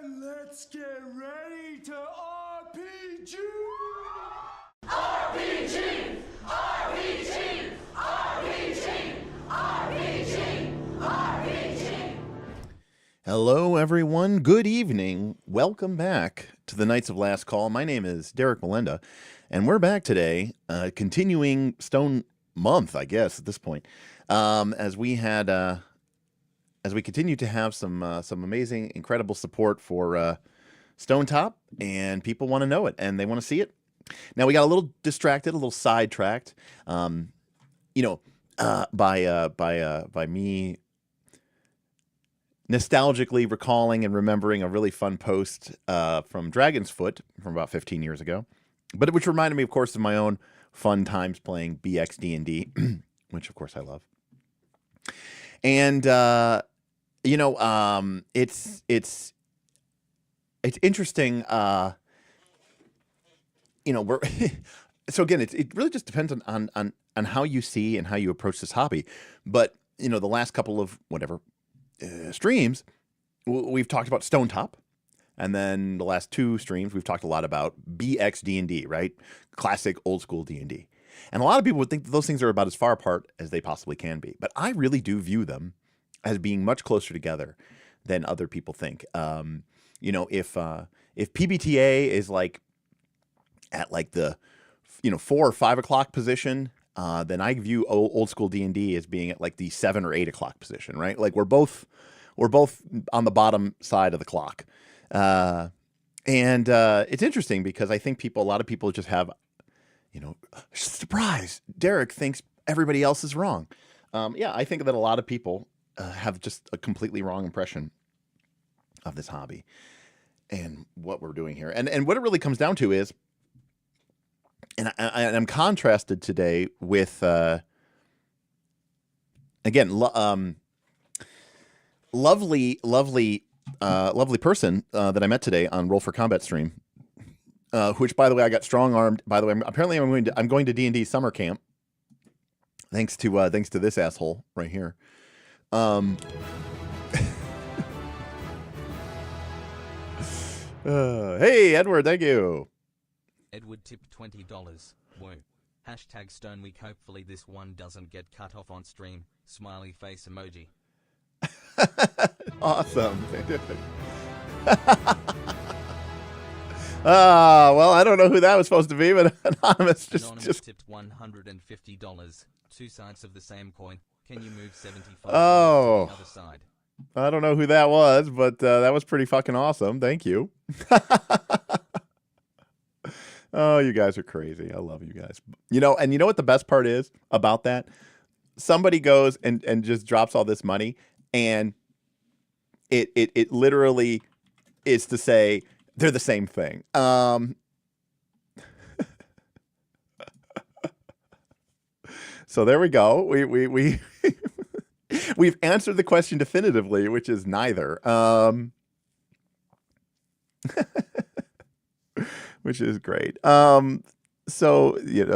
Let's get ready to RPG! RPG! RPG! RPG! RPG! RPG! Hello, everyone. Good evening. Welcome back to the Knights of Last Call. My name is Derek Melinda, and we're back today, continuing Stone Month, I guess, at this point, as we continue to have some amazing, incredible support for Stonetop, and people want to know it, and they want to see it. Now, we got a little distracted, a little sidetracked, by me nostalgically recalling and remembering a really fun post from Dragon's Foot from about 15 years ago, but which reminded me, of course, of my own fun times playing BX D&D, which, of course, I love. And it's interesting. We're so again, it really just depends on how you see and how you approach this hobby. But the last couple of streams, we've talked about Stonetop, and then the last two streams we've talked a lot about BX D&D, right? Classic old school D&D. And a lot of people would think that those things are about as far apart as they possibly can be. But I really do view them as being much closer together than other people think. If PBTA is like at like the 4 or 5 o'clock position, then I view old school D&D as being at like the 7 or 8 o'clock position, right? Like we're both on the bottom side of the clock. And it's interesting because I think a lot of people just have surprise, Derek thinks everybody else is wrong. Yeah, I think that a lot of people have just a completely wrong impression of this hobby and what we're doing here. And what it really comes down to is, and I'm contrasted today with, again, lovely person that I met today on Roll for Combat stream, which, by the way, I got strong armed. By the way, apparently I'm going to D&D summer camp. Thanks to this asshole right here. Hey, Edward, thank you. Edward tipped $20. Woo. Hashtag Stone Week. Hopefully this one doesn't get cut off on stream. Smiley face emoji. Awesome. Well, I don't know who that was supposed to be, but Anonymous just tipped $150. Two sides of the same coin. Can you move 75 to the other side? I don't know who that was, but that was pretty fucking awesome. Thank you. Oh, you guys are crazy. I love you guys. And you know what the best part is about that? Somebody goes and just drops all this money, and it literally is to say they're the same thing. So there we go. We've answered the question definitively, which is neither. Which is great. So,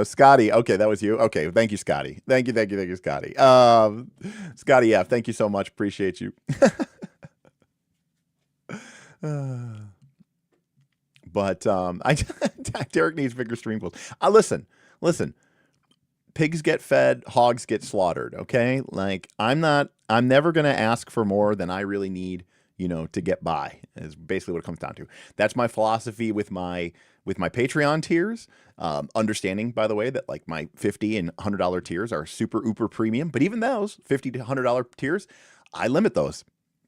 Scotty, okay, that was you. Okay, thank you, Scotty. Thank you, Scotty. Scotty F, thank you so much. Appreciate you. But Derek needs bigger stream goals. Listen. Pigs get fed, hogs get slaughtered, okay? Like, I'm never going to ask for more than I really need, to get by, is basically what it comes down to. That's my philosophy with my Patreon tiers. Understanding, by the way, that like my $50 and $100 tiers are super uber premium, but even those $50 to $100 tiers, I limit those.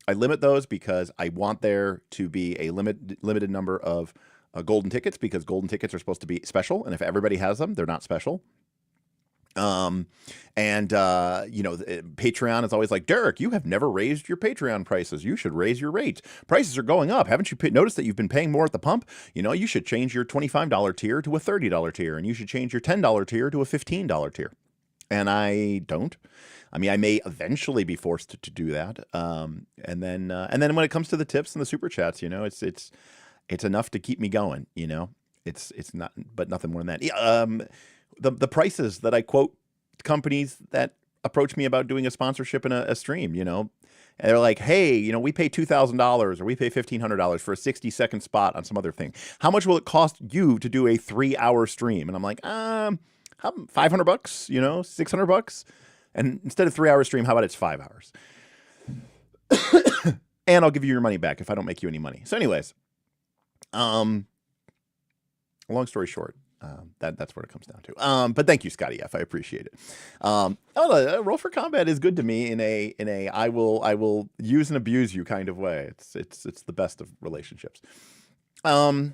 I limit those because I want there to be a limited number of golden tickets, because golden tickets are supposed to be special, and if everybody has them, they're not special. Patreon is always like, Derek, you have never raised your Patreon prices. You should raise your rates. Prices are going up. Haven't you noticed that you've been paying more at the pump? You should change your $25 tier to a $30 tier, and you should change your $10 tier to a $15 tier. And I don't. I mean, I may eventually be forced to do that. And then when it comes to the tips and the super chats, it's enough to keep me going. It's not, but nothing more than that. Yeah. The prices that I quote companies that approach me about doing a sponsorship in a stream, and they're like, hey, we pay $2,000 or we pay $1,500 for a 60-second spot on some other thing. How much will it cost you to do a 3-hour stream? And I'm like, $500, $600. And instead of 3-hour stream, how about it's 5 hours? And I'll give you your money back if I don't make you any money. So anyways, long story short, that's what it comes down to. But thank you, Scotty F. I appreciate it. Roll for Combat is good to me in a I will use and abuse you kind of way. It's the best of relationships. So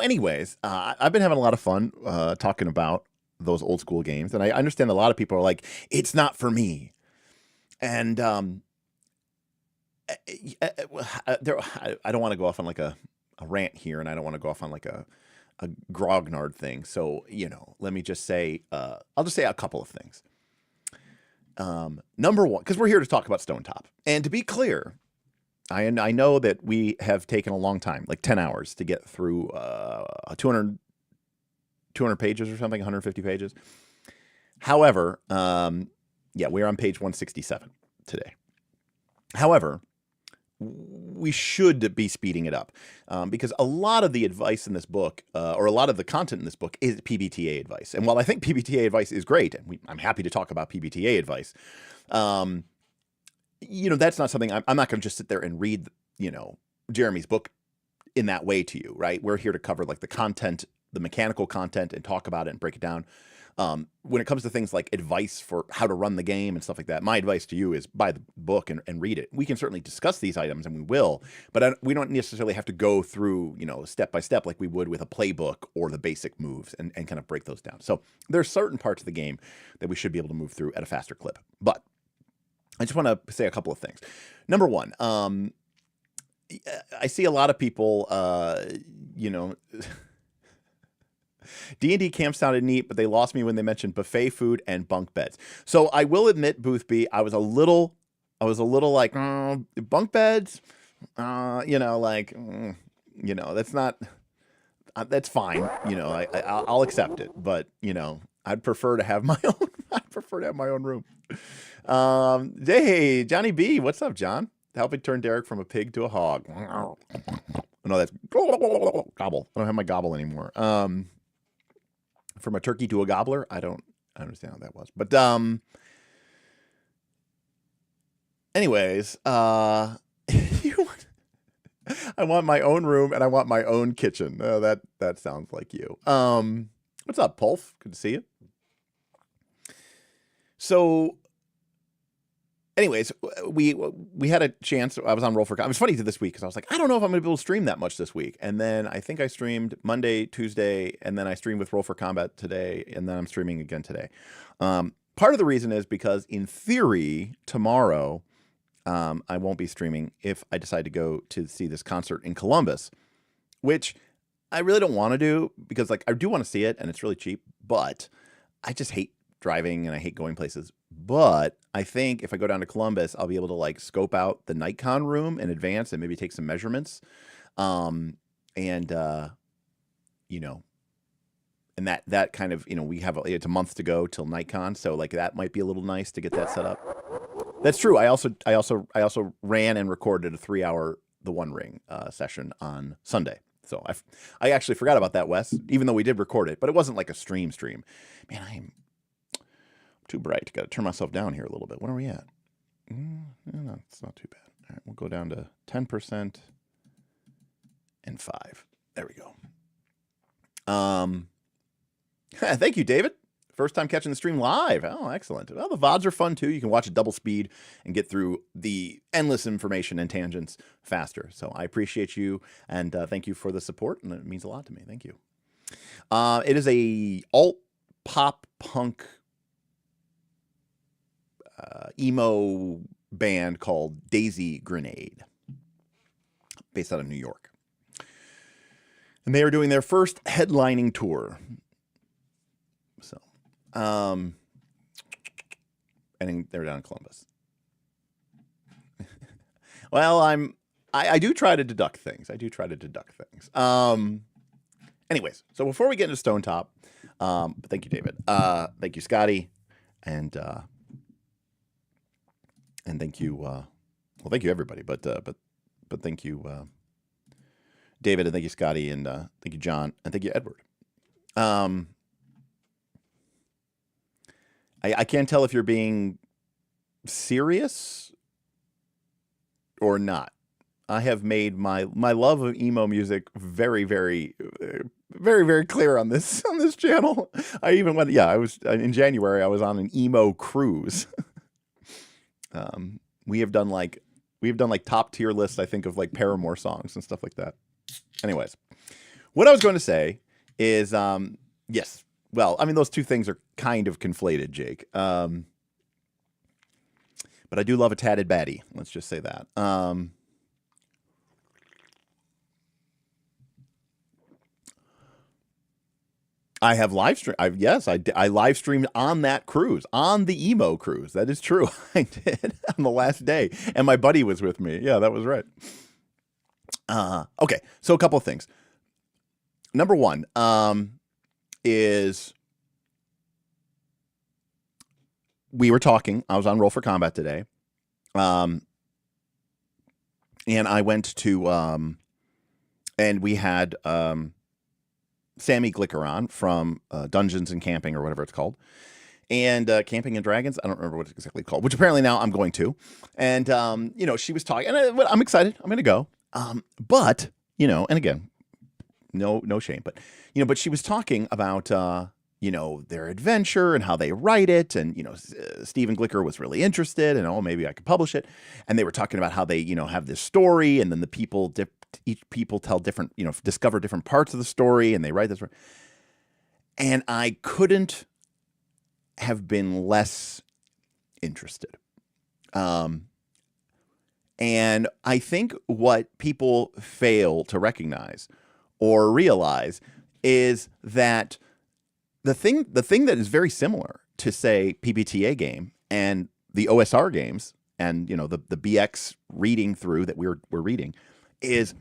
anyways, I've been having a lot of fun talking about those old school games, and I understand a lot of people are like, it's not for me. And I don't want to go off on like a rant here, and I don't want to go off on like a grognard thing. So, let me just say, I'll just say a couple of things. Number one, because we're here to talk about Stonetop. And to be clear, I know that we have taken a long time, like 10 hours to get through 200 pages or something, 150 pages. However, we're on page 167 today. However, we should be speeding it up because a lot of the advice in this book, or a lot of the content in this book, is PBTA advice. And while I think PBTA advice is great, and I'm happy to talk about PBTA advice, that's not something I'm not going to just sit there and read, Jeremy's book in that way to you, right? We're here to cover like the content the mechanical content and talk about it and break it down. When it comes to things like advice for how to run the game and stuff like that, my advice to you is buy the book and read it. We can certainly discuss these items, and we will, but we don't necessarily have to go through, step by step like we would with a playbook or the basic moves and kind of break those down. So there's certain parts of the game that we should be able to move through at a faster clip. But I just want to say a couple of things. Number one, I see a lot of people, D&D camp sounded neat, but they lost me when they mentioned buffet food and bunk beds. So I will admit, Boothby, I was a little like bunk beds, that's not, that's fine. I'll accept it, but I'd prefer to have my own. I'd prefer to have my own room. Hey, Johnny B, what's up, John? Helping turn Derek from a pig to a hog. No, that's gobble. I don't have my gobble anymore. From a turkey to a gobbler, I don't understand how that was. But anyways, I want my own room and I want my own kitchen. Oh, that sounds like you. What's up, Pulf? Good to see you. So anyways, we had a chance. I was on Roll for. It was funny this week because I was like, I don't know if I'm going to be able to stream that much this week. And then I think I streamed Monday, Tuesday, and then I streamed with Roll for Combat today, and then I'm streaming again today. Part of the reason is because in theory tomorrow I won't be streaming if I decide to go to see this concert in Columbus, which I really don't want to do because I do want to see it and it's really cheap, but I just hate driving and I hate going places. But I think if I go down to Columbus, I'll be able to scope out the NightCon room in advance and maybe take some measurements. And that kind of, we have, it's a month to go till NightCon. So that might be a little nice to get that set up. That's true. I also ran and recorded a 3-hour The One Ring session on Sunday. So I actually forgot about that, Wes, even though we did record it, but it wasn't like a stream. Man, I'm too bright. Got to turn myself down here a little bit. What are we at? No, it's not too bad. All right, we'll go down to 10% and 5. There we go. Thank you, David. First time catching the stream live. Oh, excellent. Well, the VODs are fun too. You can watch at double speed and get through the endless information and tangents faster. So I appreciate you and thank you for the support, and it means a lot to me. Thank you. It is a alt pop punk emo band called Daisy Grenade, based out of New York. And they are doing their first headlining tour. So, and they're down in Columbus. Well, I do try to deduct things. Anyways, so before we get into Stonetop, thank you, David. Thank you, Scotty. And thank you, thank you everybody, but thank you, David, and thank you, Scotty, and thank you, John, and thank you, Edward. I can't tell if you're being serious or not. I have made my love of emo music very, very, very, very clear on this channel. I even went, I was in January. I was on an emo cruise. We've done top tier lists, I think, of Paramore songs and stuff like that. Anyways, what I was going to say is, yes. Well, I mean, those two things are kind of conflated, Jake. But I do love a tatted baddie. Let's just say that. I have live streamed. I live streamed on that cruise, on the emo cruise. That is true. I did on the last day, and my buddy was with me. Yeah, that was right. Okay, so a couple of things. Number one is we were talking. I was on Roll for Combat today, and I went to and we had Sammy Glicker from Dungeons and Camping or whatever it's called, and Camping and Dragons. I don't remember what it's exactly called, which apparently now I'm going to. And she was talking, and I'm excited. I'm going to go. But and again, no shame. But, but she was talking about, their adventure and how they write it. And, Stephen Glicker was really interested and, maybe I could publish it. And they were talking about how they, have this story and then each people tell different, discover different parts of the story and they write this. And I couldn't have been less interested. And I think what people fail to recognize or realize is that the thing that is very similar to, say, PBTA game and the OSR games and, the BX reading through that we're reading is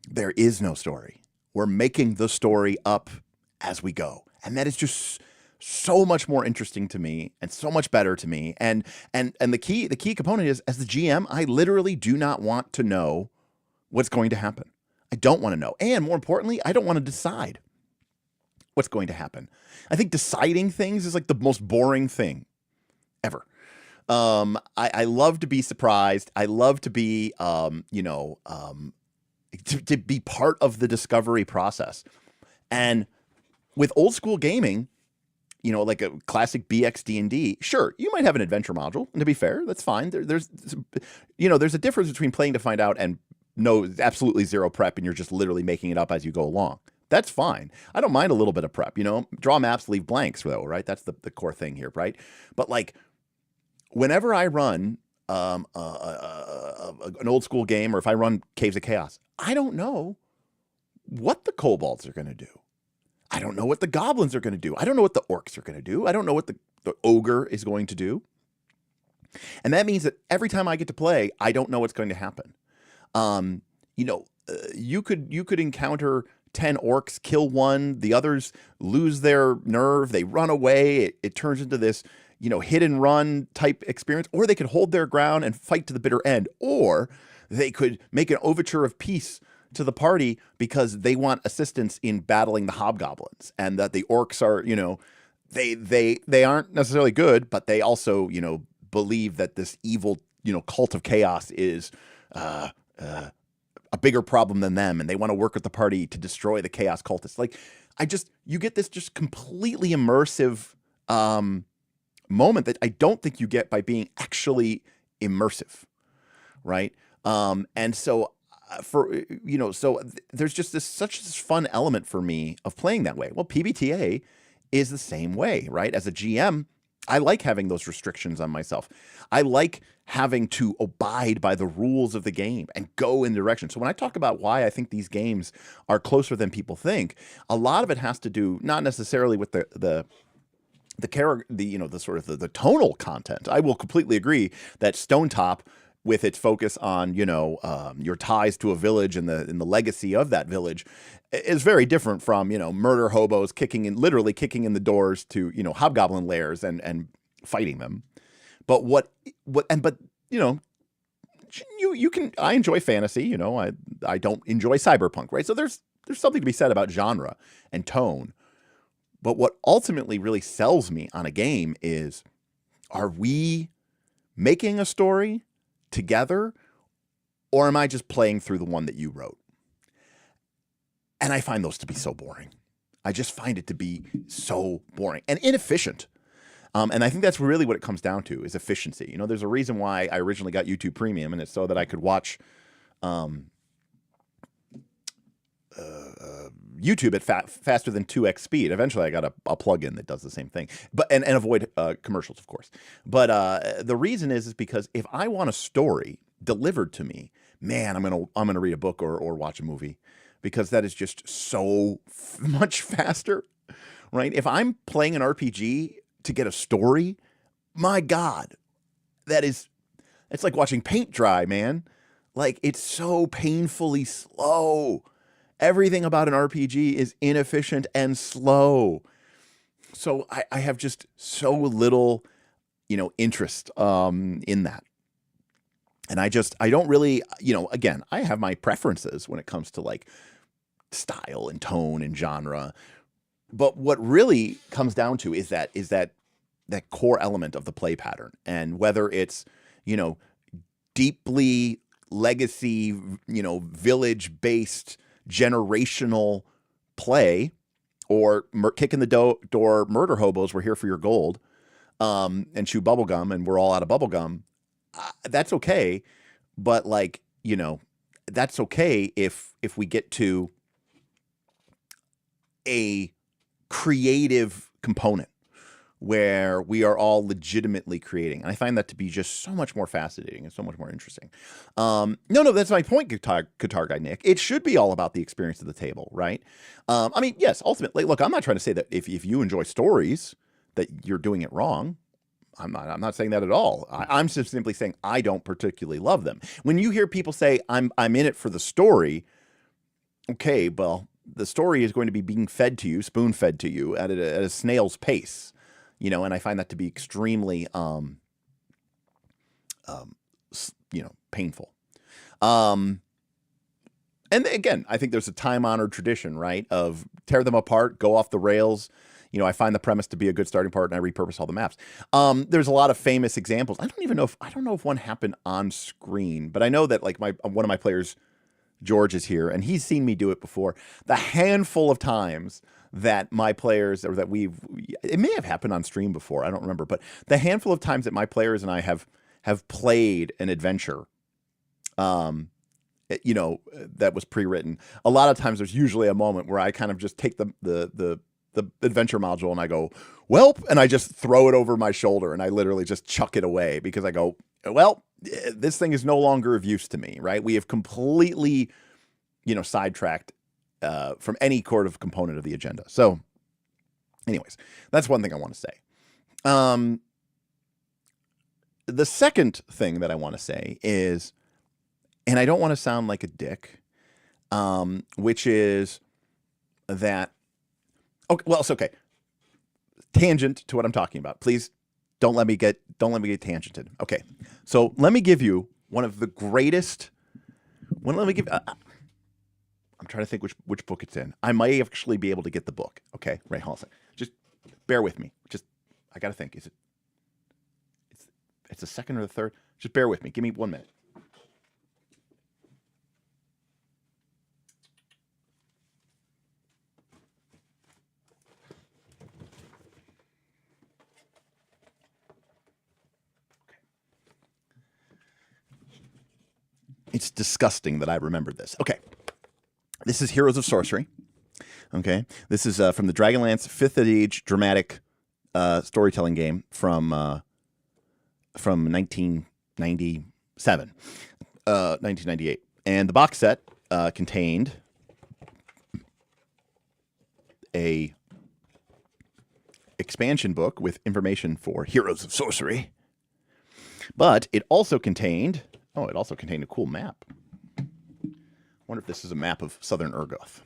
there is no story. We're making the story up as we go. And that is just so much more interesting to me and so much better to me. And the key component is, as the GM, I literally do not want to know what's going to happen. I don't want to know. And more importantly, I don't want to decide what's going to happen. I think deciding things is like the most boring thing ever. I love to be surprised. I love to be, to be part of the discovery process. And with old school gaming, like a classic BX D&D, sure, you might have an adventure module, and to be fair, that's fine. There's a difference between playing to find out and absolutely zero prep, and you're just literally making it up as you go along. That's fine. I don't mind a little bit of prep, draw maps, leave blanks, though, right? That's the core thing here, right? But like, whenever I run an old school game, or if I run Caves of Chaos, I don't know what the kobolds are going to do. I don't know what the goblins are going to do. I don't know what the orcs are going to do. I don't know what the ogre is going to do. And that means that every time I get to play, I don't know what's going to happen. You could encounter 10 orcs, kill one, the others lose their nerve, they run away. It turns into this, hit and run type experience, or they could hold their ground and fight to the bitter end, or they could make an overture of peace to the party because they want assistance in battling the hobgoblins, and that the orcs are, they aren't necessarily good, but they also, believe that this evil, cult of chaos is a bigger problem than them, and they want to work with the party to destroy the chaos cultists. Like, you get this just completely immersive moment that I don't think you get by being actually immersive, right? And so there's just such this fun element for me of playing that way. Well, PBTA is the same way, right? As a GM, I like having those restrictions on myself. I like having to abide by the rules of the game and go in direction. So when I talk about why I think these games are closer than people think, a lot of it has to do not necessarily with the character, the tonal content. I will completely agree that Stonetop, with its focus on, your ties to a village and the legacy of that village, is very different from, murder hobos literally kicking in the doors to, hobgoblin lairs and fighting them. But I enjoy fantasy, I don't enjoy cyberpunk, right? So there's something to be said about genre and tone. But what ultimately really sells me on a game is, are we making a story together, or am I just playing through the one that you wrote? And I find those to be so boring. I just find it to be so boring and inefficient. And I think that's really what it comes down to, is efficiency. There's a reason why I originally got YouTube Premium, and it's so that I could watch YouTube at faster than 2x speed. Eventually, I got a plugin that does the same thing, and avoid commercials, of course. But the reason is because if I want a story delivered to me, man, I'm gonna read a book or watch a movie, because that is just so much faster, right? If I'm playing an RPG to get a story, my God, it's like watching paint dry, man. Like, it's so painfully slow. Everything about an RPG is inefficient and slow. So I have just so little, interest in that. And I don't really, again, I have my preferences when it comes to like style and tone and genre. But what really comes down to is that core element of the play pattern. And whether it's, deeply legacy, village-based generational play, or kick in the door, murder hobos, we're here for your gold, and chew bubblegum, and we're all out of bubblegum, that's okay. But like, that's okay if we get to a creative component where we are all legitimately creating. And I find that to be just so much more fascinating and so much more interesting. No, that's my point, Guitar Guy Nick. It should be all about the experience of the table, right? I mean, yes, ultimately, look, I'm not trying to say that if you enjoy stories that you're doing it wrong. I'm not saying that at all. I'm just simply saying I don't particularly love them. When you hear people say I'm in it for the story, okay, well, the story is going to be being fed to you, spoon-fed to you at a snail's pace. And I find that to be extremely, painful. And again, I think there's a time-honored tradition, right, of tear them apart, go off the rails. I find the premise to be a good starting part, and I repurpose all the maps. There's a lot of famous examples. I don't know if one happened on screen, but I know that like one of my players, George, is here, and he's seen me do it before. The handful of times that my players, or that it may have happened on stream before, I don't remember, but the handful of times that my players and I have played an adventure, that was pre-written, a lot of times there's usually a moment where I kind of just take the adventure module and I go, welp, and I just throw it over my shoulder and I literally just chuck it away because I go, well, this thing is no longer of use to me, right? We have completely, sidetracked from any sort of component of the agenda. So anyways, that's one thing I want to say. The second thing that I want to say is, and I don't want to sound like a dick, which is that, okay, well, it's okay. Tangent to what I'm talking about. Please don't let me get tangented. Okay. So let me give you one of the greatest, I'm trying to think which book it's in. I might actually be able to get the book. Okay, right, hold on a second. Just bear with me. I got to think. It's the second or the third? Just bear with me. Give me 1 minute. It's disgusting that I remembered this. Okay. This is Heroes of Sorcery. Okay. This is from the Dragonlance 5th Age dramatic storytelling game from 1997, 1998. And the box set contained a expansion book with information for Heroes of Sorcery. But it also contained a cool map. I wonder if this is a map of Southern Urgoth.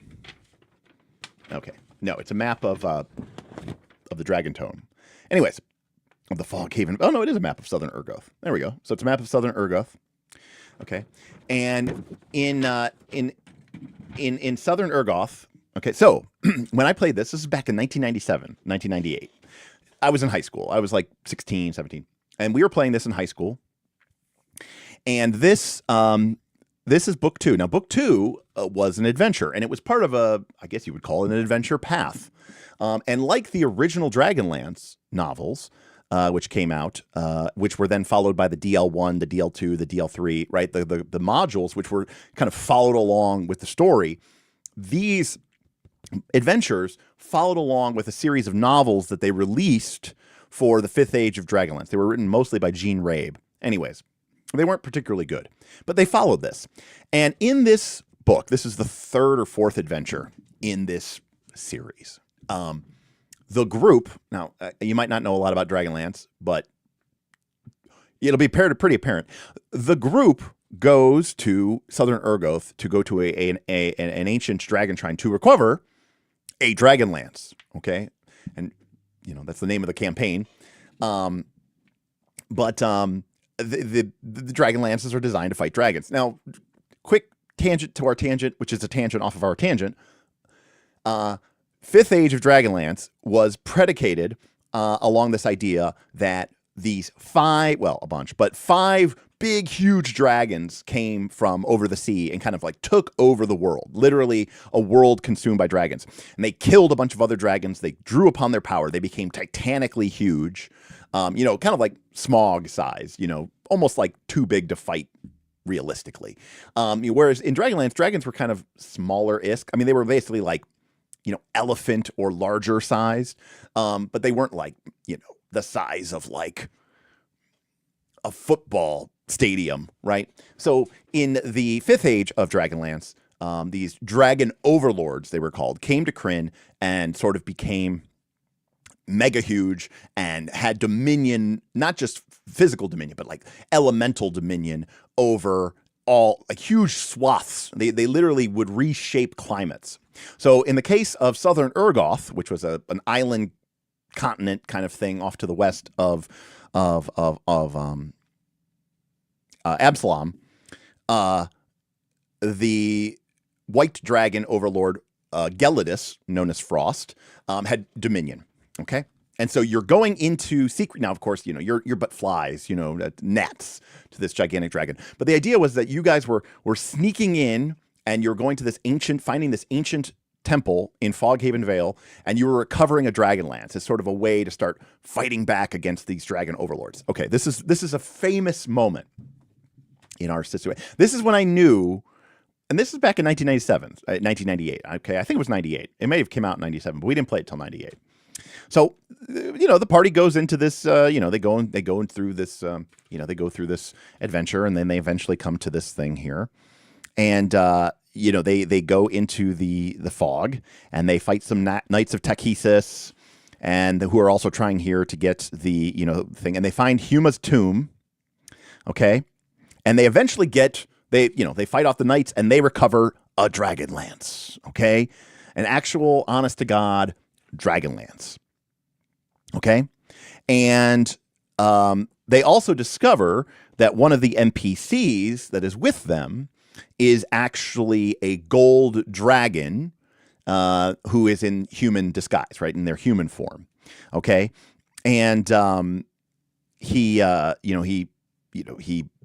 Okay. No, it's a map of the Dragon Tome. Anyways, of the Fog Haven. Oh, no, it is a map of Southern Urgoth. There we go. So it's a map of Southern Urgoth. Okay. And in Southern Urgoth, okay, so when I played this is back in 1997, 1998. I was in high school. I was like 16, 17. And we were playing this in high school. And this is book 2. Now, book 2 was an adventure, and it was part of I guess you would call it an adventure path. And like the original Dragonlance novels, which came out, which were then followed by the DL1, the DL2, the DL3, right? The modules, which were kind of followed along with the story. These adventures followed along with a series of novels that they released for the 5th Age of Dragonlance. They were written mostly by Gene Rabe. Anyways. They weren't particularly good, but they followed this. And in this book, this is the 3rd or 4th adventure in this series. The group, now, you might not know a lot about Dragonlance, but it'll be pretty apparent. The group goes to Southern Urgoth to go to an ancient dragon shrine to recover a Dragonlance, okay? And, that's the name of the campaign. The Dragonlances are designed to fight dragons. Now, quick tangent to our tangent, which is a tangent off of our tangent. 5th Age of Dragonlance was predicated along this idea that these five big, huge dragons came from over the sea and kind of like took over the world, literally a world consumed by dragons. And they killed a bunch of other dragons. They drew upon their power. They became titanically huge, kind of like Smog size, almost like too big to fight realistically. Whereas in Dragonlance, dragons were kind of smaller-isk. I mean, they were basically like, elephant or larger sized, but they weren't like, the size of like a football stadium, right? So in the 5th age of Dragonlance, these dragon overlords, they were called, came to Krynn and sort of became mega huge and had dominion, not just physical dominion, but like elemental dominion over all like huge swaths. They literally would reshape climates. So in the case of Southern Urgoth, which was an island continent kind of thing off to the west of Absalom, the white dragon overlord Gelidus, known as Frost, had dominion. Okay, and so you're going into secret now. Of course, you're but flies, gnats to this gigantic dragon. But the idea was that you guys were sneaking in, and you're going to finding this ancient temple in Foghaven Vale, and you were recovering a Dragonlance as sort of a way to start fighting back against these dragon overlords. Okay, this is a famous moment in our situation. This is when I knew, and this is back in 1998. Okay, I think it was 98. It may have come out in 97, but we didn't play it till 98. So, the party goes into this, they go through this, they go through this adventure, and then they eventually come to this thing here. And, they go into the fog, and they fight some Knights of Takhisis, and who are also trying here to get the, thing. And they find Huma's tomb, okay? And they eventually they fight off the knights, and they recover a Dragonlance, okay? An actual, honest-to-God Dragonlance. Okay? And they also discover that one of the NPCs that is with them is actually a gold dragon who is in human disguise, right? In their human form. Okay? And he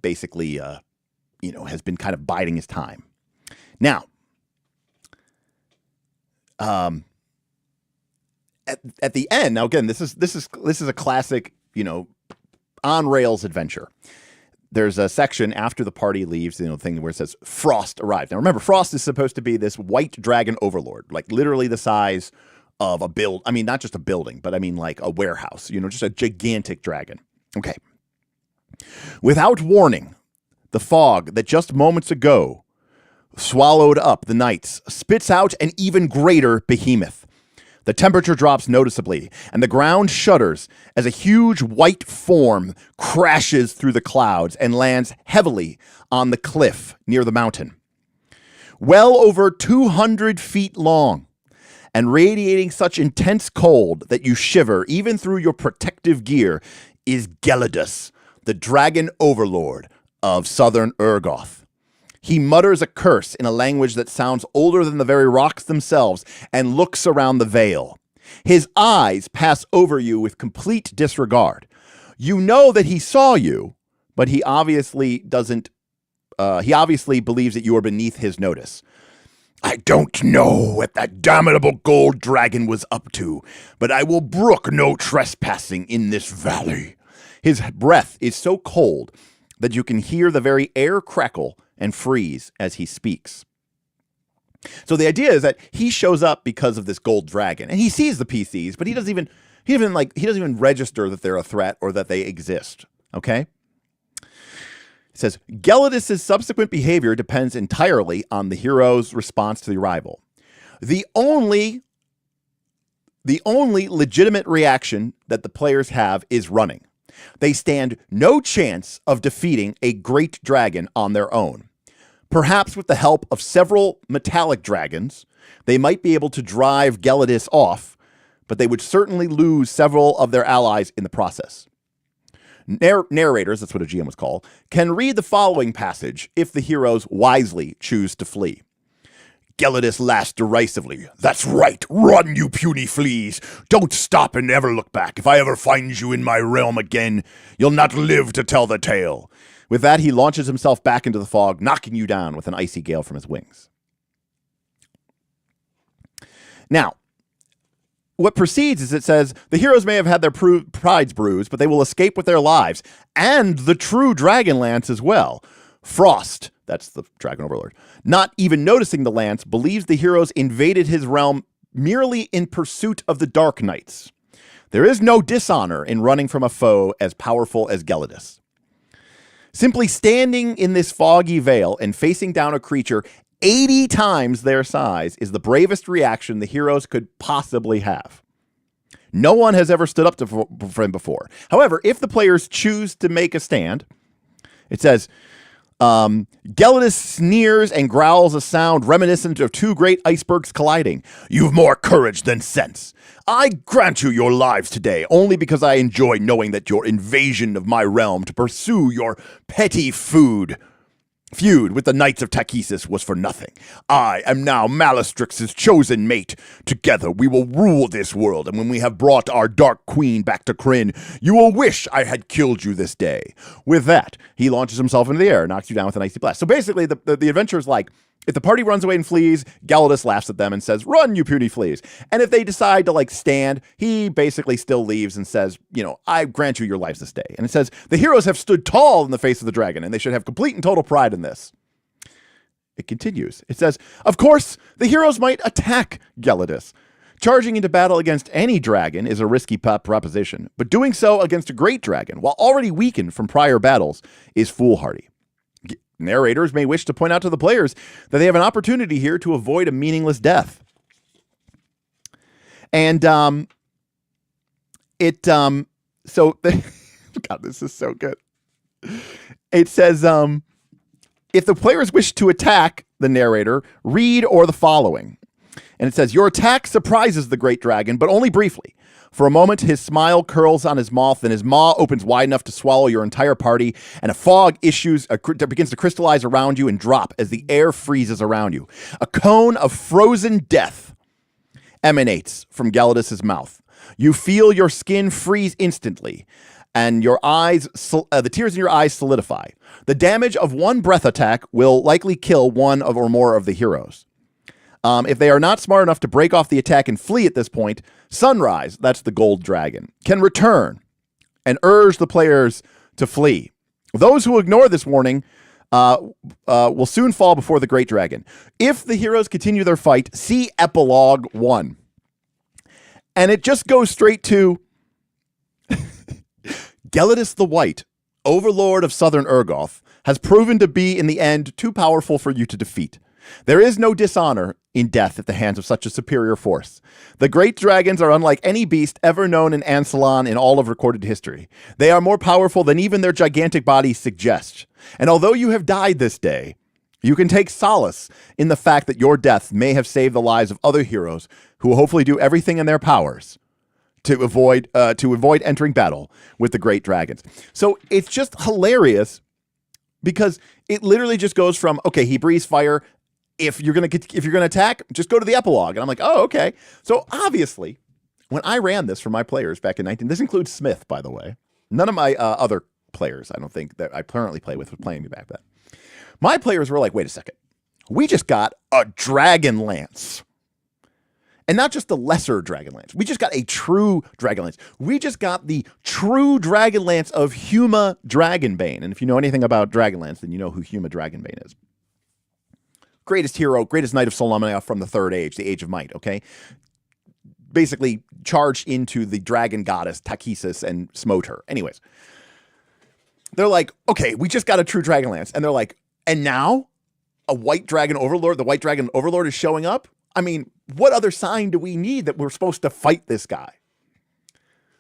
basically has been kind of biding his time. Now, at the end, now again, this is a classic, on rails adventure. There's a section after the party leaves, thing where it says Frost arrived. Now remember, Frost is supposed to be this white dragon overlord, like literally the size of not just a building, but I mean like a warehouse, just a gigantic dragon. Okay. Without warning, the fog that just moments ago swallowed up the knights spits out an even greater behemoth. The temperature drops noticeably, and the ground shudders as a huge white form crashes through the clouds and lands heavily on the cliff near the mountain. Well over 200 feet long, and radiating such intense cold that you shiver even through your protective gear, is Gelidus, the dragon overlord of Southern Urgoth. He mutters a curse in a language that sounds older than the very rocks themselves and looks around the vale. His eyes pass over you with complete disregard. You know that he saw you, but he obviously doesn't. He obviously believes that you are beneath his notice. I don't know what that damnable gold dragon was up to, but I will brook no trespassing in this valley. His breath is so cold that you can hear the very air crackle and freeze as he speaks. So the idea is that he shows up because of this gold dragon, and he sees the PCs, but he doesn't even register that they're a threat or that they exist. Okay? It says Gelidus' subsequent behavior depends entirely on the hero's response to the arrival. The only legitimate reaction that the players have is running. They stand no chance of defeating a great dragon on their own. Perhaps with the help of several metallic dragons, they might be able to drive Gelidus off, but they would certainly lose several of their allies in the process. Narrators, that's what a GM was called, can read the following passage if the heroes wisely choose to flee. Gelidus laughed derisively. That's right. Run, you puny fleas. Don't stop and ever look back. If I ever find you in my realm again, you'll not live to tell the tale. With that, he launches himself back into the fog, knocking you down with an icy gale from his wings. Now, what proceeds is it says, the heroes may have had their prides bruised, but they will escape with their lives, and the true Dragonlance as well. Frost, that's the Dragon Overlord, not even noticing the lance, believes the heroes invaded his realm merely in pursuit of the Dark Knights. There is no dishonor in running from a foe as powerful as Gelidus. Simply standing in this foggy veil and facing down a creature 80 times their size is the bravest reaction the heroes could possibly have. No one has ever stood up for him before. However, if the players choose to make a stand, it says, Gelidus sneers and growls a sound reminiscent of two great icebergs colliding. You've more courage than sense. I grant you your lives today only because I enjoy knowing that your invasion of my realm to pursue your petty feud with the Knights of Tachesis was for nothing. I am now Malastrix's chosen mate. Together we will rule this world, and when we have brought our Dark Queen back to Krynn, you will wish I had killed you this day. With that, he launches himself into the air, knocks you down with an icy blast. So basically, the adventure is like, if the party runs away and flees, Gelidus laughs at them and says, run, you puny fleas. And if they decide to stand, he basically still leaves and says, I grant you your lives this day. And it says, the heroes have stood tall in the face of the dragon, and they should have complete and total pride in this. It continues. It says, of course, the heroes might attack Gelidus. Charging into battle against any dragon is a risky proposition, but doing so against a great dragon, while already weakened from prior battles, is foolhardy. Narrators may wish to point out to the players that they have an opportunity here to avoid a meaningless death. And God, this is so good. It says, if the players wish to attack the narrator, read or the following. And it says, your attack surprises the great dragon, but only briefly. For a moment, his smile curls on his mouth, and his maw opens wide enough to swallow your entire party, and a fog begins to crystallize around you and drop as the air freezes around you. A cone of frozen death emanates from Gelidus' mouth. You feel your skin freeze instantly, and your eyes, the tears in your eyes solidify. The damage of one breath attack will likely kill one or more of the heroes. If they are not smart enough to break off the attack and flee at this point, Sunrise, that's the gold dragon, can return and urge the players to flee. Those who ignore this warning will soon fall before the great dragon. If the heroes continue their fight, see Epilogue 1. And it just goes straight to Gelidus the White, overlord of southern Urgoth, has proven to be in the end too powerful for you to defeat. There is no dishonor in death at the hands of such a superior force. The great dragons are unlike any beast ever known in Ansalon in all of recorded history. They are more powerful than even their gigantic bodies suggest. And although you have died this day, you can take solace in the fact that your death may have saved the lives of other heroes who will hopefully do everything in their powers to avoid entering battle with the great dragons. So it's just hilarious because it literally just goes from, okay, he breathes fire. If you're gonna attack, just go to the epilogue. And I'm like, oh, okay. So obviously, when I ran this for my players back in this includes Smith, by the way. None of my other players, I don't think that I currently play with, were playing me back then. My players were like, wait a second. We just got a Dragonlance. And not just a lesser Dragonlance. We just got a true Dragonlance. We just got the true Dragonlance of Huma Dragonbane. And if you know anything about Dragonlance, then you know who Huma Dragonbane is. Greatest hero, greatest knight of Solomnia from the Third Age, the Age of Might, okay? Basically charged into the dragon goddess Tachesis and smote her. Anyways, they're like, okay, we just got a true Dragonlance. And they're like, and now a white dragon overlord, the white dragon overlord is showing up? I mean, what other sign do we need that we're supposed to fight this guy?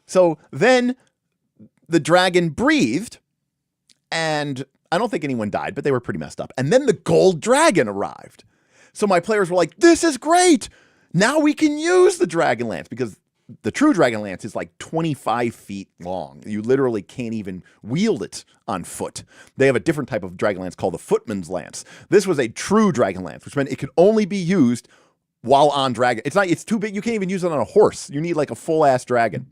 So then the dragon breathed, and I don't think anyone died, but they were pretty messed up. And then the gold dragon arrived. So my players were like, this is great. Now we can use the Dragonlance because the true Dragonlance is like 25 feet long. You literally can't even wield it on foot. They have a different type of Dragonlance called the Footman's Lance. This was a true Dragonlance, which meant it could only be used while on dragon. It's too big. You can't even use it on a horse. You need like a full ass dragon.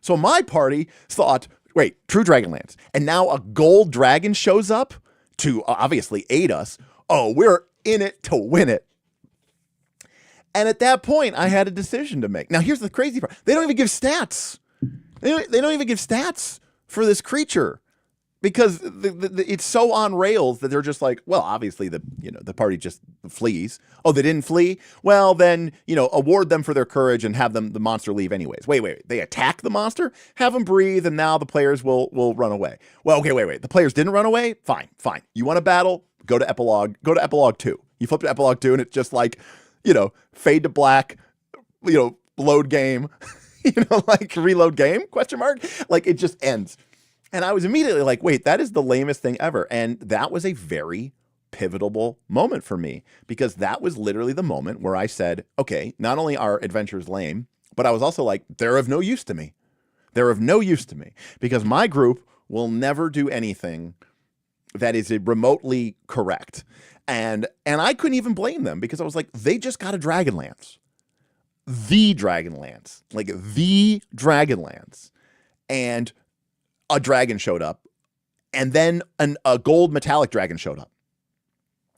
So my party thought, wait, true Dragonlance. And now a gold dragon shows up to obviously aid us. Oh, we're in it to win it. And at that point, I had a decision to make. Now, here's the crazy part. They don't even give stats. They don't even give stats for this creature because it's so on rails that they're just like, well, obviously the party just flees. Oh, they didn't flee? Well, then, award them for their courage and have the monster leave anyways. Wait. They attack the monster, have them breathe, and now the players will run away. Well, okay, wait. The players didn't run away? Fine. You want a battle? Go to epilogue. Go to epilogue 2. You flip to epilogue 2, and it's just like, fade to black, load game, like reload game, question mark. Like it just ends. And I was immediately like, wait, that is the lamest thing ever. And that was a very pivotal moment for me because that was literally the moment where I said, okay, not only are adventures lame, but I was also like, they're of no use to me. They're of no use to me because my group will never do anything that is remotely correct. And I couldn't even blame them because I was like, they just got a Dragonlance. The Dragonlance. Like the Dragonlance. And a dragon showed up. And then a gold metallic dragon showed up.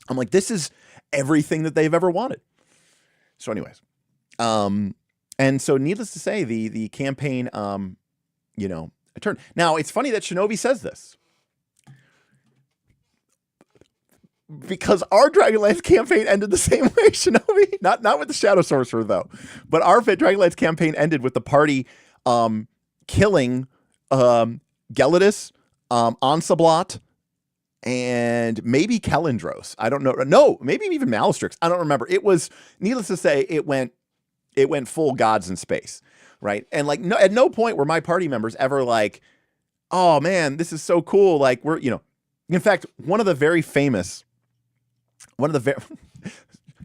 I'm like, this is everything that they've ever wanted. So anyways. And so needless to say, the campaign, turned. Now, it's funny that Shinobi says this. Because our Dragonlance campaign ended the same way, Shinobi. Not with the Shadow Sorcerer, though. But our Dragonlance campaign ended with the party killing Gelidus, Onsablot, and maybe Kelendros. I don't know. No, maybe even Malastrix. I don't remember. It was, needless to say, it went full gods in space, right? And like, at no point were my party members ever like, oh man, this is so cool. Like in fact, one of the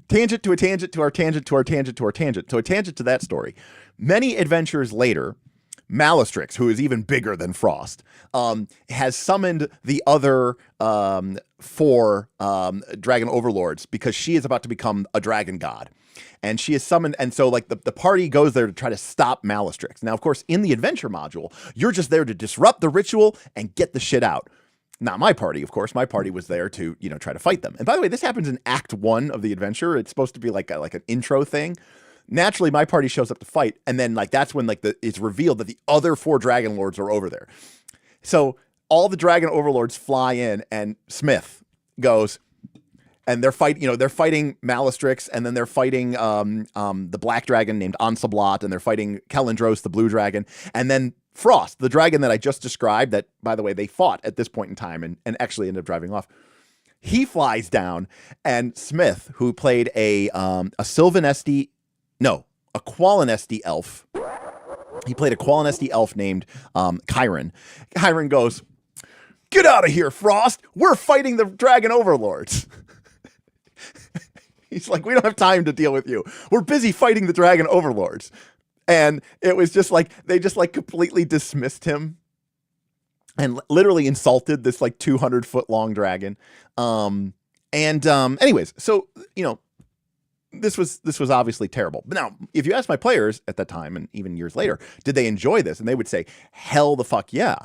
tangent to a tangent to our tangent to our tangent to our tangent. So a tangent to that story. Many adventures later, Malastrix, who is even bigger than Frost, has summoned the other 4 dragon overlords because she is about to become a dragon god. And she is summoned, and so like the party goes there to try to stop Malastrix. Now, of course, in the adventure module, you're just there to disrupt the ritual and get the shit out. Not my party, of course. My party was there to, try to fight them. And by the way, this happens in Act 1 of the adventure. It's supposed to be like an intro thing. Naturally, my party shows up to fight, and then like that's when like it's revealed that the other 4 dragon lords are over there. So all the dragon overlords fly in, and Smith goes, and they're fighting Malastrix, and then they're fighting the black dragon named Onsablot, and they're fighting Kelendros, the blue dragon, and then Frost, the dragon that I just described, that, by the way, they fought at this point in time and actually ended up driving off. He flies down, and Smith, who played a Qualinesti elf. He played a Qualinesti elf named Chiron. Chiron goes, "Get out of here, Frost! We're fighting the dragon overlords." He's like, "We don't have time to deal with you. We're busy fighting the dragon overlords." And it was just like, they just like completely dismissed him and literally insulted this like 200-foot long dragon. Anyways, so, this was obviously terrible. But now, if you ask my players at that time and even years later, did they enjoy this? And they would say, hell the fuck yeah.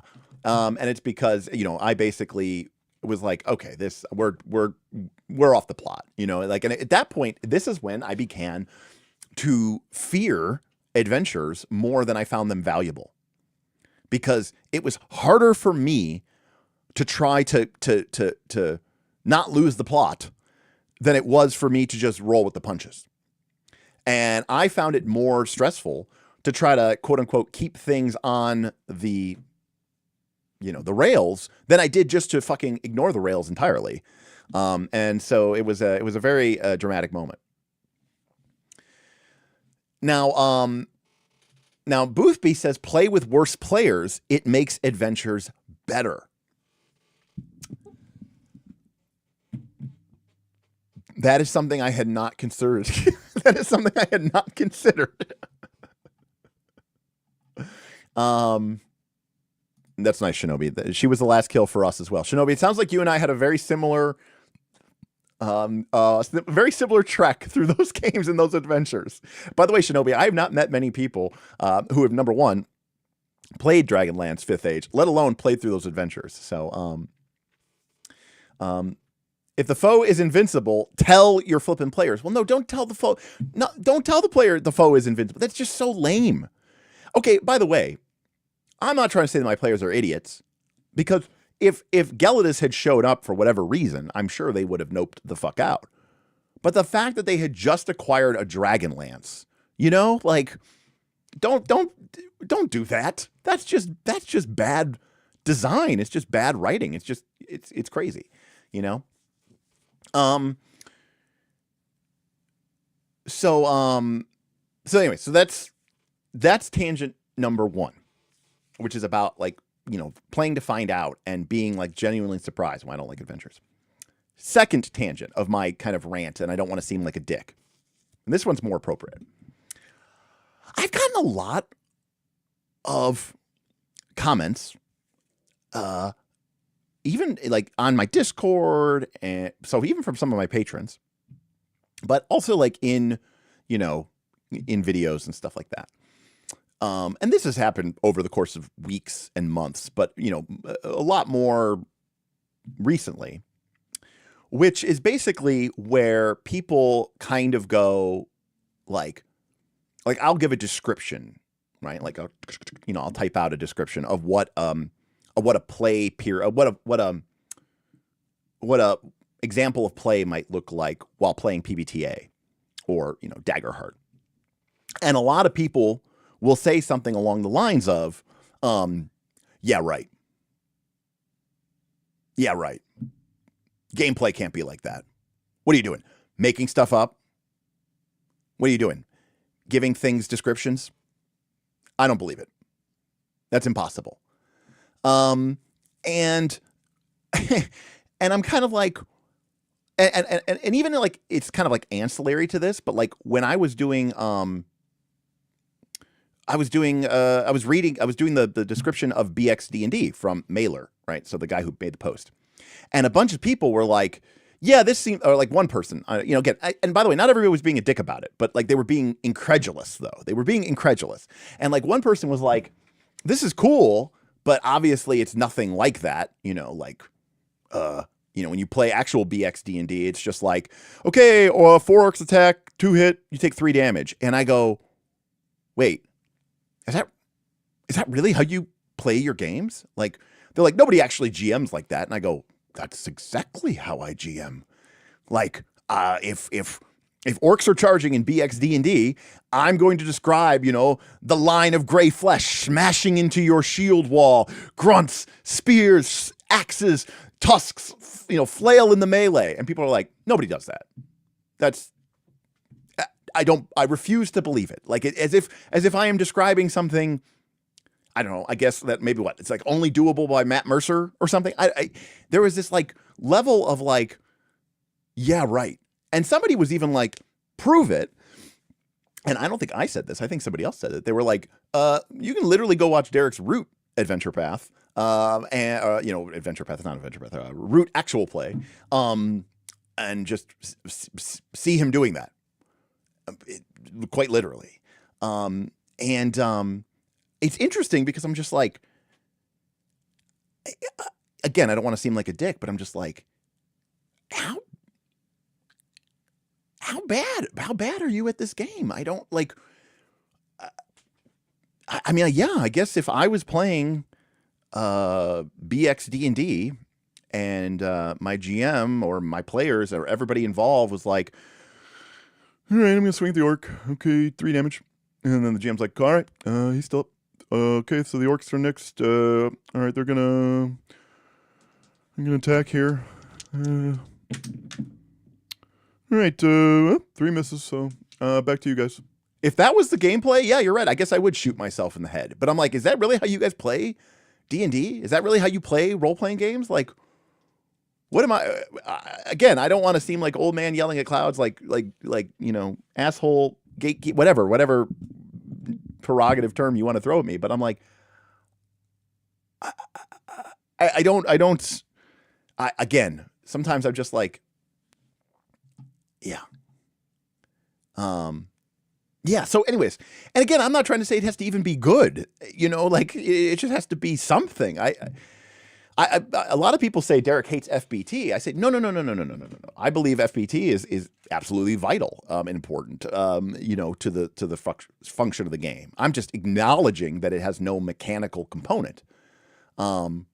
And it's because, I basically was like, okay, we're off the plot, and at that point, this is when I began to fear adventures more than I found them valuable, because it was harder for me to try to not lose the plot than it was for me to just roll with the punches. And I found it more stressful to try to quote unquote keep things on the rails than I did just to fucking ignore the rails entirely. And so it was a very dramatic moment. Now Boothby says, play with worse players. It makes adventures better. That is something I had not considered. That is something I had not considered. That's nice, Shinobi. She was the last kill for us as well. Shinobi, it sounds like you and I had a very similar trek through those games and those adventures. By the way, Shinobi, I have not met many people who have, number one, played Dragonlance 5th Age, let alone played through those adventures. So, if the foe is invincible, tell your flippin' players. Well, no, don't tell the foe. No, don't tell the player the foe is invincible. That's just so lame. Okay, by the way, I'm not trying to say that my players are idiots, because if Gelidus had showed up for whatever reason, I'm sure they would have noped the fuck out. But the fact that they had just acquired a Dragonlance, like, don't do that. That's just bad design. It's just bad writing. It's crazy, So anyway, so that's tangent number one, which is about, like, playing to find out and being, like, genuinely surprised when I don't like adventures. Second tangent of my kind of rant, and I don't want to seem like a dick, and this one's more appropriate. I've gotten a lot of comments, even like on my Discord, and so even from some of my patrons, but also like in videos and stuff like that. And this has happened over the course of weeks and months, but a lot more recently, which is basically where people kind of go like I'll give a description, right? Like I'll type out a description of what a play peer, what a example of play might look like while playing PBTA or Daggerheart. And a lot of people will say something along the lines of, yeah, right. Yeah, right. Gameplay can't be like that. What are you doing? Making stuff up? What are you doing? Giving things descriptions? I don't believe it. That's impossible. And and I'm kind of like, and even like, it's kind of like ancillary to this, but like when I was doing, I was doing the description of BXD&D from Mailer, right? So the guy who made the post, and a bunch of people were like, yeah, this seems, or like one person, again, and by the way, not everybody was being a dick about it, but like they were being incredulous though. They were being incredulous. And like one person was like, this is cool, but obviously it's nothing like that, when you play actual BXD&D, it's just like, okay, or 4 orcs attack, 2 hit, you take 3 damage. And I go, wait, is that really how you play your games? Like, they're like, nobody actually GMs like that. And I go, that's exactly how I GM. Like, if orcs are charging in BXD&D, I'm going to describe, the line of gray flesh smashing into your shield wall, grunts, spears, axes, tusks, flail in the melee. And people are like, nobody does that. I refuse to believe it. Like, as if I am describing something, I don't know, I guess that maybe it's like only doable by Matt Mercer or something. There was this like level of like, yeah, right. And somebody was even like, prove it. And I don't think I said this. I think somebody else said it. They were like, you can literally go watch Derek's Root Adventure Path. Adventure Path is not Adventure Path, Root actual play. And just see him doing that. Quite literally. It's interesting because I'm just like, again, I don't want to seem like a dick, but I'm just like, how bad are you at this game? I don't like, I guess if I was playing BXD&D and my GM or my players or everybody involved was like, all right, I'm going to swing at the orc. Okay, 3 damage. And then the GM's like, all right, he's still up. Okay, so the orcs are next. All right, I'm going to attack here. All right, 3 misses, so back to you guys. If that was the gameplay, yeah, you're right. I guess I would shoot myself in the head. But I'm like, is that really how you guys play D&D? Is that really how you play role-playing games? Like, what am I? Again, I don't want to seem like old man yelling at clouds, like asshole, gatekeep, whatever prerogative term you want to throw at me. But I'm like, Again, sometimes I'm just like, yeah. Yeah. So anyways, and again, I'm not trying to say it has to even be good, like it just has to be something. A lot of people say Derek hates FBT. I say, no. I believe FBT is absolutely vital, and important, to the function of the game. I'm just acknowledging that it has no mechanical component. So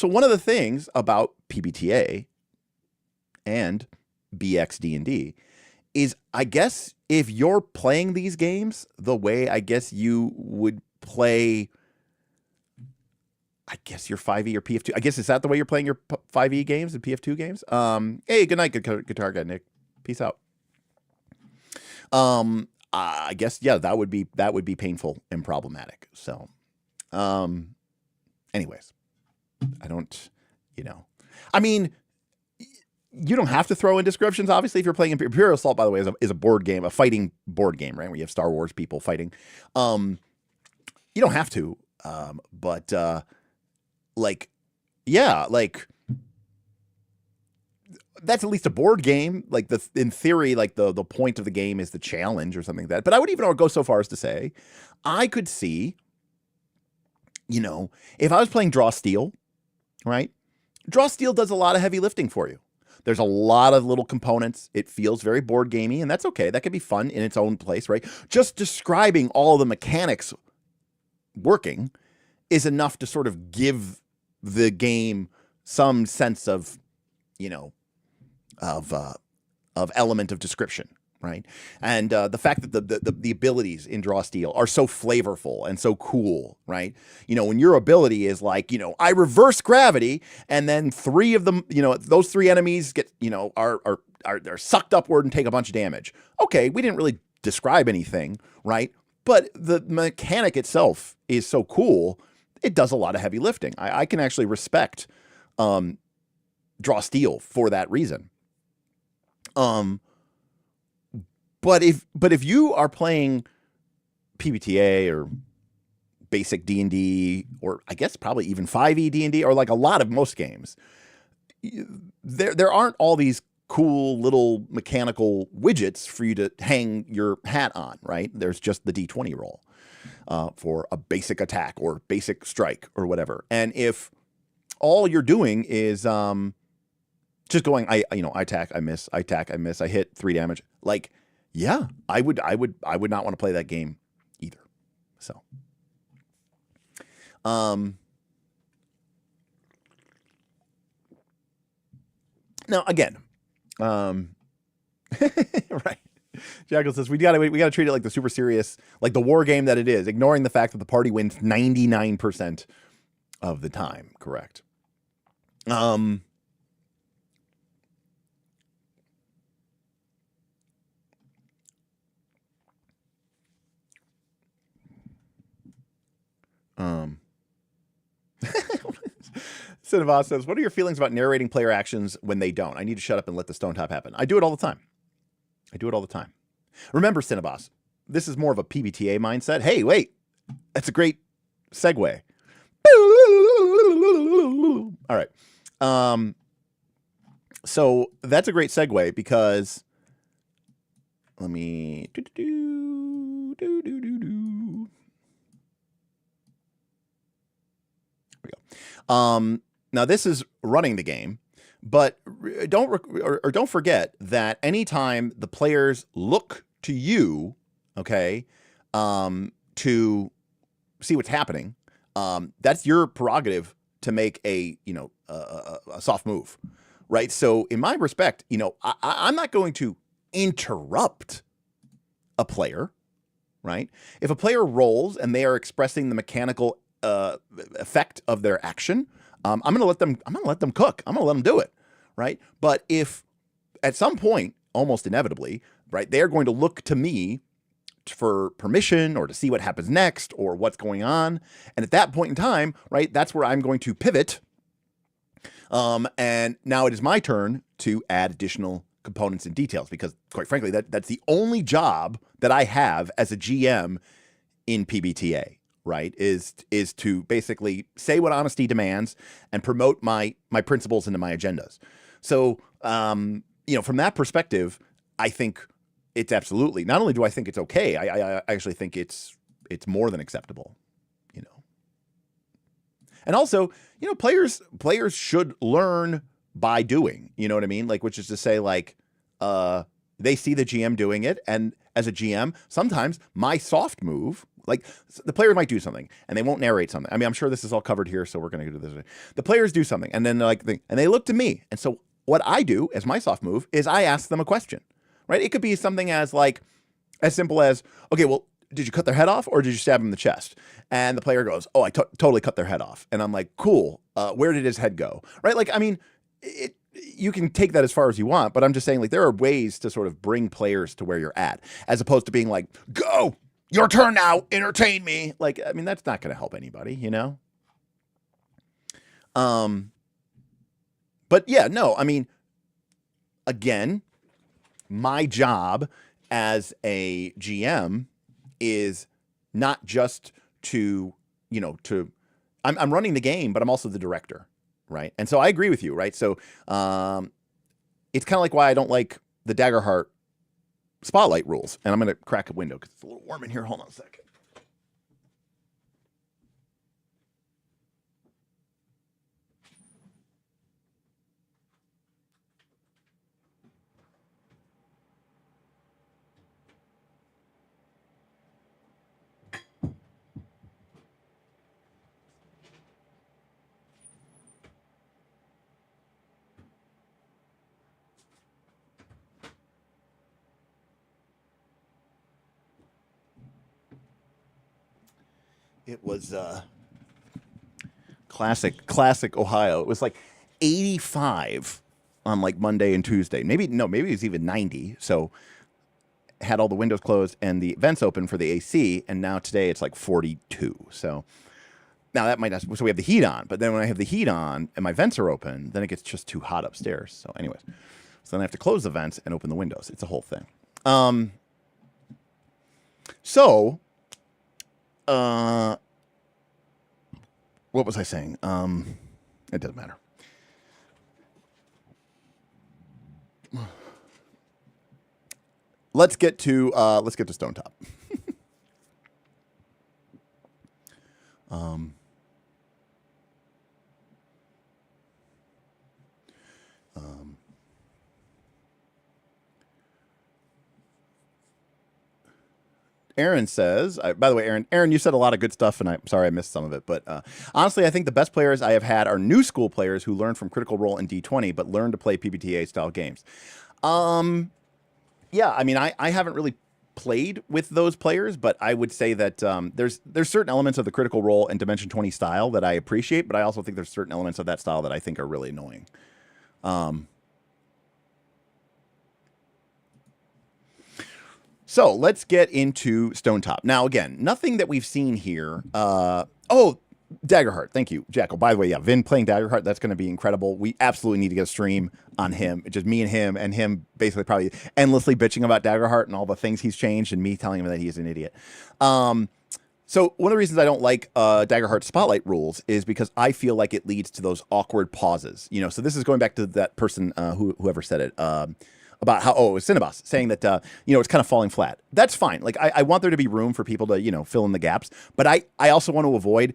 one of the things about PBTA and BXD&D is, I guess, if you're playing these games the way I guess you would play, I guess, your 5e or PF2. I guess, is that the way you're playing your 5e games and PF2 games? Hey, good night, guitar guy Nick. Peace out. I guess, yeah, that would be painful and problematic. So, anyways, I don't, I mean, you don't have to throw in descriptions, obviously, if you're playing Imperial Assault, by the way, is a board game, a fighting board game, right? Where you have Star Wars people fighting. You don't have to, but that's at least a board game. Like, in theory, like the point of the game is the challenge or something like that. But I would even go so far as to say, I could see, if I was playing Draw Steel, right? Draw Steel does a lot of heavy lifting for you. There's a lot of little components. It feels very board gamey, and that's okay. That can be fun in its own place, right? Just describing all the mechanics working is enough to sort of give the game some sense of, of element of description, right? And the fact that the abilities in Draw Steel are so flavorful and so cool, right? When your ability is like, I reverse gravity, and then three of them, those three enemies get, are sucked upward and take a bunch of damage. Okay, we didn't really describe anything, right? But the mechanic itself is so cool, it does a lot of heavy lifting. I can actually respect Draw Steel for that reason. But if you are playing PBTA or basic D&D, or I guess probably even 5e D&D, or like most games, there aren't all these cool little mechanical widgets for you to hang your hat on, right? There's just the D20 roll for a basic attack or basic strike or whatever. And if all you're doing is just going, I attack, I miss, I attack, I miss, I hit 3 damage, like, yeah, I would not want to play that game either. So, now again, right. Jackal says we gotta treat it like the super serious, like the war game that it is, ignoring the fact that the party wins 99% of the time. Correct. Cinnabon says, what are your feelings about narrating player actions when they don't? I need to shut up and let the Stonetop happen. I do it all the time. Remember, Cinnabos, this is more of a PBTA mindset. Hey, wait, that's a great segue. All right. So that's a great segue because let me now this is running the game, but don't forget that anytime the players look to you, okay, to see what's happening, that's your prerogative to make a soft move, right? So in my respect, I'm not going to interrupt a player, right? If a player rolls and they are expressing the mechanical effect of their action, I'm going to let them cook. I'm going to let them do it, right? But if at some point, almost inevitably, right, they're going to look to me for permission or to see what happens next or what's going on, and at that point in time, right, that's where I'm going to pivot. And now it is my turn to add additional components and details because, quite frankly, that's the only job that I have as a GM in PBTA. right? Is to basically say what honesty demands and promote my principles into my agendas. So, from that perspective, I think it's absolutely, not only do I think it's okay, I actually think it's more than acceptable, And also, players should learn by doing, you know what I mean? Like, which is to say, like, they see the GM doing it, and as a GM, sometimes my soft move, like the player might do something and they won't narrate something. I mean, I'm sure this is all covered here, so we're going to go to this. The players do something, and then they're like, and they look to me, and so what I do as my soft move is I ask them a question, right? It could be something as simple as, okay, well, did you cut their head off or did you stab him in the chest? And the player goes, oh, I totally cut their head off. And I'm like, cool. Where did his head go? Right? Like, I mean, you can take that as far as you want, but I'm just saying, like, there are ways to sort of bring players to where you're at, as opposed to being like, go, your turn now, entertain me. Like, I mean, that's not going to help anybody, But yeah, no, I mean, again, my job as a GM is not just to, I'm running the game, but I'm also the director, right? And so I agree with you, right? So it's kind of like why I don't like the Daggerheart spotlight rules. And I'm going to crack a window because it's a little warm in here. Hold on a second. It was classic Ohio. It was like 85 on like Monday and Tuesday. Maybe it was even 90. So had all the windows closed and the vents open for the AC, and now today it's like 42. So now that might not, so we have the heat on, but then when I have the heat on and my vents are open, then it gets just too hot upstairs. So anyways, so then I have to close the vents and open the windows. It's a whole thing. What was I saying? It doesn't matter. Let's get to Stonetop. Aaron says, by the way, Aaron, you said a lot of good stuff, and I'm sorry I missed some of it. But honestly, I think the best players I have had are new school players who learn from Critical Role and D20, but learn to play PBTA style games. Yeah, I mean, I haven't really played with those players, but I would say that there's certain elements of the Critical Role and Dimension 20 style that I appreciate, but I also think there's certain elements of that style that I think are really annoying. So let's get into Stonetop. Now, again, nothing that we've seen here. Daggerheart. Thank you, Jackal. By the way, yeah, Vin playing Daggerheart, that's going to be incredible. We absolutely need to get a stream on him. It's just me and him basically probably endlessly bitching about Daggerheart and all the things he's changed and me telling him that he's an idiot. So one of the reasons I don't like Daggerheart Spotlight rules is because I feel like it leads to those awkward pauses. So this is going back to that person, whoever said it, about how, it was Cinnabos saying that, it's kind of falling flat. That's fine. Like, I want there to be room for people to, fill in the gaps. But I also want to avoid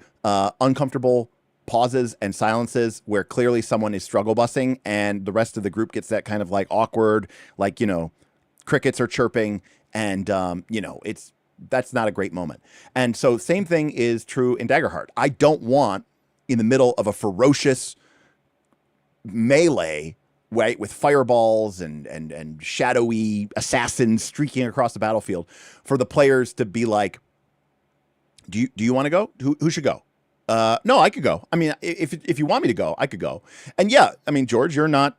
uncomfortable pauses and silences where clearly someone is struggle bussing and the rest of the group gets that kind of like awkward, like, crickets are chirping and, that's not a great moment. And so same thing is true in Daggerheart. I don't want in the middle of a ferocious melee, right, with fireballs and shadowy assassins streaking across the battlefield, for the players to be like, do you want to go? Who should go? No, I could go. I mean, if you want me to go, I could go. And yeah, I mean, George, you're not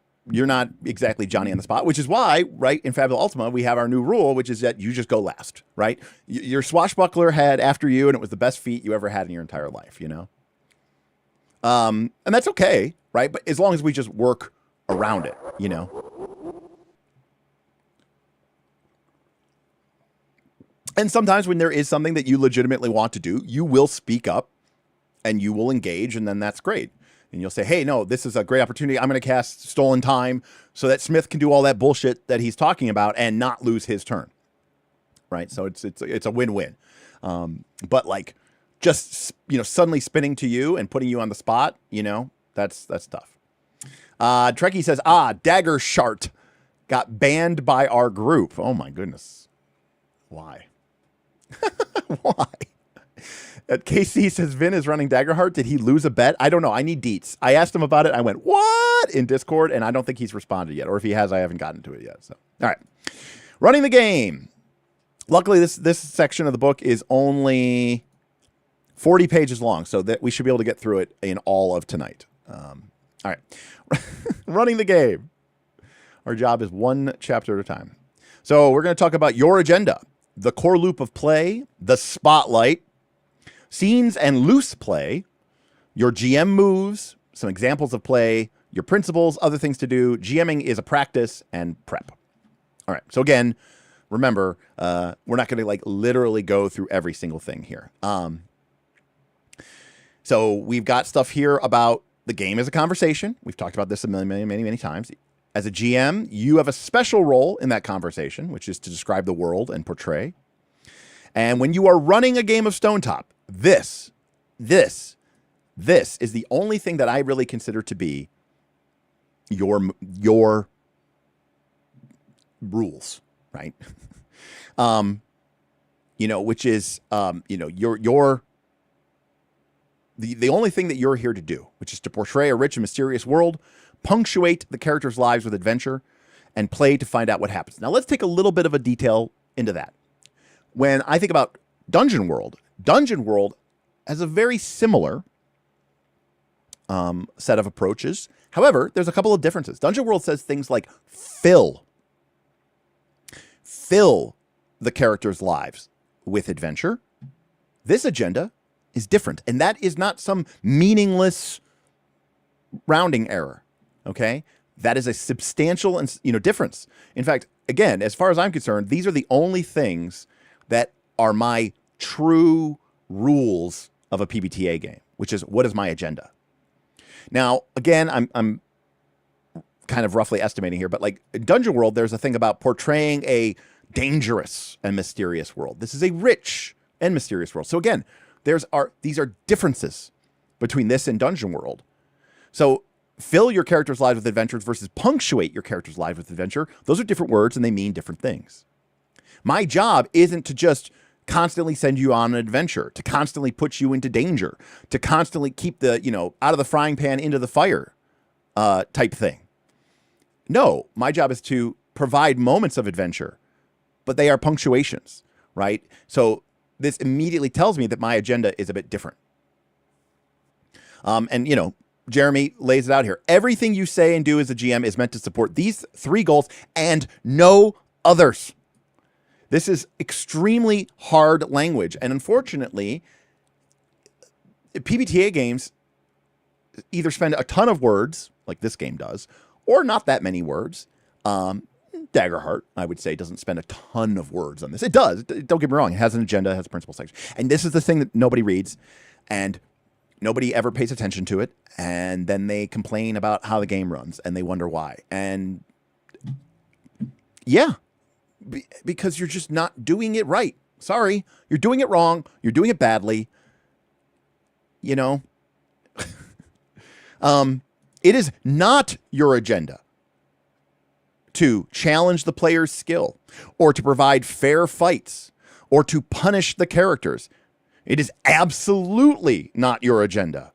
exactly Johnny on the spot, which is why, right, in Fabula Ultima, we have our new rule, which is that you just go last, right? Your swashbuckler had after you, and it was the best feat you ever had in your entire life, And that's okay, right? But as long as we just work around it, And sometimes when there is something that you legitimately want to do, you will speak up and you will engage, and then that's great. And you'll say, hey, no, this is a great opportunity. I'm going to cast Stolen Time so that Smith can do all that bullshit that he's talking about and not lose his turn. Right? So it's a win-win. But like just, suddenly spinning to you and putting you on the spot, that's tough. Trekkie says, Dagger Shart got banned by our group. Oh my goodness. Why? Why? KC says Vin is running Daggerheart. Did he lose a bet? I don't know. I need deets. I asked him about it. I went, what? In Discord, and I don't think he's responded yet. Or if he has, I haven't gotten to it yet. So, all right. Running the game. Luckily, this section of the book is only 40 pages long, so that we should be able to get through it in all of tonight. All right. Running the game. Our job is one chapter at a time. So we're going to talk about your agenda, the core loop of play, the spotlight, scenes and loose play, your GM moves, some examples of play, your principles, other things to do. GMing is a practice and prep. All right. So again, remember, we're not going to like literally go through every single thing here. So we've got stuff here about the game as a conversation. We've talked about this many times. As a GM, you have a special role in that conversation, which is to describe the world and portray. And when you are running a game of Stonetop, this is the only thing that I really consider to be your rules, right? Which is, the only thing that you're here to do, which is to portray a rich and mysterious world, punctuate the characters' lives with adventure, and play to find out what happens. Now, let's take a little bit of a detail into that. When I think about Dungeon World has a very similar set of approaches. However, there's a couple of differences. Dungeon World says things like fill the characters' lives with adventure. This agenda is different, and that is not some meaningless rounding error. Okay, that is a substantial difference. In fact, again, as far as I'm concerned, these are the only things that are my true rules of a PBTA game, which is what is my agenda. Now, again, I'm kind of roughly estimating here, but like in Dungeon World, there's a thing about portraying a dangerous and mysterious world. This is a rich and mysterious world. So again, these are differences between this and Dungeon World. So fill your character's lives with adventures versus punctuate your character's lives with adventure. Those are different words and they mean different things. My job isn't to just constantly send you on an adventure, to constantly put you into danger, to constantly keep the, out of the frying pan into the fire type thing. No, my job is to provide moments of adventure, but they are punctuations, right? So this immediately tells me that my agenda is a bit different. Jeremy lays it out here. Everything you say and do as a GM is meant to support these 3 goals and no others. This is extremely hard language. And unfortunately, PBTA games either spend a ton of words, like this game does, or not that many words. Daggerheart, I would say, doesn't spend a ton of words on this. It does. Don't get me wrong. It has an agenda, it has a principle section. And this is the thing that nobody reads. And nobody ever pays attention to it. And then they complain about how the game runs. And they wonder why. And yeah. Because you're just not doing it right. Sorry. You're doing it wrong. You're doing it badly. It is not your agenda to challenge the player's skill or to provide fair fights or to punish the characters. It is absolutely not your agenda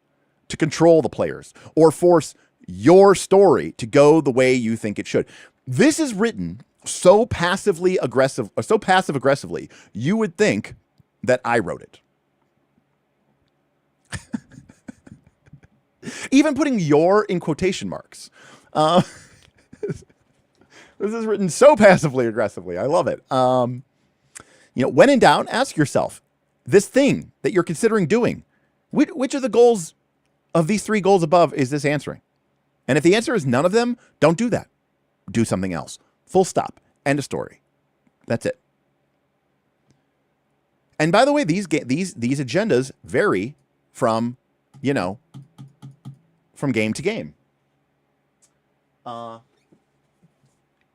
to control the players or force your story to go the way you think it should. This is written so passive aggressively, you would think that I wrote it. Even putting "your" in quotation marks. This is written so passively aggressively. I love it. When in doubt, ask yourself, this thing that you're considering doing, which of the goals of these 3 goals above is this answering? And if the answer is none of them, don't do that. Do something else. Full stop. End of story. That's it. And by the way, these agendas vary from, you know, from game to game. You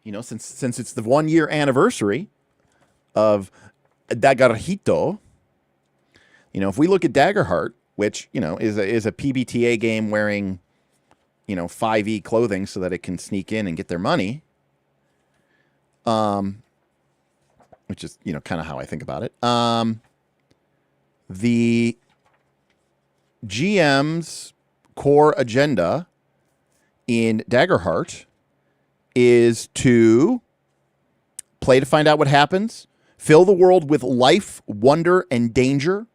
know, since it's the 1 year anniversary of Dagarhito, you know, if we look at Daggerheart, which, you know, is a PBTA game wearing, you know, 5e clothing so that it can sneak in and get their money, which is, you know, kind of how I think about it. The GM's core agenda in Daggerheart is to play to find out what happens, fill the world with life, wonder, and danger,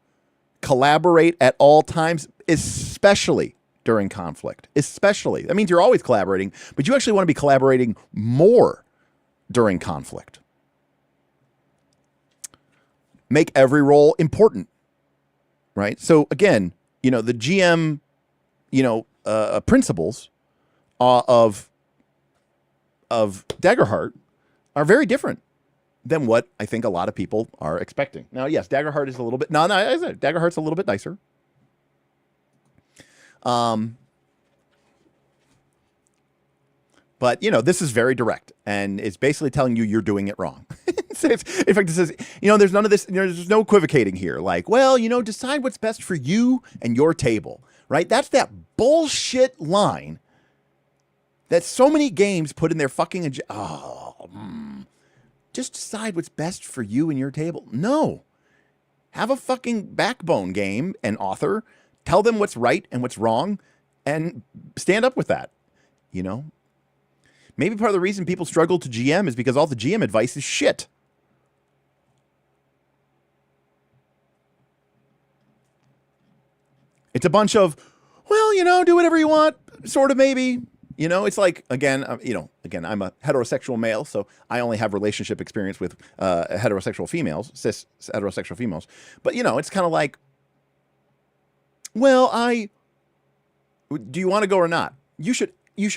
collaborate at all times, especially during conflict. Especially. That means you're always collaborating, but you actually want to be collaborating more during conflict. Make every role important, right? So again, you know, the GM, you know, principles of Daggerheart are very different than what I think a lot of people are expecting. Now, yes, Daggerheart is a little bit... No, Daggerheart's a little bit nicer. But, you know, this is very direct, and it's basically telling you you're doing it wrong. In fact, it says, you know, there's none of this, you know, there's no equivocating here. Like, well, you know, decide what's best for you and your table, right? That's that bullshit line that so many games put in their fucking... Just decide what's best for you and your table. No. Have a fucking backbone, game and author. Tell them what's right and what's wrong and stand up with that, you know? Maybe part of the reason people struggle to GM is because all the GM advice is shit. It's a bunch of, well, you know, do whatever you want, sort of, maybe. You know, it's like, again, I'm a heterosexual male, so I only have relationship experience with heterosexual females, cis heterosexual females. But, you know, it's kind of like, well, do you want to go or not? You should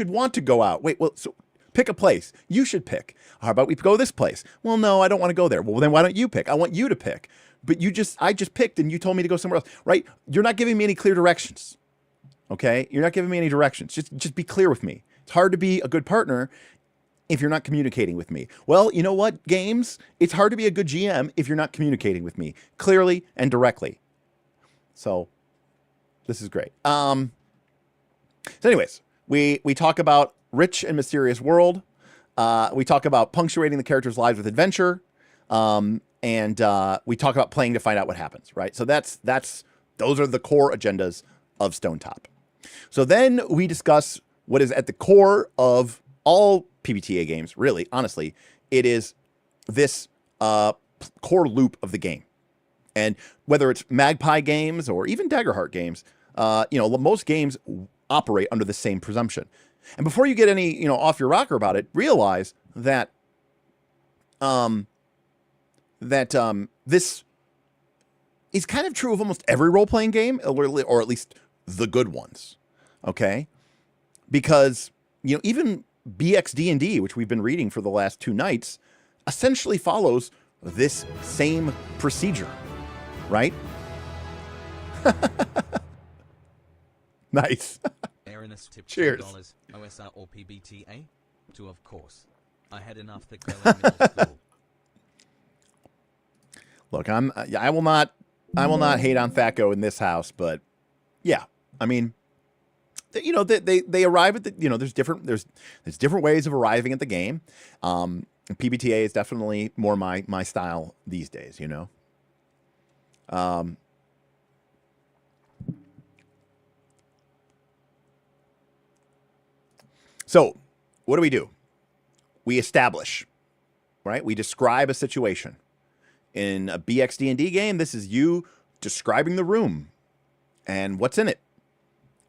want to go out. Wait, well, so pick a place. You should pick. How about we go this place? Well, no, I don't want to go there. Well, then why don't you pick? I want you to pick. But I just picked and you told me to go somewhere else, right? You're not giving me any clear directions. Okay? You're not giving me any directions. Just be clear with me. It's hard to be a good partner if you're not communicating with me. Well, you know what, games? It's hard to be a good GM if you're not communicating with me clearly and directly. So this is great. So anyways, we talk about rich and mysterious world. We talk about punctuating the characters' lives with adventure. And we talk about playing to find out what happens, right? So those are the core agendas of Stonetop. So then we discuss what is at the core of all PBTA games, really, honestly. It is this core loop of the game. And whether it's Magpie games or even Daggerheart games, you know, most games operate under the same presumption. And before you get any, you know, off your rocker about it, realize that this is kind of true of almost every role-playing game, or at least the good ones, okay? Because, you know, even BXD&D, which we've been reading for the last 2 nights, essentially follows this same procedure, right? Nice. Aaronus tipped Cheers. $2 OSR or PBTA? To, of course. I had enough thick in middle school. Look, I will not hate on Thaco in this house, but yeah, I mean, you know, they arrive at the, you know, there's different ways of arriving at the game. PBTA is definitely more my style these days, you know. So what do? We establish, right? We describe a situation. In a BXD&D game, this is you describing the room and what's in it.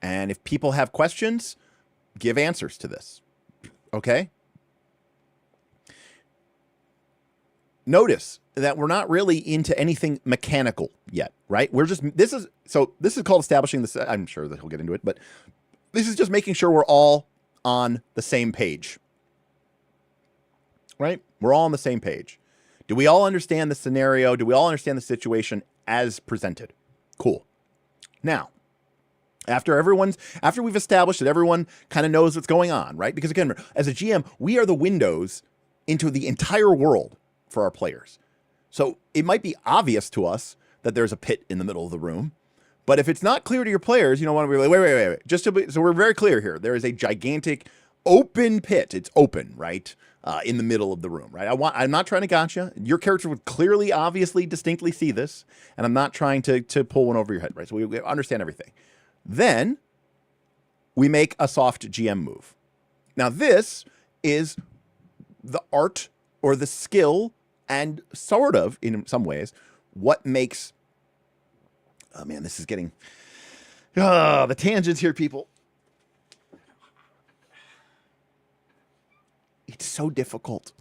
And if people have questions, give answers to this. Okay? Notice that we're not really into anything mechanical yet, right? This is called establishing this. I'm sure that he'll get into it, but this is just making sure we're all on the same page. Right? We're all on the same page. Do we all understand the scenario? Do we all understand the situation as presented? Cool. Now, after we've established that everyone kind of knows what's going on, right? Because again, as a GM, we are the windows into the entire world for our players. So it might be obvious to us that there's a pit in the middle of the room, but if it's not clear to your players, you don't want to be like, wait. So we're very clear here. There is a gigantic open pit. It's open, right? In the middle of the room, right? I'm not trying to gotcha. Your character would clearly, obviously, distinctly see this, and I'm not trying to pull one over your head, right? So we understand everything. Then we make a soft GM move. Now this is the art or the skill, and sort of, in some ways, what makes... Oh man, this is getting... the tangents here, people. It's so difficult.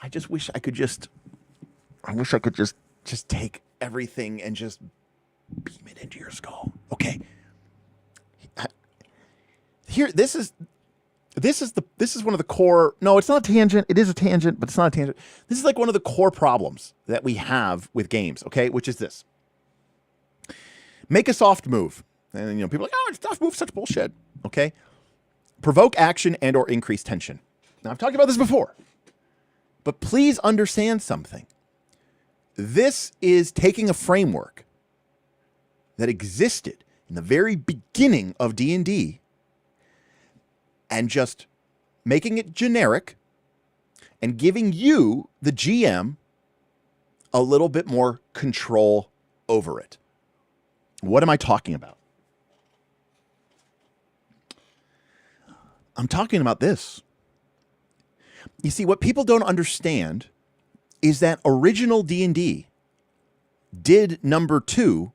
I just wish I could just take everything and just beam it into your skull. Okay. Here, this is one of the core. No, it's not a tangent. It is a tangent, but it's not a tangent. This is like one of the core problems that we have with games. Okay, which is this: make a soft move, and people are like, oh, soft move, such bullshit. Okay, provoke action and or increase tension. Now I've talked about this before, but please understand something. This is taking a framework that existed in the very beginning of D&D and just making it generic and giving you, the GM, a little bit more control over it. What am I talking about? I'm talking about this. You see, what people don't understand is that original D&D did number 2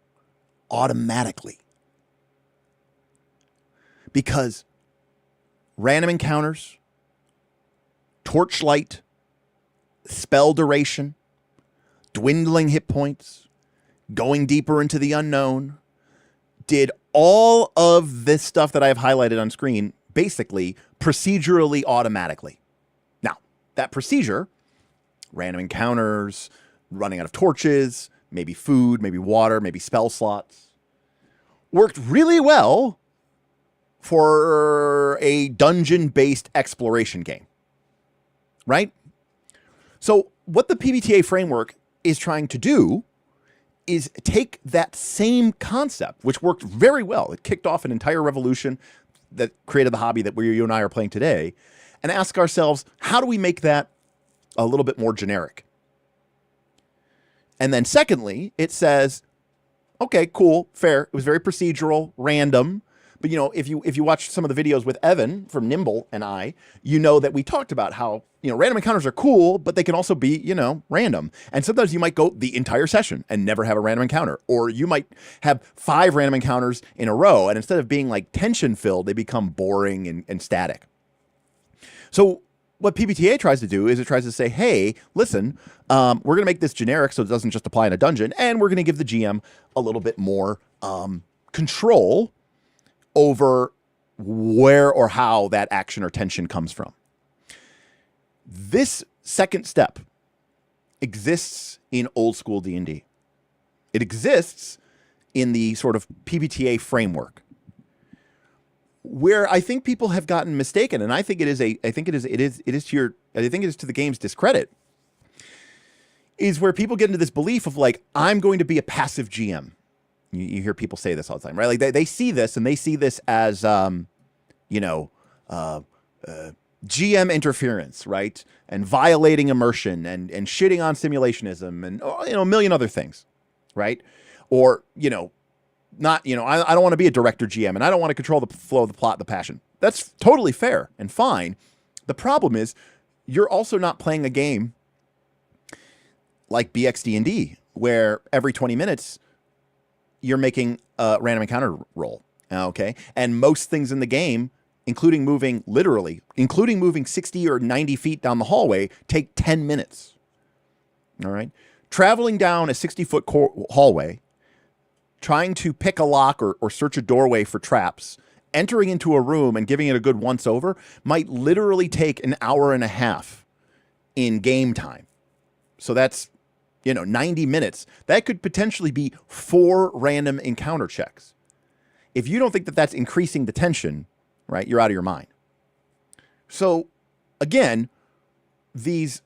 automatically. Because random encounters, torchlight, spell duration, dwindling hit points, going deeper into the unknown, did all of this stuff that I have highlighted on screen basically procedurally automatically. Now, that procedure, random encounters, running out of torches, maybe food, maybe water, maybe spell slots, worked really well for a dungeon-based exploration game, right? So what the PBTA framework is trying to do is take that same concept, which worked very well. It kicked off an entire revolution that created the hobby that you and I are playing today, and ask ourselves, how do we make that a little bit more generic? And then secondly, it says, okay, cool, fair. It was very procedural, random. But, if you watch some of the videos with Evan from Nimble and I, you know that we talked about how, random encounters are cool, but they can also be, random. And sometimes you might go the entire session and never have a random encounter. Or you might have 5 random encounters in a row, and instead of being like tension-filled, they become boring and static. So what PBTA tries to do is it tries to say, hey, listen, we're going to make this generic so it doesn't just apply in a dungeon, and we're going to give the GM a little bit more control over where or how that action or tension comes from. This second step exists in old school D&D. It exists in the sort of PBTA framework, where I think people have gotten mistaken, and I think it is to the game's discredit, is where people get into this belief of like, I'm going to be a passive GM. You hear people say this all the time, right? Like they see this, and they see this as, GM interference, right? And violating immersion and shitting on simulationism and, a million other things, right? Or, I don't want to be a director GM, and I don't want to control the flow of the plot, the passion. That's totally fair and fine. The problem is you're also not playing a game like BXD&D, where every 20 minutes you're making a random encounter roll, okay? And most things in the game, including moving 60 or 90 feet down the hallway, take 10 minutes, all right? Traveling down a 60-foot hallway, trying to pick a lock or search a doorway for traps, entering into a room and giving it a good once-over might literally take an hour and a half in game time. So that's, 90 minutes. That could potentially be 4 random encounter checks. If you don't think that that's increasing the tension, right, you're out of your mind. So, again, these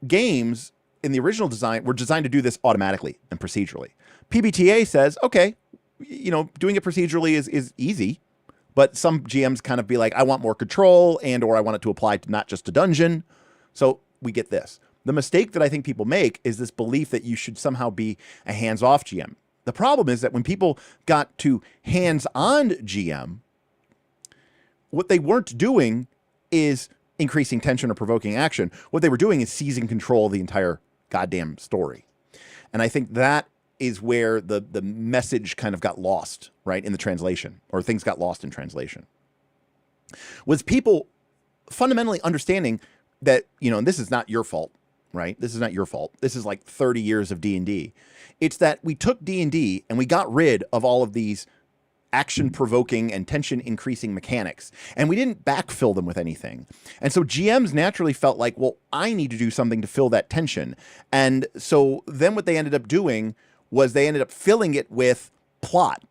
games in the original design were designed to do this automatically and procedurally. PBTA says, okay, doing it procedurally is easy, but some GMs kind of be like, I want more control and or I want it to apply to not just a dungeon. So we get this. The mistake that I think people make is this belief that you should somehow be a hands-off GM. The problem is that when people got to hands-on GM, what they weren't doing is increasing tension or provoking action. What they were doing is seizing control of the entire goddamn story. And I think that is where the message kind of got lost, right, in the translation, or things got lost in translation. Was people fundamentally understanding that, and this is not your fault, right? This is not your fault. This is like 30 years of D&D. It's that we took D&D and we got rid of all of these action-provoking and tension-increasing mechanics, and we didn't backfill them with anything. And so GMs naturally felt like, well, I need to do something to fill that tension. And so then what they ended up doing was they ended up filling it with plot.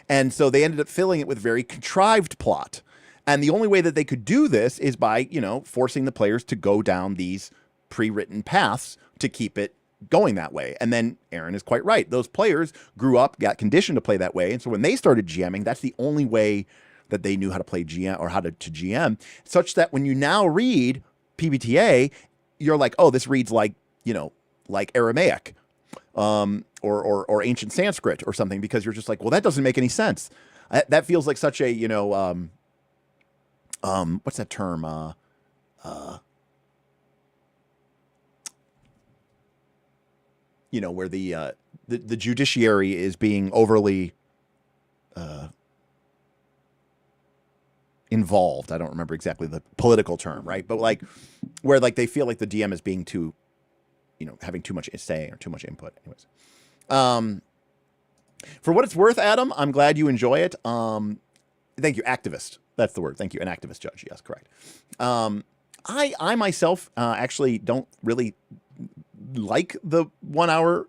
And so they ended up filling it with very contrived plot. And the only way that they could do this is by, forcing the players to go down these pre-written paths to keep it going that way. And then Aaron is quite right. Those players grew up, got conditioned to play that way. And so when they started GMing, that's the only way that they knew how to play GM or how to GM, such that when you now read PBTA, you're like, oh, this reads like, like Aramaic, or ancient Sanskrit or something, because you're just like, well, that doesn't make any sense. That feels like such a, what's that term? Where the judiciary is being overly involved. I don't remember exactly the political term, right? But like where like they feel like the DM is being too, having too much say or too much input. Anyways, for what it's worth, Adam, I'm glad you enjoy it. Thank you, activist. That's the word. Thank you, an activist judge. Yes, correct. I myself actually don't really like the 1 hour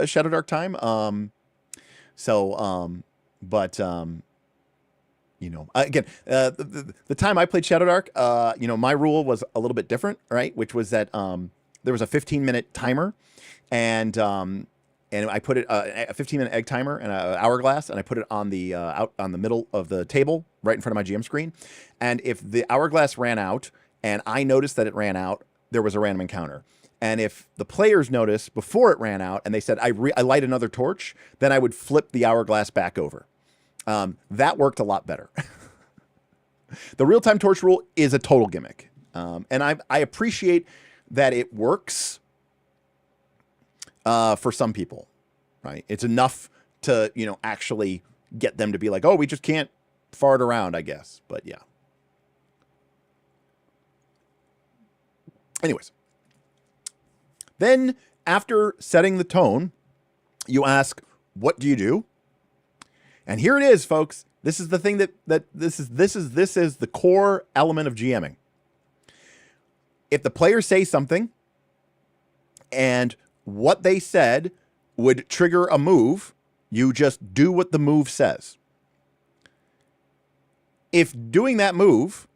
Shadow Dark time. Again, the time I played Shadow Dark, my rule was a little bit different, right? Which was that there was a 15-minute timer, and I put it a 15-minute egg timer and an hourglass, and I put it on the out on the middle of the table, right in front of my GM screen. And if the hourglass ran out, and I noticed that it ran out, there was a random encounter. And if the players noticed before it ran out, and they said, I light another torch, then I would flip the hourglass back over. That worked a lot better. The real-time torch rule is a total gimmick. And I appreciate that it works for some people, right? It's enough to, actually get them to be like, oh, we just can't fart around, I guess. But yeah. Anyways. Then after setting the tone, you ask, what do you do? And here it is, folks. This is the thing that this is the core element of GMing. If the players say something and what they said would trigger a move, you just do what the move says. If doing that move,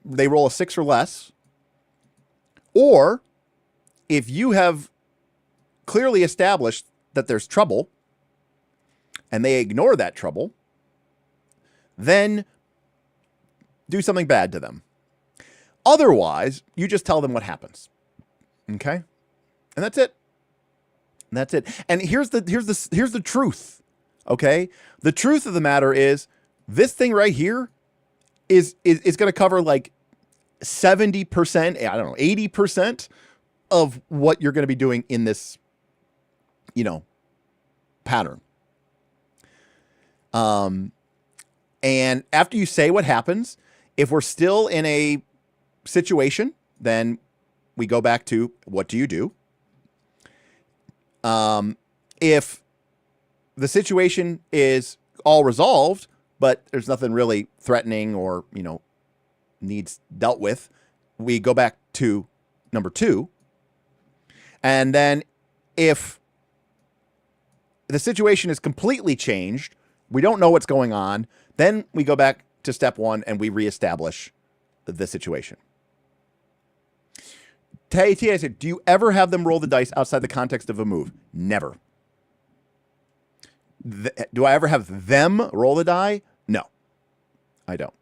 they roll a 6 or less, or if you have clearly established that there's trouble and they ignore that trouble, then do something bad to them. Otherwise, you just tell them what happens. Okay? And that's it. And that's it. And here's the truth. Okay? The truth of the matter is this thing right here is going to cover like 70%, I don't know, 80% of what you're going to be doing in this, pattern. And after you say what happens, if we're still in a situation, then we go back to what do you do? If the situation is all resolved, but there's nothing really threatening or, needs dealt with, we go back to number 2. And then if the situation is completely changed, we don't know what's going on, then we go back to step 1 and we reestablish the situation. Tay said, do you ever have them roll the dice outside the context of a move? Never. Do I ever have them roll the die? No, I don't.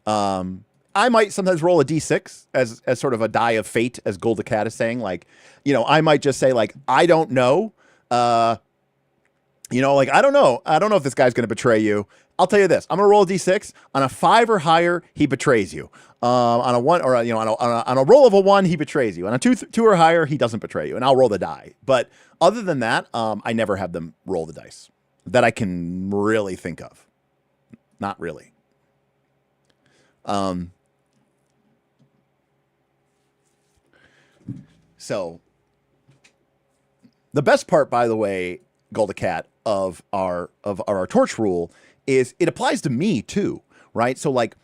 I might sometimes roll a d6 as sort of a die of fate, as Golda Cat is saying. Like, I might just say, like, I don't know. Like, I don't know. I don't know if this guy's going to betray you. I'll tell you this. I'm going to roll a d6. On a 5 or higher, he betrays you. On a 1 or, on a roll of a 1, he betrays you. On a 2 or higher, he doesn't betray you. And I'll roll the die. But other than that, I never have them roll the dice that I can really think of. Not really. So the best part, by the way, Golda Cat, of our torch rule is it applies to me too, right? So like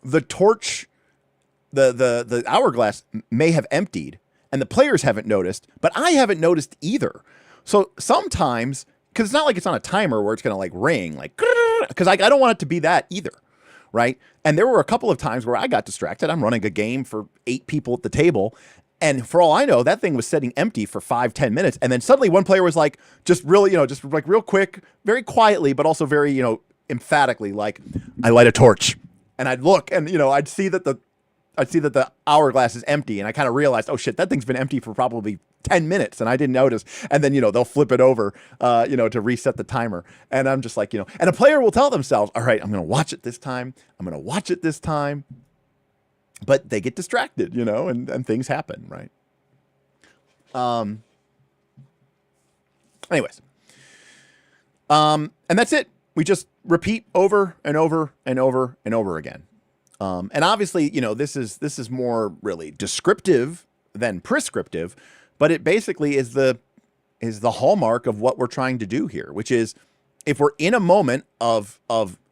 the torch, the hourglass may have emptied and the players haven't noticed, but I haven't noticed either. So sometimes, because it's not like it's on a timer where it's going to like ring, like, because I don't want it to be that either, right? And there were a couple of times where I got distracted. I'm running a game for 8 people at the table, and for all I know, that thing was sitting empty for 5-10 minutes. And then suddenly one player was like, just really, just like real quick, very quietly, but also very, emphatically, like, I light a torch. And I'd look and, I'd see that the hourglass is empty. And I kind of realized, oh shit, that thing's been empty for probably 10 minutes. And I didn't notice. And then, they'll flip it over, to reset the timer. And I'm just like, and a player will tell themselves, all right, I'm going to watch it this time. I'm going to watch it this time. But they get distracted, and things happen, right? Anyways. And that's it. We just repeat over and over and over and over again. And obviously, this is more really descriptive than prescriptive, but it basically is the hallmark of what we're trying to do here, which is if we're in a moment of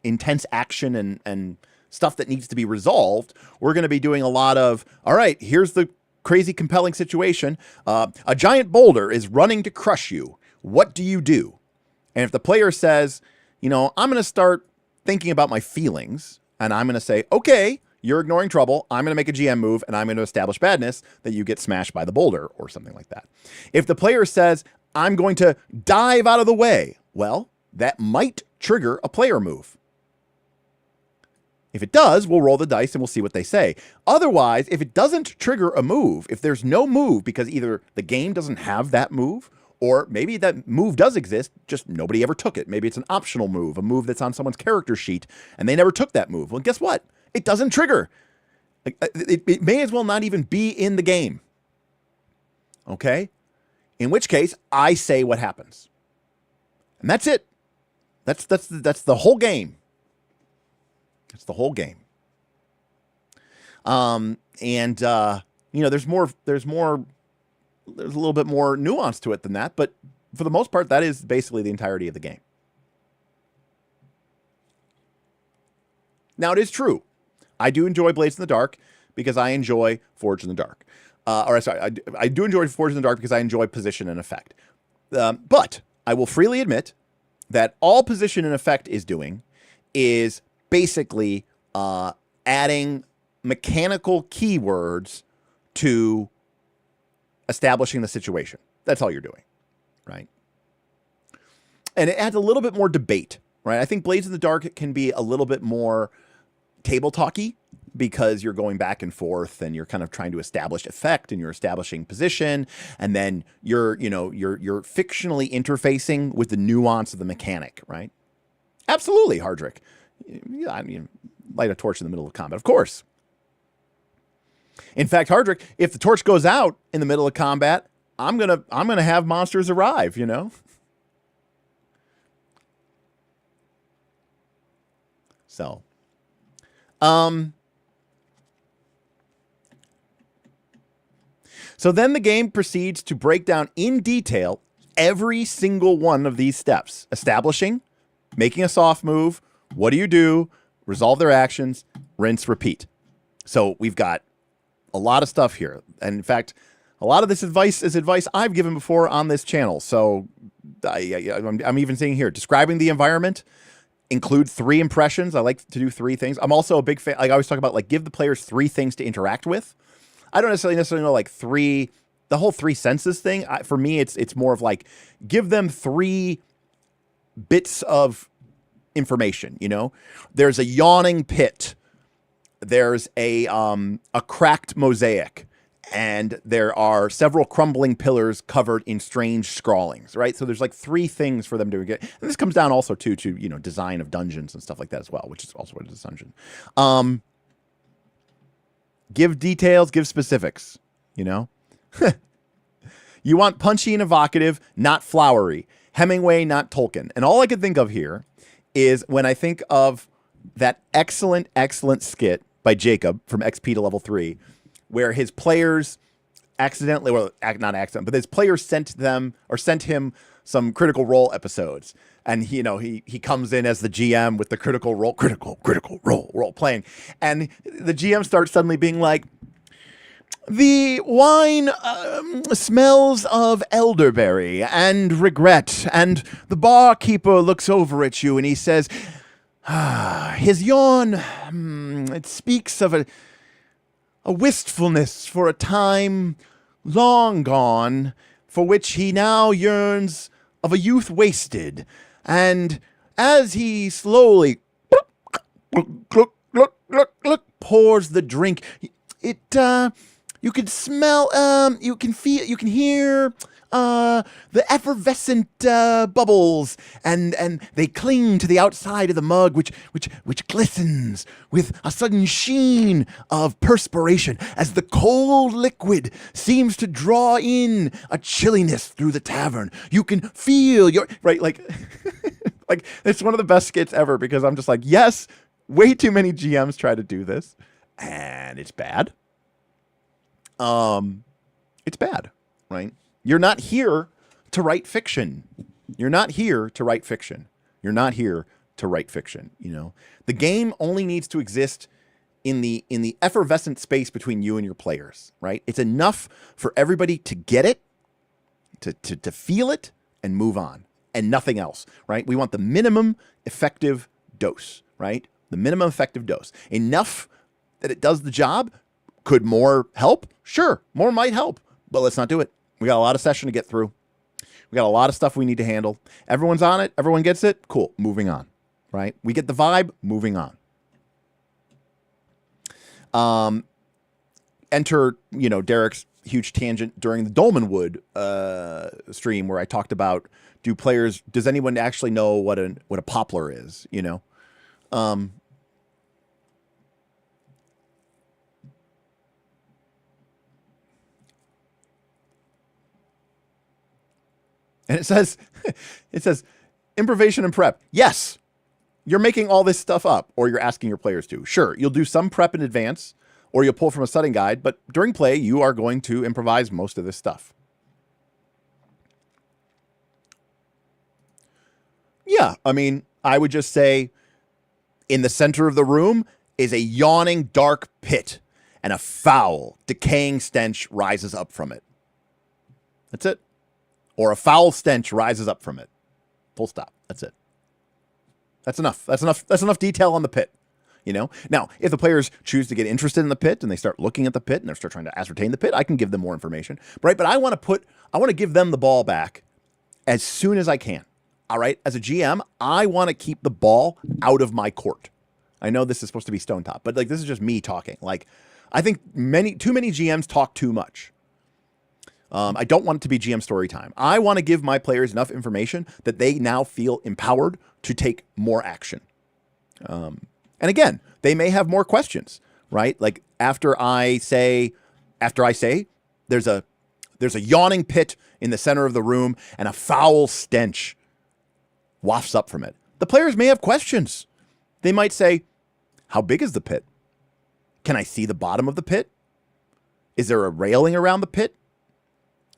intense action and stuff that needs to be resolved, we're going to be doing a lot of, all right, here's the crazy compelling situation. A giant boulder is running to crush you. What do you do? And if the player says, I'm going to start thinking about my feelings, and I'm going to say, okay, you're ignoring trouble. I'm going to make a GM move, and I'm going to establish badness that you get smashed by the boulder or something like that. If the player says, I'm going to dive out of the way, well, that might trigger a player move. If it does, we'll roll the dice and we'll see what they say. Otherwise, if it doesn't trigger a move, if there's no move because either the game doesn't have that move, or maybe that move does exist, just nobody ever took it. Maybe it's an optional move, a move that's on someone's character sheet, and they never took that move. Well, guess what? It doesn't trigger. It may as well not even be in the game. Okay? In which case, I say what happens. And that's it. That's the whole game. It's the whole game. There's a little bit more nuance to it than that, but for the most part, that is basically the entirety of the game. Now, it is true. I do enjoy Blades in the Dark because I enjoy Forge in the Dark. I do enjoy Forge in the Dark because I enjoy position and effect. But I will freely admit that all position and effect is doing is basically adding mechanical keywords to establishing the situation. That's all you're doing, right? And it adds a little bit more debate, right? I think Blades in the Dark can be a little bit more table talky because you're going back and forth and you're kind of trying to establish effect and you're establishing position, and then you're fictionally interfacing with the nuance of the mechanic, right? Absolutely, Hardrick. Yeah, light a torch in the middle of combat, of course. In fact, Hardrick, if the torch goes out in the middle of combat, I'm gonna have monsters arrive, So, so then the game proceeds to break down in detail every single one of these steps: establishing, making a soft move, what do you do, resolve their actions, rinse, repeat. So we've got A lot of stuff here. And in fact, a lot of this advice is advice I've given before on this channel. So I'm even saying here, describing the environment, include 3 impressions. I like to do 3 things. I'm also a big fan. Like I always talk about, like, give the players 3 things to interact with. I don't necessarily know like 3, the whole 3 senses thing. For me, it's more of like, give them 3 bits of information. You know, there's a yawning pit. There's a cracked mosaic, and there are several crumbling pillars covered in strange scrawlings, right? So there's like 3 things for them to get. And this comes down also to you know, design of dungeons and stuff like that as well, which is also what it is, dungeon. Give details, give specifics, you know? You want punchy and evocative, not flowery. Hemingway, not Tolkien. And all I could think of here is when I think of that excellent, excellent skit by Jacob from XP to level 3, where his players accidentally, well, not accident, but his players sent him some Critical Role episodes. And he, you know, he comes in as the GM with the critical role playing. And the GM starts suddenly being like, the wine smells of elderberry and regret. And the barkeeper looks over at you and he says, his yawn, it speaks of a wistfulness for a time long gone, for which he now yearns, of a youth wasted. And as he slowly pours the drink, it you can smell, you can feel, you can hear the effervescent bubbles, and they cling to the outside of the mug, which glistens with a sudden sheen of perspiration as the cold liquid seems to draw in a chilliness through the tavern. You can feel your right, like like it's one of the best skits ever, because I'm just like, yes, way too many GMs try to do this, and it's bad. It's bad, right? You're not here to write fiction. You're not here to write fiction. You're not here to write fiction, you know? The game only needs to exist in the effervescent space between you and your players, right? It's enough for everybody to get it, to feel it, and move on, and nothing else, right? We want the minimum effective dose, right? The minimum effective dose. Enough that it does the job. Could more help? Sure, more might help, but let's not do it. We got a lot of session to get through. We got a lot of stuff we need to handle. Everyone's on it. Everyone gets it. Cool. Moving on, right? We get the vibe. Moving on. Enter, you know, Derek's huge tangent during the Dolmenwood stream, where I talked about, does anyone actually know what a poplar is? You know, and it says, improvisation and prep. Yes, you're making all this stuff up, or you're asking your players to. Sure, you'll do some prep in advance, or you'll pull from a setting guide, but during play, you are going to improvise most of this stuff. Yeah, I mean, I would just say, in the center of the room is a yawning dark pit, and a foul, decaying stench rises up from it. That's it. Or a foul stench rises up from it. Full stop. That's it. That's enough. That's enough detail on the pit. You know? Now, if the players choose to get interested in the pit and they start looking at the pit and they start trying to ascertain the pit, I can give them more information. Right? But I want to give them the ball back as soon as I can. All right? As a GM, I want to keep the ball out of my court. I know this is supposed to be Stonetop, but like, this is just me talking. Like, I think too many GMs talk too much. I don't want it to be GM story time. I want to give my players enough information that they now feel empowered to take more action. And again, they may have more questions, right? Like after I say there's a yawning pit in the center of the room and a foul stench wafts up from it. The players may have questions. They might say, how big is the pit? Can I see the bottom of the pit? Is there a railing around the pit?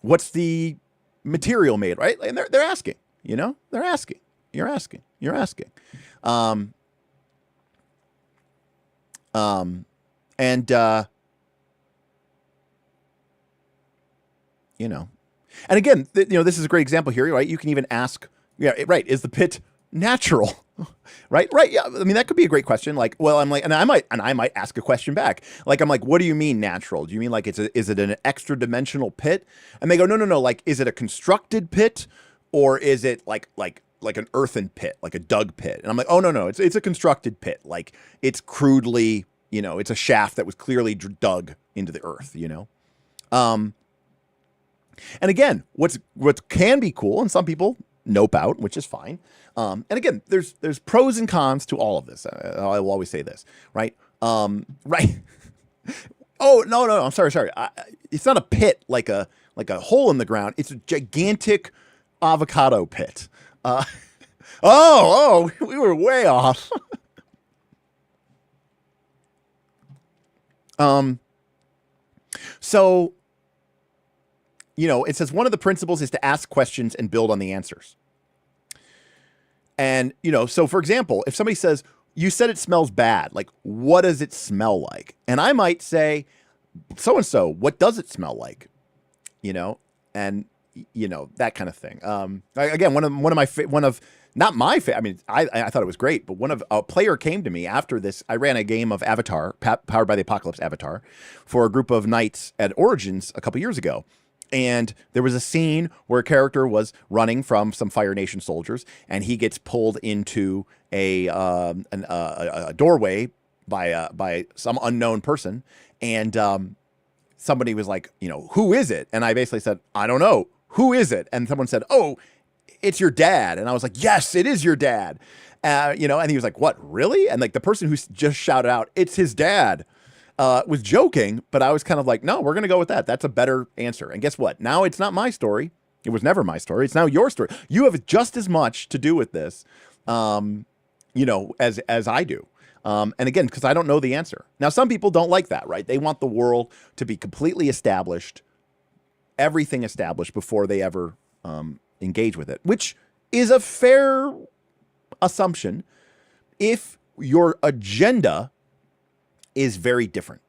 What's the material made, right? And they're asking, you know, they're asking, you're asking. And you know. And again, this is a great example here, right? You can even ask, yeah, right, is the pit natural? Right? Yeah. I mean, that could be a great question. Like, well, I'm like, and I might ask a question back. Like, I'm like, what do you mean natural? Do you mean like is it an extra dimensional pit? And they go, no. Like, is it a constructed pit, or is it like an earthen pit, like a dug pit? And I'm like, oh no, it's a constructed pit. Like, it's crudely, it's a shaft that was clearly dug into the earth. And again, what can be cool, and some people nope out, which is fine. And again, there's pros and cons to all of this. I will always say this, right? Right. Oh, no. I'm sorry. It's not a pit like a hole in the ground. It's a gigantic avocado pit. We were way off. So, it says one of the principles is to ask questions and build on the answers. And, so for example, if somebody says, you said it smells bad, like, what does it smell like? And I might say, so-and-so, what does it smell like? And, that kind of thing. Again, not my favorite. I mean, I thought it was great, but a player came to me after this. I ran a game of Avatar, Powered by the Apocalypse Avatar, for a group of knights at Origins a couple years ago. And there was a scene where a character was running from some Fire Nation soldiers, and he gets pulled into a doorway by some unknown person. And somebody was like, who is it? And I basically said, I don't know. Who is it? And someone said, oh, it's your dad. And I was like, yes, it is your dad. And he was like, what, really? And like the person who just shouted out, it's his dad, was joking, but I was kind of like, no, we're going to go with that. That's a better answer. And guess what? Now it's not my story. It was never my story. It's now your story. You have just as much to do with this, as I do. And again, because I don't know the answer. Now, some people don't like that, right? They want the world to be completely established, everything established before they ever engage with it, which is a fair assumption if your agenda is very different.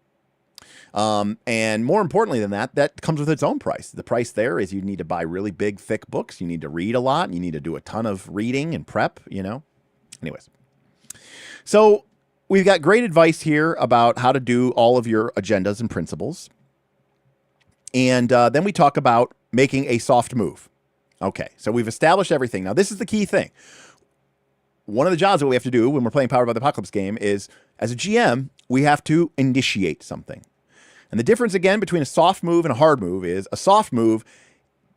And more importantly than that comes with its own price. The price there is you need to buy really big, thick books. You need to read a lot. You need to do a ton of reading and prep, Anyways. So we've got great advice here about how to do all of your agendas and principles. And then we talk about making a soft move. Okay, so we've established everything. Now, this is the key thing. One of the jobs that we have to do when we're playing Powered by the Apocalypse game is, as a GM, we have to initiate something. And the difference, again, between a soft move and a hard move is a soft move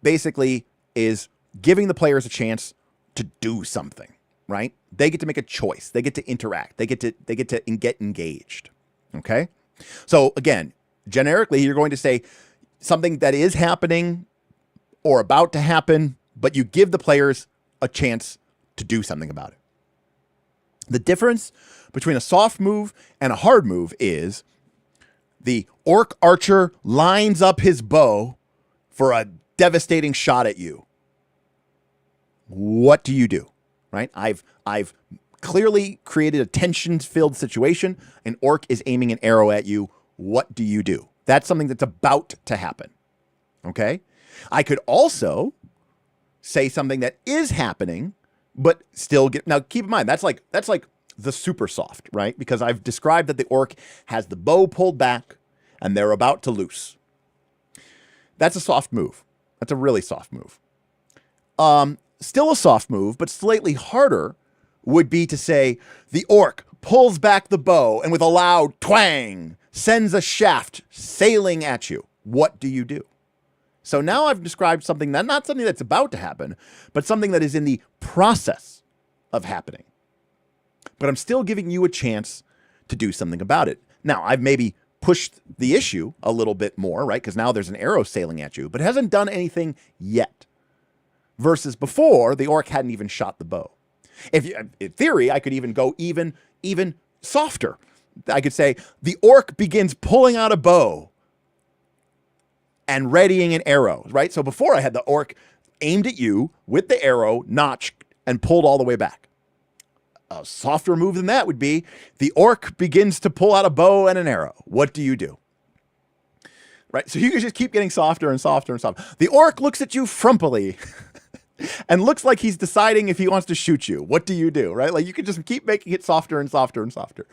basically is giving the players a chance to do something, right? They get to make a choice. They get to interact. They get to get engaged, okay? So, again, generically, you're going to say something that is happening or about to happen, but you give the players a chance to do something about it. The difference between a soft move and a hard move is the orc archer lines up his bow for a devastating shot at you. What do you do? Right? I've clearly created a tension-filled situation. An orc is aiming an arrow at you. What do you do? That's something that's about to happen. Okay? I could also say something that is happening, but still get... Now, keep in mind, that's like the super soft, right? Because I've described that the orc has the bow pulled back and they're about to loose. That's a soft move. That's a really soft move. Still a soft move, but slightly harder would be to say the orc pulls back the bow and with a loud twang sends a shaft sailing at you. What do you do? So now I've described something that not something that's about to happen, but something that is in the process of happening. But I'm still giving you a chance to do something about it. Now, I've maybe pushed the issue a little bit more, right? Because now there's an arrow sailing at you, but it hasn't done anything yet. Versus before, the orc hadn't even shot the bow. In theory, I could even go even softer. I could say, the orc begins pulling out a bow and readying an arrow, right? So before I had the orc aimed at you with the arrow, notched, and pulled all the way back. A softer move than that would be the orc begins to pull out a bow and an arrow. What do you do? right? So you can just keep getting softer and softer and softer. The orc looks at you frumpily and looks like he's deciding if he wants to shoot you. What do you do, right? Like you can just keep making it softer and softer and softer.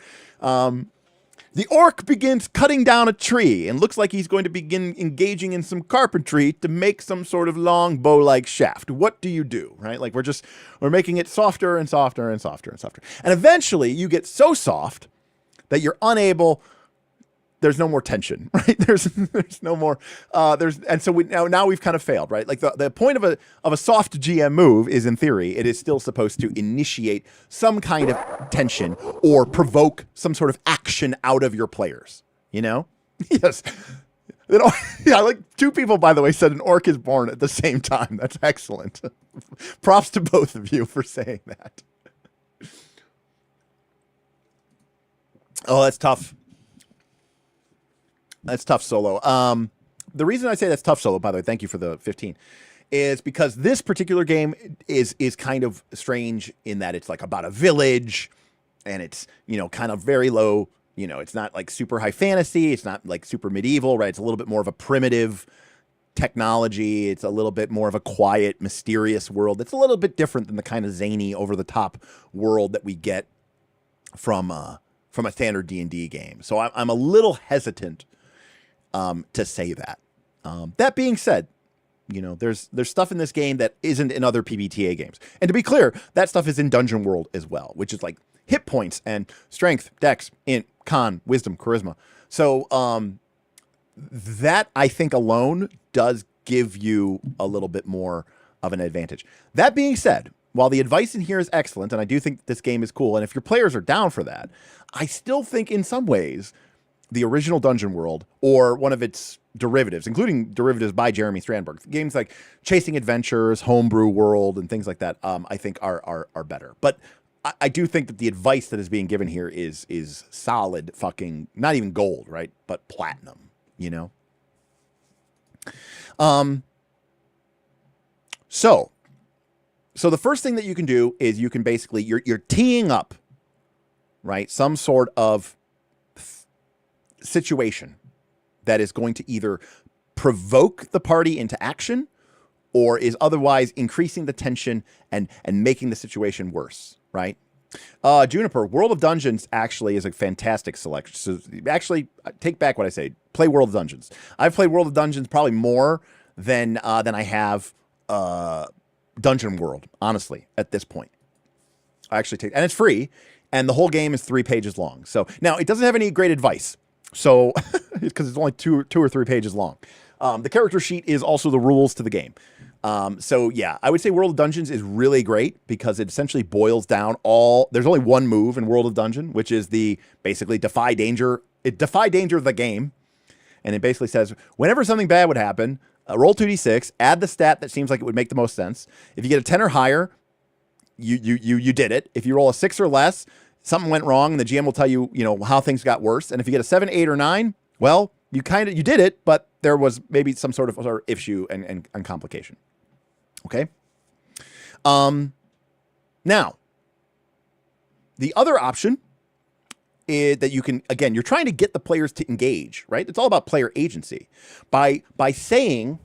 The orc begins cutting down a tree and looks like he's going to begin engaging in some carpentry to make some sort of long bow-like shaft. What do you do, right? Like we're making it softer and softer and softer and softer. And eventually you get so soft that you're unable, there's no more tension, right? There's no more, and so now we've kind of failed, right? Like the point of a soft GM move is, in theory, it is still supposed to initiate some kind of tension or provoke some sort of action out of your players, you know? Yes. Yeah, like 2 people, by the way, said an orc is born at the same time. That's excellent. Props to both of you for saying that. Oh, that's tough. That's tough solo. The reason I say that's tough solo, by the way, thank you for the 15, is because this particular game is kind of strange in that it's like about a village and it's, you know, kind of very low, you know, it's not like super high fantasy. It's not like super medieval, right? It's a little bit more of a primitive technology. It's a little bit more of a quiet, mysterious world. It's a little bit different than the kind of zany, over the top world that we get from a standard D&D game. So I'm a little hesitant to say that. That being said, you know, there's stuff in this game that isn't in other PBTA games. And to be clear, that stuff is in Dungeon World as well, which is like hit points and strength, dex, int, con, wisdom, charisma. So that, I think, alone does give you a little bit more of an advantage. That being said, while the advice in here is excellent, and I do think this game is cool, and if your players are down for that, I still think in some ways the original Dungeon World, or one of its derivatives, including derivatives by Jeremy Strandberg, games like Chasing Adventures, Homebrew World, and things like that, I think are better. But I do think that the advice that is being given here is solid fucking, not even gold, right? But platinum, you know? So the first thing that you can do is you can basically, you're teeing up, right, some sort of situation that is going to either provoke the party into action or is otherwise increasing the tension and making the situation worse, right? Juniper, World of Dungeons actually is a fantastic selection. So actually, take back what I say. Play World of Dungeons. I've played World of Dungeons probably more than I have Dungeon World, honestly, at this point. I actually take, and it's free, and the whole game is 3 pages long. So now it doesn't have any great advice. So, because it's only two or 3 pages long. The character sheet is also the rules to the game. So yeah, I would say World of Dungeons is really great because it essentially boils down there's only one move in World of Dungeon, which is basically defy danger. It defy danger the game. And it basically says, whenever something bad would happen, roll 2d6, add the stat that seems like it would make the most sense. If you get a 10 or higher, you did it. If you roll a 6 or less, something went wrong, and the GM will tell you, you know, how things got worse. And if you get a 7, 8, or 9, well, you did it, but there was maybe some sort of issue and complication. Okay. Now, the other option is that you can, again, you're trying to get the players to engage, right? It's all about player agency. By saying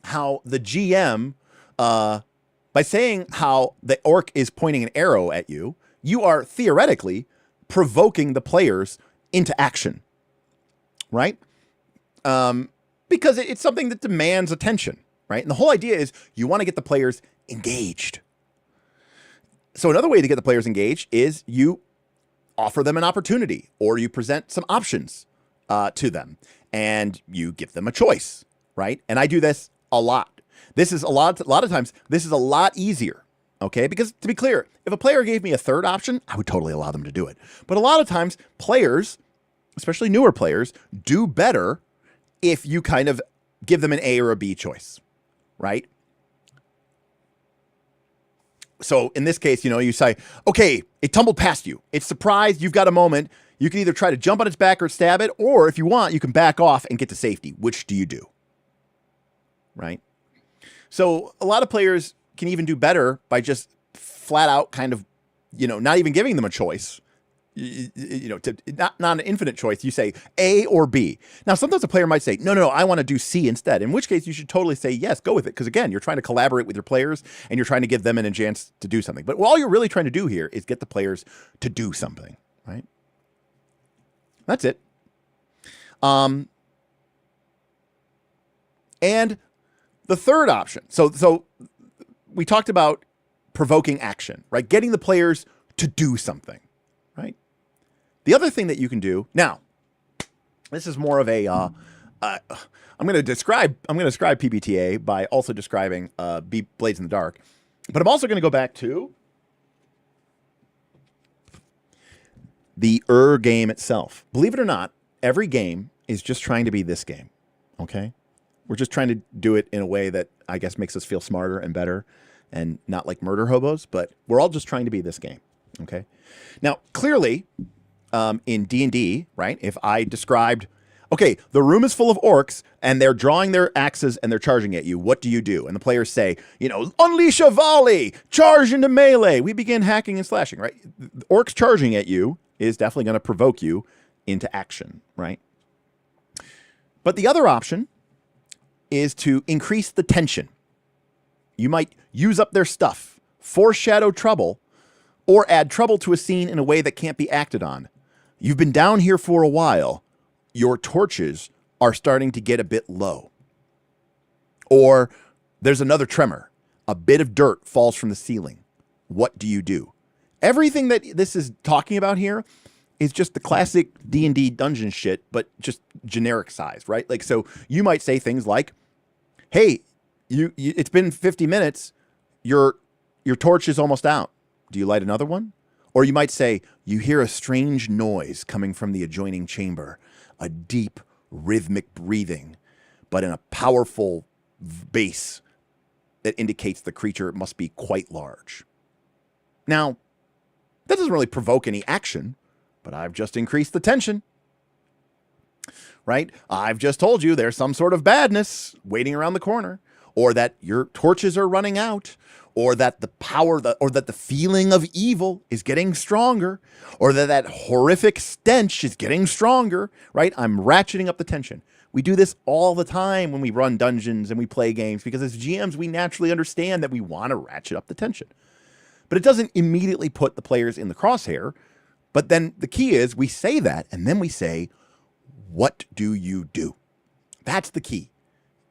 how the GM, by saying how the orc is pointing an arrow at you, you are theoretically provoking the players into action, right? Because it's something that demands attention, right? And the whole idea is you want to get the players engaged. So another way to get the players engaged is you offer them an opportunity, or you present some options to them, and you give them a choice, right? And I do this a lot. This is a lot of times, this is a lot easier, okay? Because to be clear, if a player gave me a third option, I would totally allow them to do it. But a lot of times, players, especially newer players, do better if you kind of give them an A or a B choice, right? So in this case, you know, you say, okay, it tumbled past you. It's surprised. You've got a moment. You can either try to jump on its back or stab it, or if you want, you can back off and get to safety. Which do you do? Right? So a lot of players can even do better by just flat out kind of, you know, not even giving them a choice not an infinite choice. You say A or B. Now, sometimes a player might say, no, I want to do C instead. In which case, you should totally say yes, go with it. Because again, you're trying to collaborate with your players and you're trying to give them a chance to do something. But all you're really trying to do here is get the players to do something, right? That's it. And the third option. So we talked about provoking action, right? Getting the players to do something, right? The other thing that you can do now, this is more of a, I'm going to describe PBTA by also describing Blades in the Dark, but I'm also going to go back to the game itself. Believe it or not, every game is just trying to be this game, okay? We're just trying to do it in a way that I guess makes us feel smarter and better and not like murder hobos, but we're all just trying to be this game, okay? Now, clearly, in D&D, right, if I described, okay, the room is full of orcs and they're drawing their axes and they're charging at you, what do you do? And the players say, unleash a volley, charge into melee. We begin hacking and slashing, right? Orcs charging at you is definitely going to provoke you into action, right? But the other option is to increase the tension. You might use up their stuff, foreshadow trouble, or add trouble to a scene in a way that can't be acted on. You've been down here for a while. Your torches are starting to get a bit low. Or there's another tremor. A bit of dirt falls from the ceiling. What do you do? Everything that this is talking about here is just the classic D&D dungeon shit, but just generic size, right? Like, so you might say things like, hey, it's been 50 minutes. Your torch is almost out. Do you light another one? Or you might say, you hear a strange noise coming from the adjoining chamber, a deep, rhythmic breathing, but in a powerful bass that indicates the creature must be quite large. Now, that doesn't really provoke any action, but I've just increased the tension. Right? I've just told you there's some sort of badness waiting around the corner, or that your torches are running out, or that the power, or that the feeling of evil is getting stronger, or that horrific stench is getting stronger, right? I'm ratcheting up the tension. We do this all the time when we run dungeons and we play games, because as GMs, we naturally understand that we want to ratchet up the tension. But it doesn't immediately put the players in the crosshair. But then the key is we say that, and then we say, what do you do? That's the key.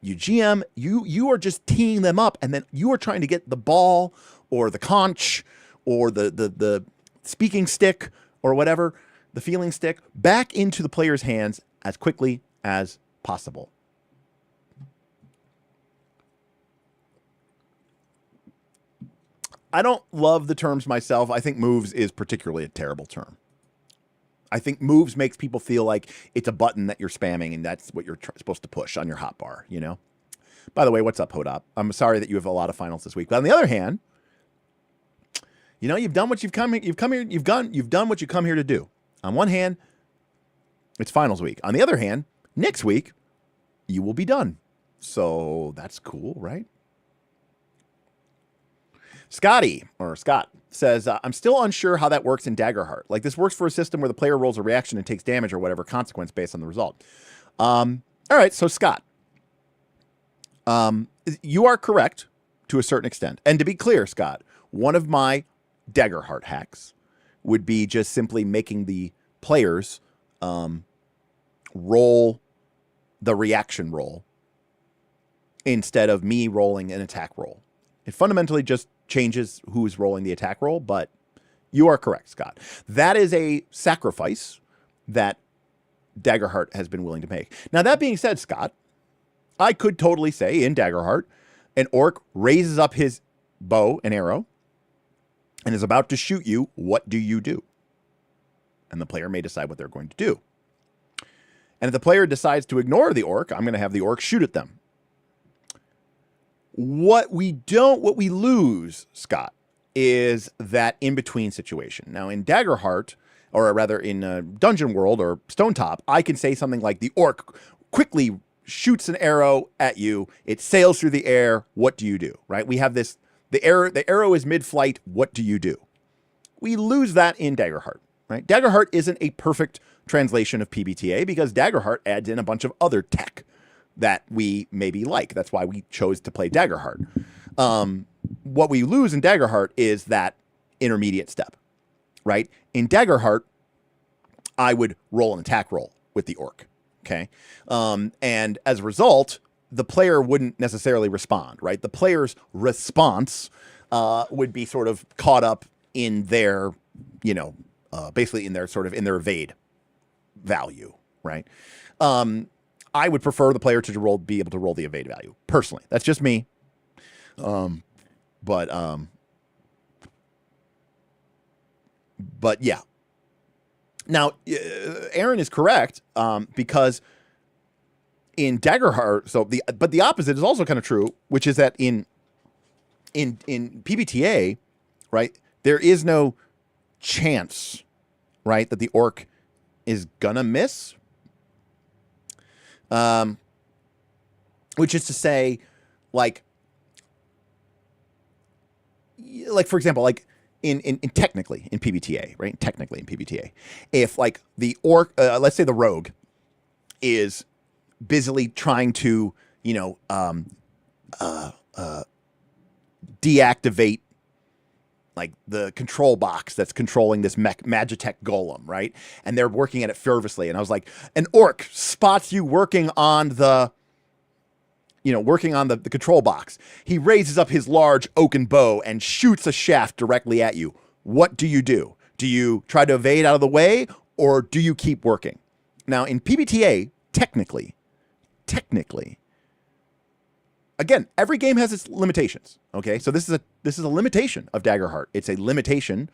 You GM, you are just teeing them up, and then you are trying to get the ball or the conch or the speaking stick or whatever, the feeling stick, back into the player's hands as quickly as possible. I don't love the terms myself. I think moves is particularly a terrible term. I think moves makes people feel like it's a button that you're spamming and that's what you're supposed to push on your hotbar, By the way, what's up, Hodop? I'm sorry that you have a lot of finals this week. But on the other hand, you've done what you've done what you come here to do. On one hand, it's finals week. On the other hand, next week, you will be done. So that's cool, right? Scott says, I'm still unsure how that works in Daggerheart. Like, this works for a system where the player rolls a reaction and takes damage or whatever consequence based on the result. All right, so Scott, you are correct to a certain extent. And to be clear, Scott, one of my Daggerheart hacks would be just simply making the players roll the reaction roll instead of me rolling an attack roll. It fundamentally just changes who's rolling the attack roll, but you are correct, Scott. That is a sacrifice that Daggerheart has been willing to make. Now, that being said, Scott, I could totally say in Daggerheart, an orc raises up his bow and arrow and is about to shoot you. What do you do? And the player may decide what they're going to do. And if the player decides to ignore the orc, I'm going to have the orc shoot at them. What we lose, Scott, is that in-between situation. Now, in Daggerheart, or rather in Dungeon World or Stonetop, I can say something like the orc quickly shoots an arrow at you. It sails through the air. What do you do? Right? We have this, the arrow is mid-flight. What do you do? We lose that in Daggerheart, right? Daggerheart isn't a perfect translation of PBTA because Daggerheart adds in a bunch of other tech that we maybe like. That's why we chose to play Daggerheart. What we lose in Daggerheart is that intermediate step, right? In Daggerheart, I would roll an attack roll with the orc, okay? And as a result, the player wouldn't necessarily respond, right? The player's response would be sort of caught up in their, you know, basically in their sort of in their evade value, right? I would prefer the player to be able to roll the evade value personally. That's just me. But yeah. Now, Aaron is correct because in Daggerheart, but the opposite is also kind of true, which is that in PBTA, right, there is no chance, right, that the orc is gonna miss. Which is to say, like for example, like in technically in PBTA, right? Technically in PBTA, if like the orc, let's say the rogue is busily trying to, you know, deactivate like the control box that's controlling this Magitech golem, right? And they're working at it fervently. And I was like, an orc spots you working on the, you know, working on the control box. He raises up his large oaken bow and shoots a shaft directly at you. What do? Do you try to evade out of the way, or do you keep working? Now, in PBTA, technically, again, every game has its limitations. Okay, so this is a limitation of Daggerheart. It's a limitation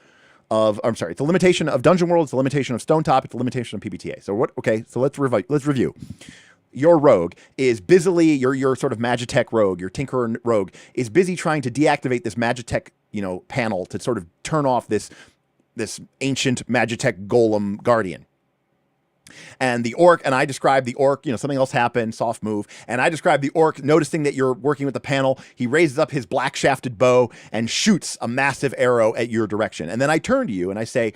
of it's a limitation of Dungeon World. It's a limitation of Stonetop. It's a limitation of PBTA. So what? Okay, so let's review. Your rogue is busily your sort of Magitech rogue, your Tinkerer rogue is busy trying to deactivate this Magitech, you know, panel to sort of turn off this ancient Magitech golem guardian. And the orc, and I describe the orc, you know, something else happened, soft move. And I describe the orc noticing that you're working with the panel. He raises up his black shafted bow and shoots a massive arrow at your direction. And then I turn to you and I say,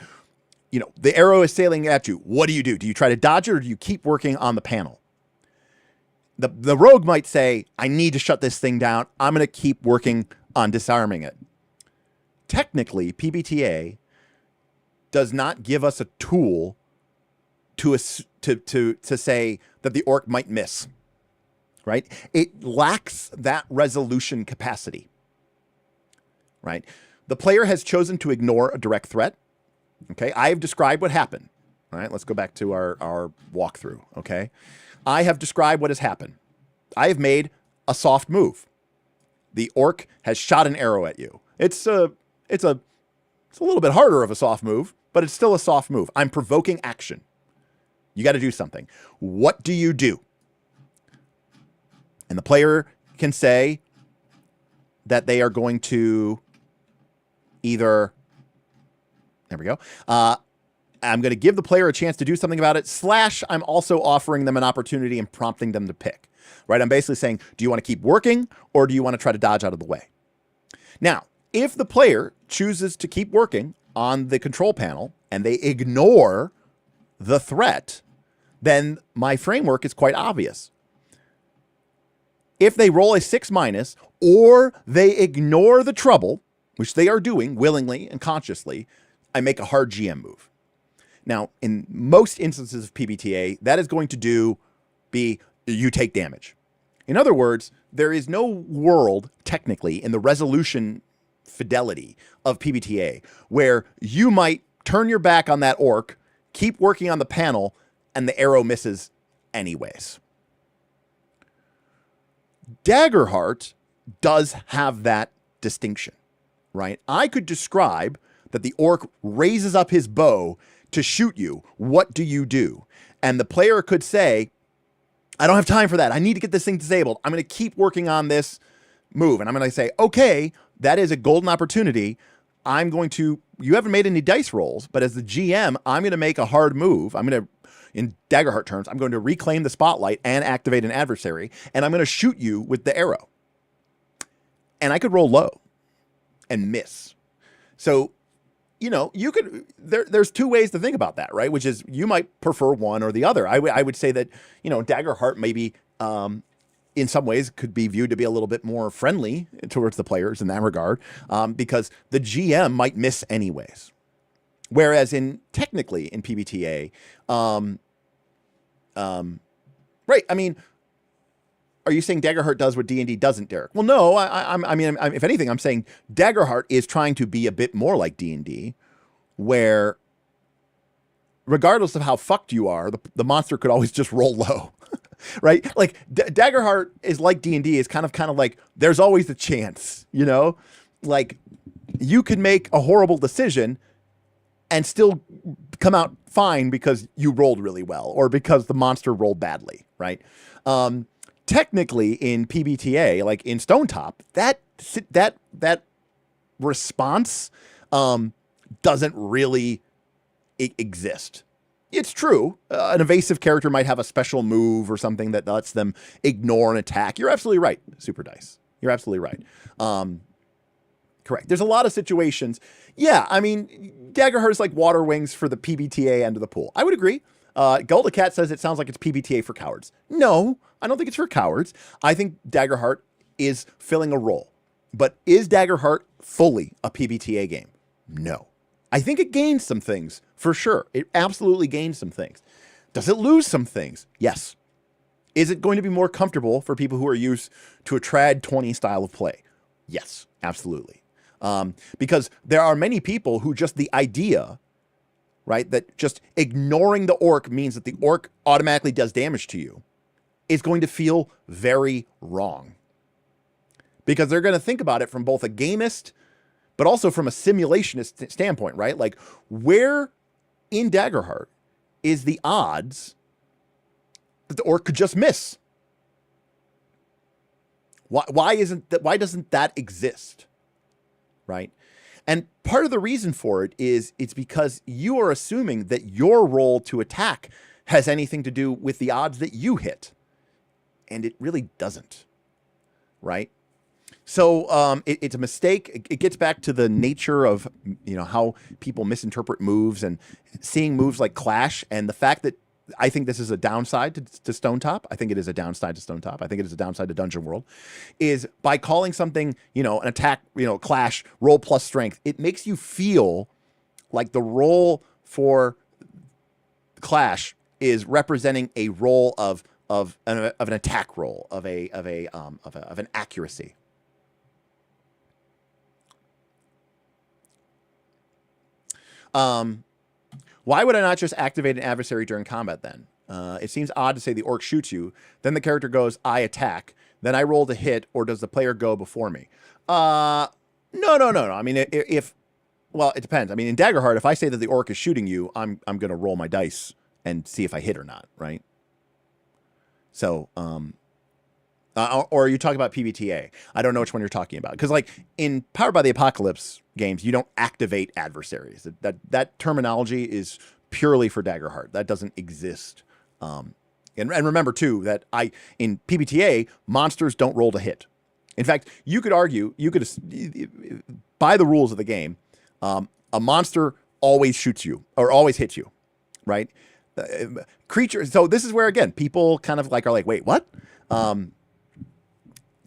you know, the arrow is sailing at you. What do you do? Do you try to dodge it, or do you keep working on the panel? The rogue might say, I need to shut this thing down. I'm going to keep working on disarming it. Technically, PBTA does not give us a tool to say that the orc might miss, right? It lacks that resolution capacity, right? The player has chosen to ignore a direct threat. Okay, I have described what happened. All right, let's go back to our walkthrough. Okay, I have described what has happened. I have made a soft move. The orc has shot an arrow at you. It's a little bit harder of a soft move, but it's still a soft move. I'm provoking action. You got to do something. What do you do? And the player can say that they are going to either, there we go. I'm going to give the player a chance to do something about it, / I'm also offering them an opportunity and prompting them to pick, right? I'm basically saying, do you want to keep working, or do you want to try to dodge out of the way? Now, if the player chooses to keep working on the control panel and they ignore the threat, then my framework is quite obvious. If they roll a 6- or they ignore the trouble, which they are doing willingly and consciously, I make a hard GM move. Now, in most instances of PBTA, that is going to be you take damage. In other words, there is no world, technically, in the resolution fidelity of PBTA where you might turn your back on that orc, keep working on the panel, and the arrow misses anyways. Daggerheart does have that distinction, right? I could describe that the orc raises up his bow to shoot you. What do you do? And the player could say, I don't have time for that. I need to get this thing disabled. I'm going to keep working on this move. And I'm going to say, okay, that is a golden opportunity. You haven't made any dice rolls, but as the GM, I'm going to make a hard move. In Daggerheart terms, I'm going to reclaim the spotlight and activate an adversary, and I'm going to shoot you with the arrow. And I could roll low and miss. So you know, you could, there's two ways to think about that, right? Which is you might prefer one or the other. I would say that, you know, Daggerheart maybe, in some ways could be viewed to be a little bit more friendly towards the players in that regard, because the GM might miss anyways. Whereas technically in PBTA, right, I mean, are you saying Daggerheart does what D&D doesn't, Derek? Well, no. I mean, if anything, I'm saying Daggerheart is trying to be a bit more like D&D, where regardless of how fucked you are, the monster could always just roll low, right? Like Daggerheart is like D&D. Is kind of like there's always a chance, you know, like you could make a horrible decision and still come out fine because you rolled really well or because the monster rolled badly, right? Technically in PBTA, like in Stonetop, that response doesn't really exist. It's true. An evasive character might have a special move or something that lets them ignore an attack. You're absolutely right, Super Dice. You're absolutely right. Correct. There's a lot of situations. Yeah, I mean, Daggerheart is like water wings for the PBTA end of the pool. I would agree. Golda Cat says it sounds like it's PBTA for cowards. No, I don't think it's for cowards. I think Daggerheart is filling a role. But is Daggerheart fully a PBTA game? No. I think it gains some things, for sure. It absolutely gains some things. Does it lose some things? Yes. Is it going to be more comfortable for people who are used to a trad 20 style of play? Yes, absolutely. Because there are many people who just the idea, right, that just ignoring the orc means that the orc automatically does damage to you is going to feel very wrong. Because they're going to think about it from both a gamist, but also from a simulationist standpoint, right? Like, where in Daggerheart is the odds that the orc could just miss? Why doesn't that exist? Right? And part of the reason for it is it's because you are assuming that your roll to attack has anything to do with the odds that you hit. And it really doesn't. Right? So it's a mistake. It gets back to the nature of, you know, how people misinterpret moves and seeing moves like clash, and the fact that I think this is a downside to Stonetop. I think it is a downside to Stonetop. I think it is a downside to Dungeon World. Is by calling something, you know, an attack, you know, clash, roll plus strength, it makes you feel like the roll for clash is representing a roll of an attack roll, of an accuracy. Why would I not just activate an adversary during combat then? It seems odd to say the orc shoots you, then the character goes, I attack, then I roll to hit, or does the player go before me? No. I mean, well, it depends. I mean, in Daggerheart, if I say that the orc is shooting you, I'm going to roll my dice and see if I hit or not, right? So, or are you talking about PBTA? I don't know which one you're talking about. Because, like, in Powered by the Apocalypse games, you don't activate adversaries. That terminology is purely for Daggerheart. That doesn't exist. And remember, too, that in PBTA, monsters don't roll to hit. In fact, you could argue, by the rules of the game, a monster always shoots you, or always hits you, right? Creatures. So this is where, again, people kind of are like, wait, what?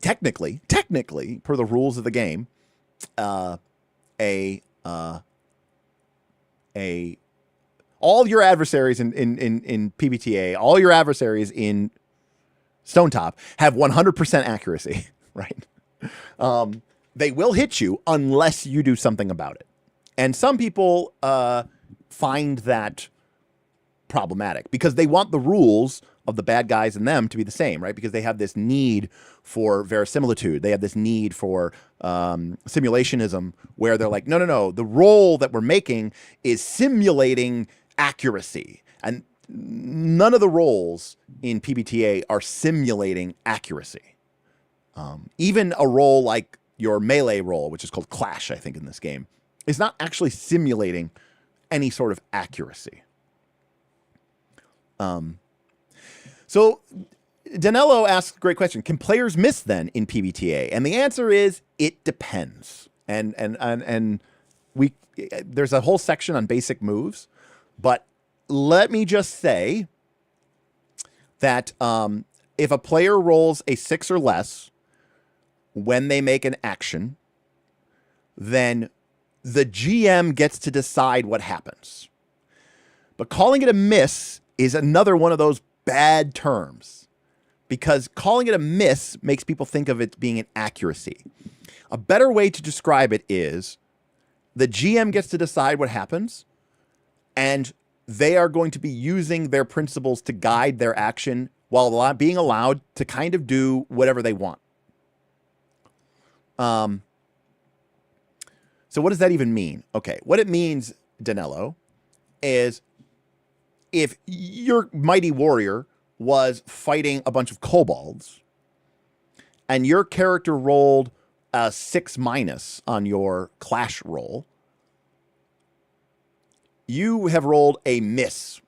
Technically, per the rules of the game, all your adversaries in PBTA, all your adversaries in Stonetop have 100% accuracy, right? They will hit you unless you do something about it. And some people find that problematic because they want the rules of the bad guys and them to be the same, right? Because they have this need for verisimilitude. They have this need for simulationism where they're like, no. The role that we're making is simulating accuracy. And none of the roles in PBTA are simulating accuracy. Even a role like your melee role, which is called Clash, I think, in this game, is not actually simulating any sort of accuracy. So Danello asks a great question. Can players miss then in PBTA? And the answer is it depends. And there's a whole section on basic moves, but let me just say that if a player rolls a 6 or less when they make an action, then the GM gets to decide what happens. But calling it a miss is another one of those bad terms, because calling it a miss makes people think of it being an accuracy. A better way to describe it is the GM gets to decide what happens, and they are going to be using their principles to guide their action while being allowed to kind of do whatever they want. So what does that even mean? Okay, what it means, Danilo, is if your mighty warrior was fighting a bunch of kobolds and your character rolled a 6- on your clash roll, you have rolled a miss.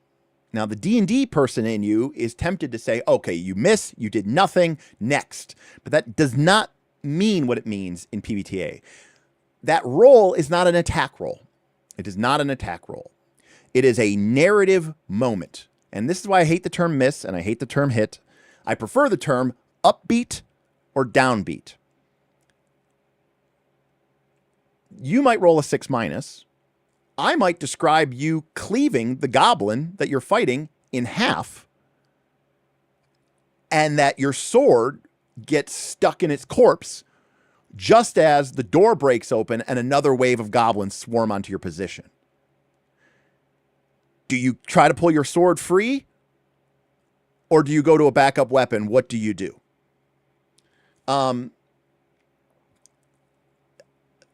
Now, the D&D person in you is tempted to say, okay, you miss, you did nothing, next. But that does not mean what it means in PBTA. That roll is not an attack roll. It is not an attack roll. It is a narrative moment. And this is why I hate the term miss and I hate the term hit. I prefer the term upbeat or downbeat. You might roll a 6-. I might describe you cleaving the goblin that you're fighting in half, and that your sword gets stuck in its corpse just as the door breaks open and another wave of goblins swarm onto your position. Do you try to pull your sword free, or do you go to a backup weapon? What do you do?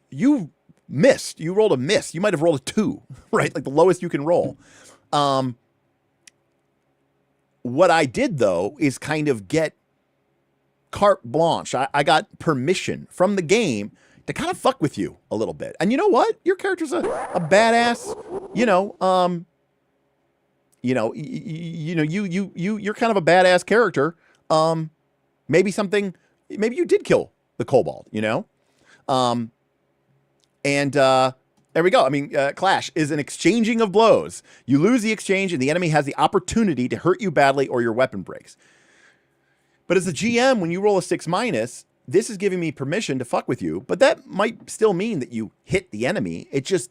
You missed. You rolled a miss. You might have rolled a 2, right? Like the lowest you can roll. What I did, though, is kind of get carte blanche. I got permission from the game to kind of fuck with you a little bit. And you know what? Your character's a badass, you're kind of a badass character. Maybe you did kill the kobold, And there we go. I mean, clash is an exchanging of blows. You lose the exchange and the enemy has the opportunity to hurt you badly or your weapon breaks. But as a GM, when you roll a 6-, this is giving me permission to fuck with you, but that might still mean that you hit the enemy. It just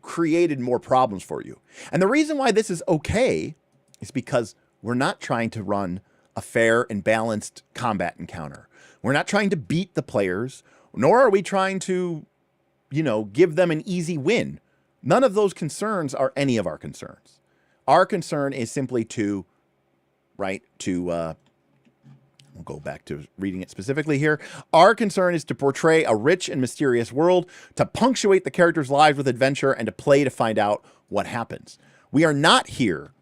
created more problems for you. And the reason why this is okay is because we're not trying to run a fair and balanced combat encounter. We're not trying to beat the players, nor are we trying to give them an easy win. None of those concerns are any of our concerns. Our concern is simply we'll go back to reading it specifically here. Our concern is to portray a rich and mysterious world, to punctuate the characters' lives with adventure, and to play to find out what happens. We are not here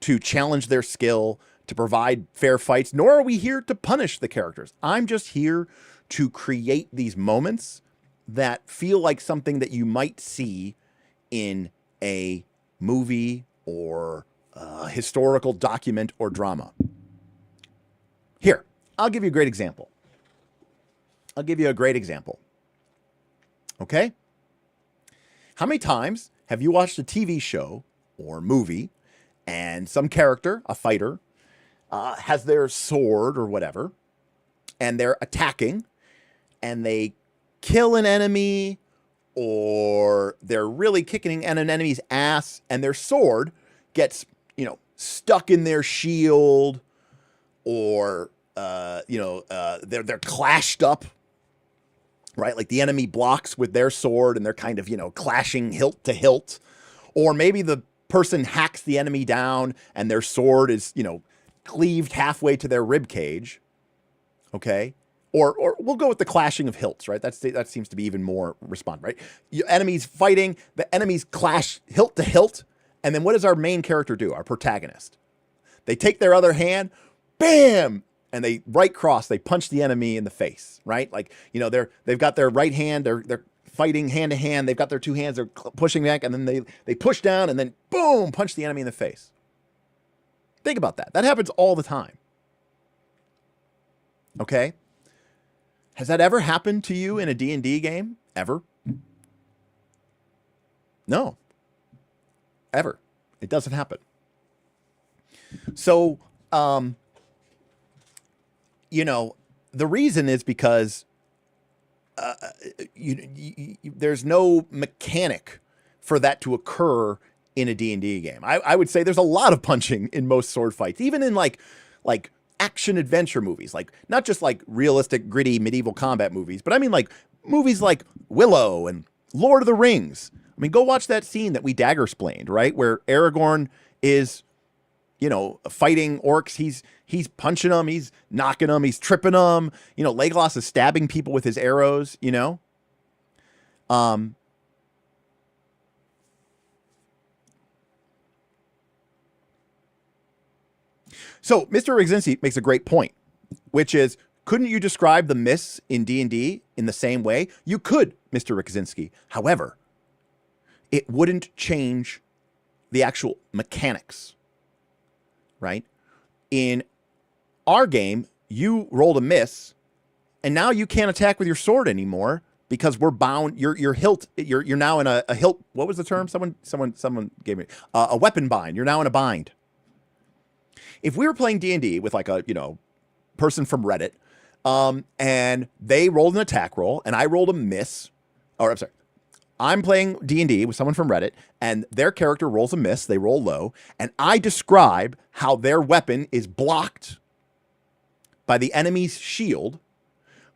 to challenge their skill, to provide fair fights, nor are we here to punish the characters. I'm just here to create these moments that feel like something that you might see in a movie or a historical document or drama. Here, I'll give you a great example. Okay? How many times have you watched a TV show or movie and some character, a fighter, has their sword or whatever, and they're attacking, and they kill an enemy, or they're really kicking an enemy's ass, and their sword gets, stuck in their shield, or they're clashed up, right? Like the enemy blocks with their sword, and they're kind of clashing hilt to hilt, or maybe the person hacks the enemy down, and their sword is cleaved halfway to their rib cage. Okay. Or we'll go with the clashing of hilts, right? That seems to be even more respond, right? Enemies fighting, the enemies clash hilt to hilt, and then what does our main character do? Our protagonist. They take their other hand, bam, and they right cross. They punch the enemy in the face, right? Like they've got their right hand. They're fighting hand to hand. They've got their two hands. They're pushing back, and then they push down, and then boom, punch the enemy in the face. Think about that. That happens all the time. Okay. Has that ever happened to you in a D&D game? Ever? No. Ever. It doesn't happen. So, you know, the reason is because there's no mechanic for that to occur in a D&D game. I would say there's a lot of punching in most sword fights, even in like action adventure movies, like not just like realistic, gritty medieval combat movies, but I mean like movies like Willow and Lord of the Rings. I mean, go watch that scene that we dagger-splained, right? Where Aragorn is, you know, fighting orcs. He's punching them, he's knocking them, he's tripping them. You know, Legolas is stabbing people with his arrows, you know? So Mr. Rogzinski makes a great point, which is, couldn't you describe the myths in D&D in the same way? You could, Mr. Rogzinski. However, it wouldn't change the actual mechanics, right? In our game, you rolled a miss, and now you can't attack with your sword anymore because we're bound. Your hilt. You're now in a hilt. What was the term? Someone gave me a weapon bind. You're now in a bind. If we were playing D&D with like a person from Reddit, and they rolled an attack roll, and I rolled a miss, or I'm sorry. I'm playing D&D with someone from Reddit, and their character rolls a miss, they roll low, and I describe how their weapon is blocked by the enemy's shield,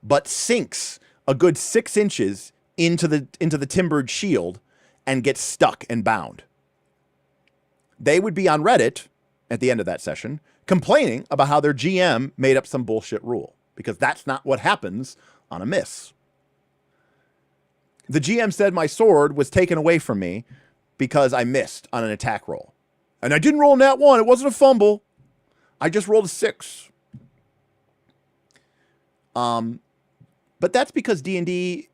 but sinks a good 6 inches into the timbered shield and gets stuck and bound. They would be on Reddit at the end of that session complaining about how their GM made up some bullshit rule, because that's not what happens on a miss. The GM said my sword was taken away from me because I missed on an attack roll. And I didn't roll a nat 1. It wasn't a fumble. I just rolled a 6. But that's because D&D,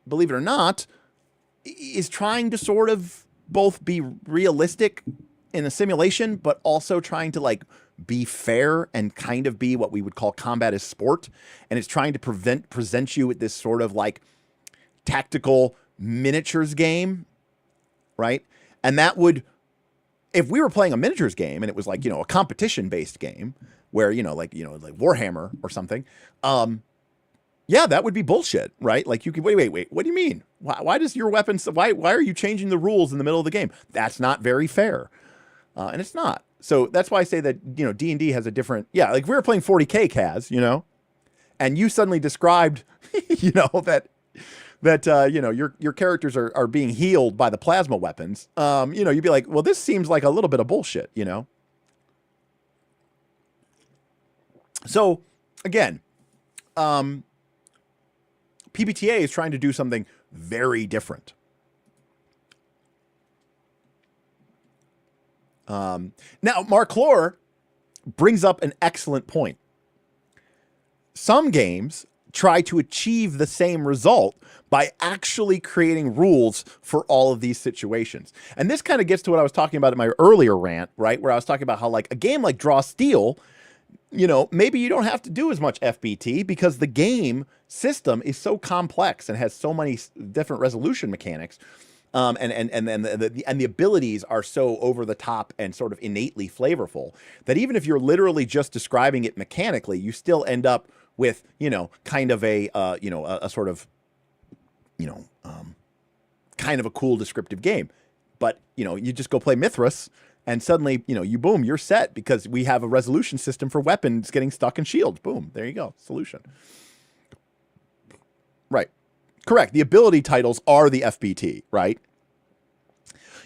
believe it or not, is trying to sort of both be realistic in a simulation, but also trying to like be fair and kind of be what we would call combat as sport. And it's trying to present you with this sort of like tactical miniatures game, right? And that would, if we were playing a miniatures game and it was like, a competition based game where, like Warhammer or something, yeah, that would be bullshit, right? Like you could, wait, what do you mean? Why does your weapon, why are you changing the rules in the middle of the game? That's not very fair. And it's not. So that's why I say that, D&D has a different, like we were playing 40K Kaz, and you suddenly described, that your characters are being healed by the plasma weapons, you'd be like, well, this seems like a little bit of bullshit, So again, PBTA is trying to do something very different. Now, Mark Lore brings up an excellent point. Some games try to achieve the same result by actually creating rules for all of these situations. And this kind of gets to what I was talking about in my earlier rant, right? Where I was talking about how like a game like Draw Steel, maybe you don't have to do as much FBT because the game system is so complex and has so many different resolution mechanics. And the abilities are so over the top and sort of innately flavorful that even if you're literally just describing it mechanically, you still end up with, kind of a sort of, kind of a cool descriptive game. But, you just go play Mithras and suddenly, you're set because we have a resolution system for weapons getting stuck in shields. Boom. There you go. Solution. Right. Correct. The ability titles are the FBT, right?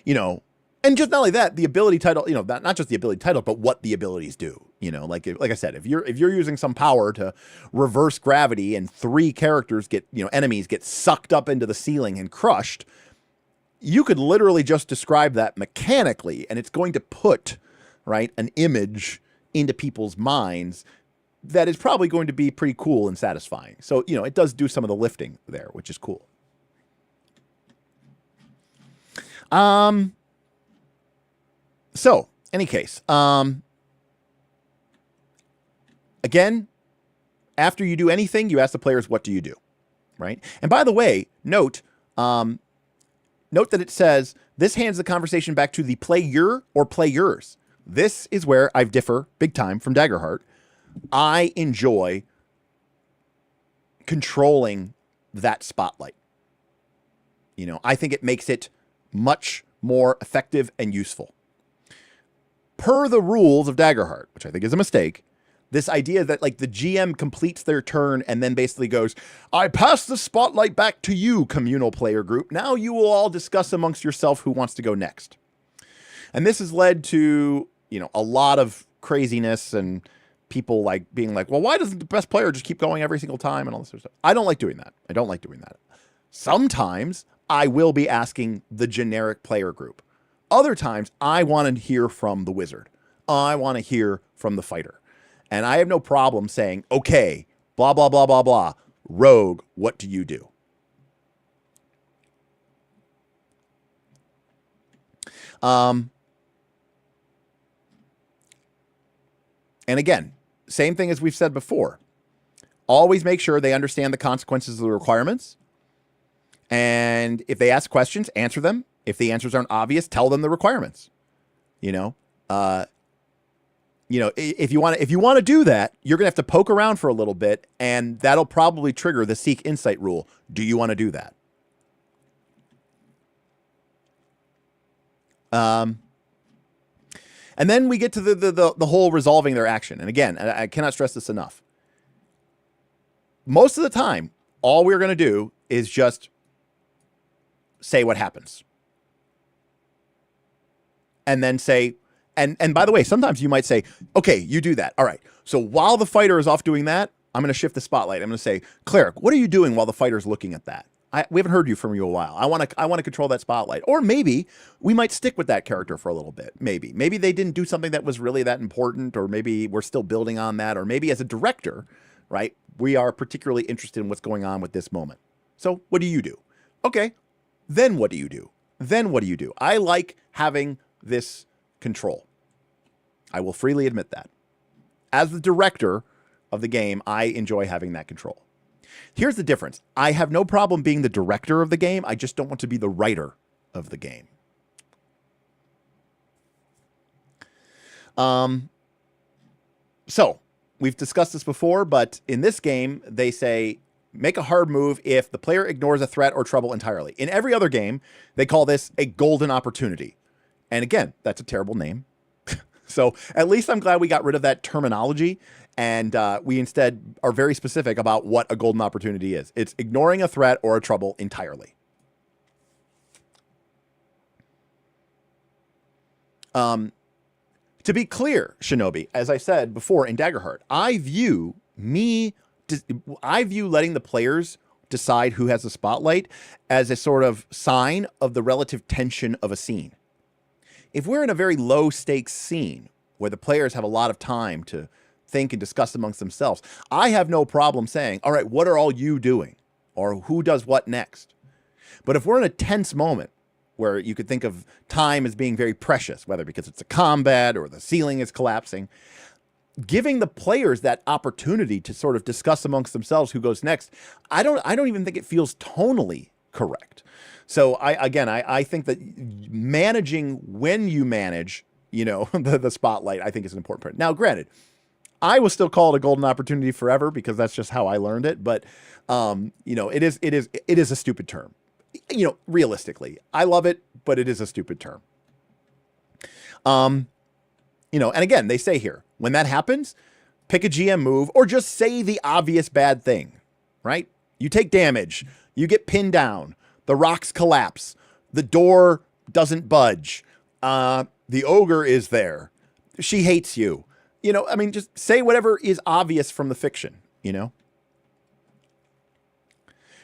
And just not only that, the ability title, not just the ability title, but what the abilities do. Like I said, if you're using some power to reverse gravity and 3 characters enemies get sucked up into the ceiling and crushed, you could literally just describe that mechanically, and it's going to put, right, an image into people's minds that is probably going to be pretty cool and satisfying. So, it does do some of the lifting there, which is cool. So, any case, again, after you do anything, you ask the players, what do you do? Right? And by the way, note that it says This hands the conversation back to the player or players. This is where I differ big time from Daggerheart. I enjoy controlling that spotlight. You know, I think it makes it much more effective and useful. Per the rules of Daggerheart, which I think is a mistake, this idea that like the GM completes their turn and then basically goes, I pass the spotlight back to you, communal player group. Now you will all discuss amongst yourself who wants to go next. And this has led to, you know, a lot of craziness and people like being like, well, why doesn't the best player just keep going every single time and all this sort of stuff? I don't like doing that. I don't like doing that. Sometimes I will be asking the generic player group. Other times I want to hear from the wizard. I want to hear from the fighter. And I have no problem saying, okay, blah, blah, blah, blah, blah. Rogue, what do you do? And again, same thing as we've said before. Always make sure they understand the consequences of the requirements. And if they ask questions, answer them. If the answers aren't obvious, tell them the requirements. You know, if you want to do that, you're going to have to poke around for a little bit, and that'll probably trigger the seek insight rule. Do you want to do that? And then we get to the whole resolving their action. And again, I cannot stress this enough. Most of the time, all we're going to do is just say what happens. And then say, and by the way, sometimes you might say, okay, you do that. All right. So while the fighter is off doing that, I'm going to shift the spotlight. I'm going to say, Cleric, what are you doing while the fighter's looking at that? We haven't heard from you a while. I want to control that spotlight. Or maybe we might stick with that character for a little bit. Maybe they didn't do something that was really that important, or maybe we're still building on that, or maybe as a director, right, we are particularly interested in what's going on with this moment. So what do you do? Okay, then what do you do? Then what do you do? I like having this control. I will freely admit that. As the director of the game, I enjoy having that control. Here's the difference. I have no problem being the director of the game. I just don't want to be the writer of the game. So we've discussed this before, but in this game, they say, make a hard move if the player ignores a threat or trouble entirely. In every other game, they call this a golden opportunity. And again, that's a terrible name. So at least I'm glad we got rid of that terminology, and we instead are very specific about what a golden opportunity is. It's ignoring a threat or a trouble entirely. To be clear, Shinobi, as I said before in Daggerheart, I view letting the players decide who has the spotlight as a sort of sign of the relative tension of a scene. If we're in a very low stakes scene where the players have a lot of time to think and discuss amongst themselves, I have no problem saying, all right, what are all you doing? Or who does what next? But if we're in a tense moment where you could think of time as being very precious, whether because it's a combat or the ceiling is collapsing, giving the players that opportunity to sort of discuss amongst themselves who goes next, I don't even think it feels tonally correct. So I think that managing when you manage, the spotlight, I think is an important part. Now, granted, I will still call it a golden opportunity forever because that's just how I learned it. But, it is a stupid term. Realistically, I love it, but it is a stupid term. And again, they say here, when that happens, pick a GM move or just say the obvious bad thing, right? You take damage, you get pinned down, the rocks collapse, the door doesn't budge, the ogre is there, she hates you. Just say whatever is obvious from the fiction,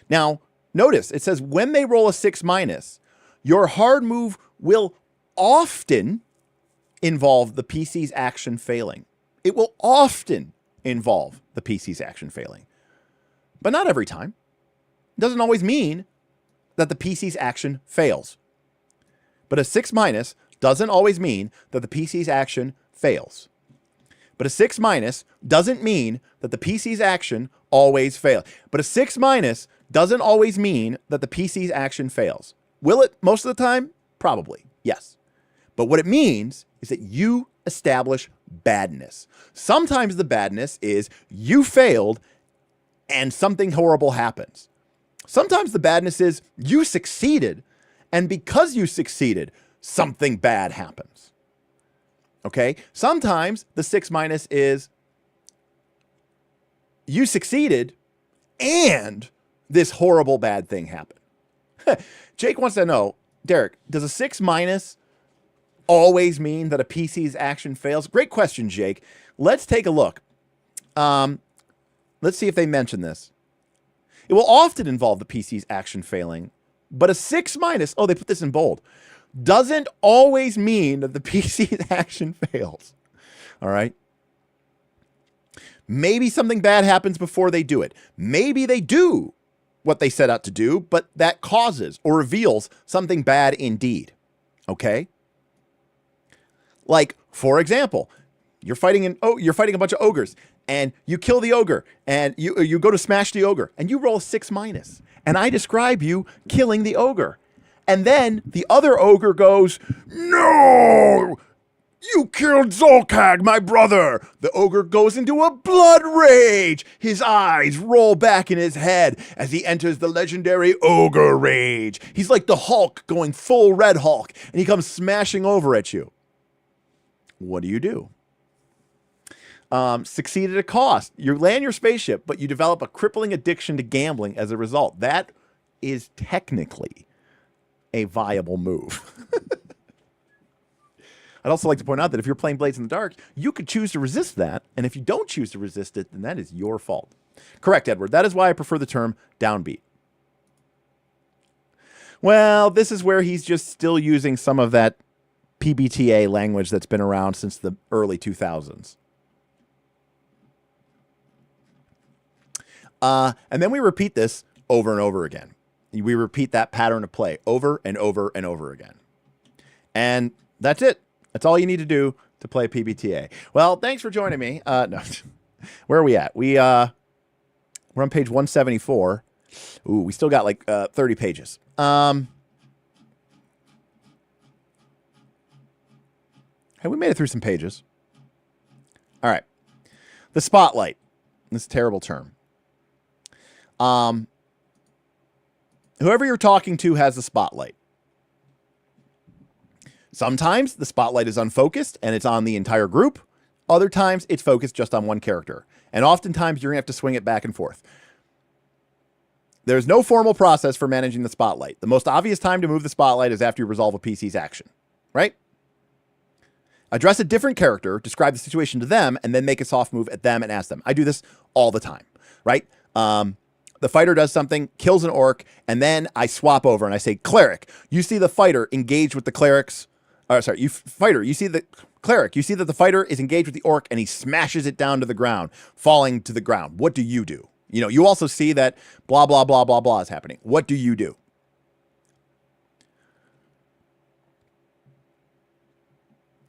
Now, notice it says when they roll a 6-, your hard move will often involve the PC's action failing. It will often involve the PC's action failing, but not every time. It doesn't always mean that the PC's action fails. But a 6- doesn't always mean that the PC's action fails. But a 6- doesn't mean that the PC's action always fails. But a 6- doesn't always mean that the PC's action fails. Will it most of the time? Probably, yes. But what it means is that you establish badness. Sometimes the badness is you failed and something horrible happens. Sometimes the badness is you succeeded, and because you succeeded, something bad happens. Okay? Sometimes the 6- is you succeeded and this horrible bad thing happened. Jake wants to know, Derek, does a 6- always mean that a PC's action fails? Great question, Jake. Let's take a look. Let's see if they mention this. It will often involve the PC's action failing, but a 6-, oh, they put this in bold, doesn't always mean that the PC's action fails. All right? Maybe something bad happens before they do it. Maybe they do what they set out to do, but that causes or reveals something bad indeed. Okay? Like, for example, you're fighting a bunch of ogres, and you kill the ogre, and you go to smash the ogre, and you roll a 6-, and I describe you killing the ogre. And then the other ogre goes, "No! You killed Zolkag, my brother!" The ogre goes into a blood rage. His eyes roll back in his head as he enters the legendary ogre rage. He's like the Hulk going full Red Hulk, and he comes smashing over at you. What do? Succeed at a cost. You land your spaceship, but you develop a crippling addiction to gambling as a result. That is technically a viable move. I'd also like to point out that if you're playing Blades in the Dark, you could choose to resist that, and if you don't choose to resist it, then that is your fault. Correct, Edward. That is why I prefer the term downbeat. Well, this is where he's just still using some of that PBTA language that's been around since the early 2000s. And then we repeat this over and over again. We repeat that pattern of play over and over and over again. And that's it. That's all you need to do to play PBTA. Well, thanks for joining me. No, where are we at? We're on page 174. Ooh, we still got like 30 pages. Hey, we made it through some pages. All right. The spotlight. This terrible term. Whoever you're talking to has the spotlight. Sometimes the spotlight is unfocused and it's on the entire group. Other times it's focused just on one character. And oftentimes you're going to have to swing it back and forth. There's no formal process for managing the spotlight. The most obvious time to move the spotlight is after you resolve a PC's action, right? Address a different character, describe the situation to them, and then make a soft move at them and ask them. I do this all the time, right? The fighter does something, kills an orc, and then I swap over and I say, "Cleric, you see the fighter engage with the clerics." Sorry, fighter, you see the cleric. You see that the fighter is engaged with the orc and he smashes it down to the ground, falling to the ground. What do? You know, you also see that blah, blah, blah, blah, blah is happening. What do you do?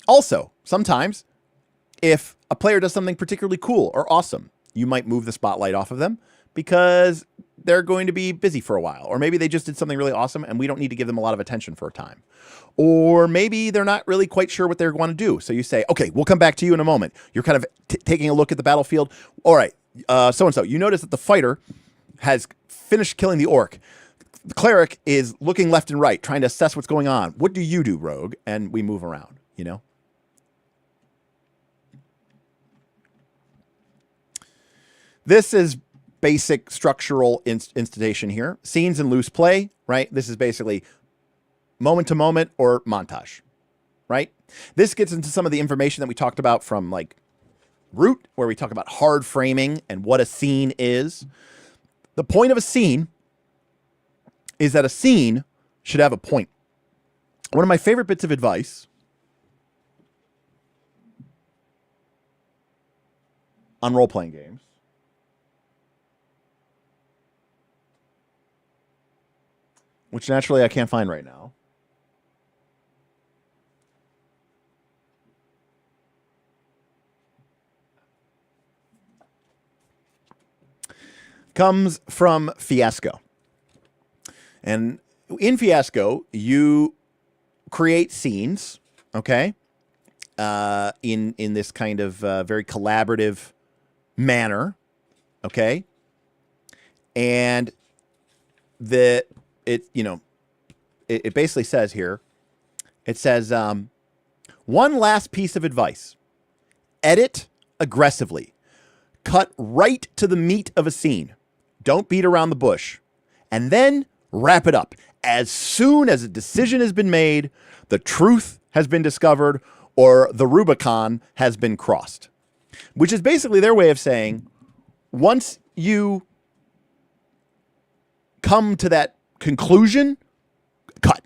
Also, sometimes if a player does something particularly cool or awesome, you might move the spotlight off of them because they're going to be busy for a while. Or maybe they just did something really awesome and we don't need to give them a lot of attention for a time. Or maybe they're not really quite sure what they're going to do. So you say, "Okay, we'll come back to you in a moment." You're kind of taking a look at the battlefield. All right, so-and-so, you notice that the fighter has finished killing the orc. The cleric is looking left and right, trying to assess what's going on. What do you do, rogue? And we move around, you know? This is basic structural instantation here. Scenes in loose play, right? This is basically moment to moment or montage, right? This gets into some of the information that we talked about from like Root, where we talk about hard framing and what a scene is. The point of a scene is that a scene should have a point. One of my favorite bits of advice on role-playing games which naturally I can't find right now, comes from Fiasco. And in Fiasco, you create scenes, okay, in this kind of very collaborative manner, okay, and it basically says here, it says, one last piece of advice: edit aggressively, cut right to the meat of a scene, don't beat around the bush, and then wrap it up as soon as a decision has been made, the truth has been discovered, or the Rubicon has been crossed. Which is basically their way of saying, once you come to that conclusion, cut.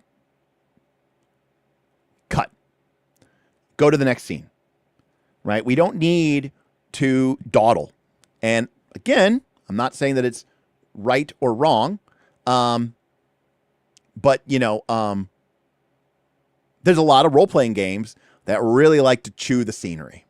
Cut. Go to the next scene. Right? We don't need to dawdle. And again, I'm not saying that it's right or wrong. But, there's a lot of role-playing games that really like to chew the scenery,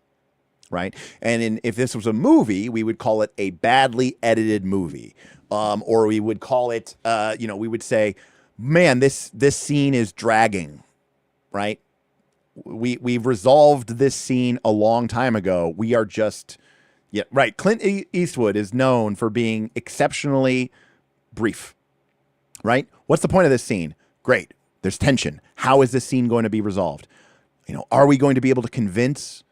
right? And if this was a movie, we would call it a badly edited movie. Or we would call it, we would say, man, this scene is dragging, right? We've resolved this scene a long time ago. We are just, right. Clint Eastwood is known for being exceptionally brief, right? What's the point of this scene? Great. There's tension. How is this scene going to be resolved? Are we going to be able to convince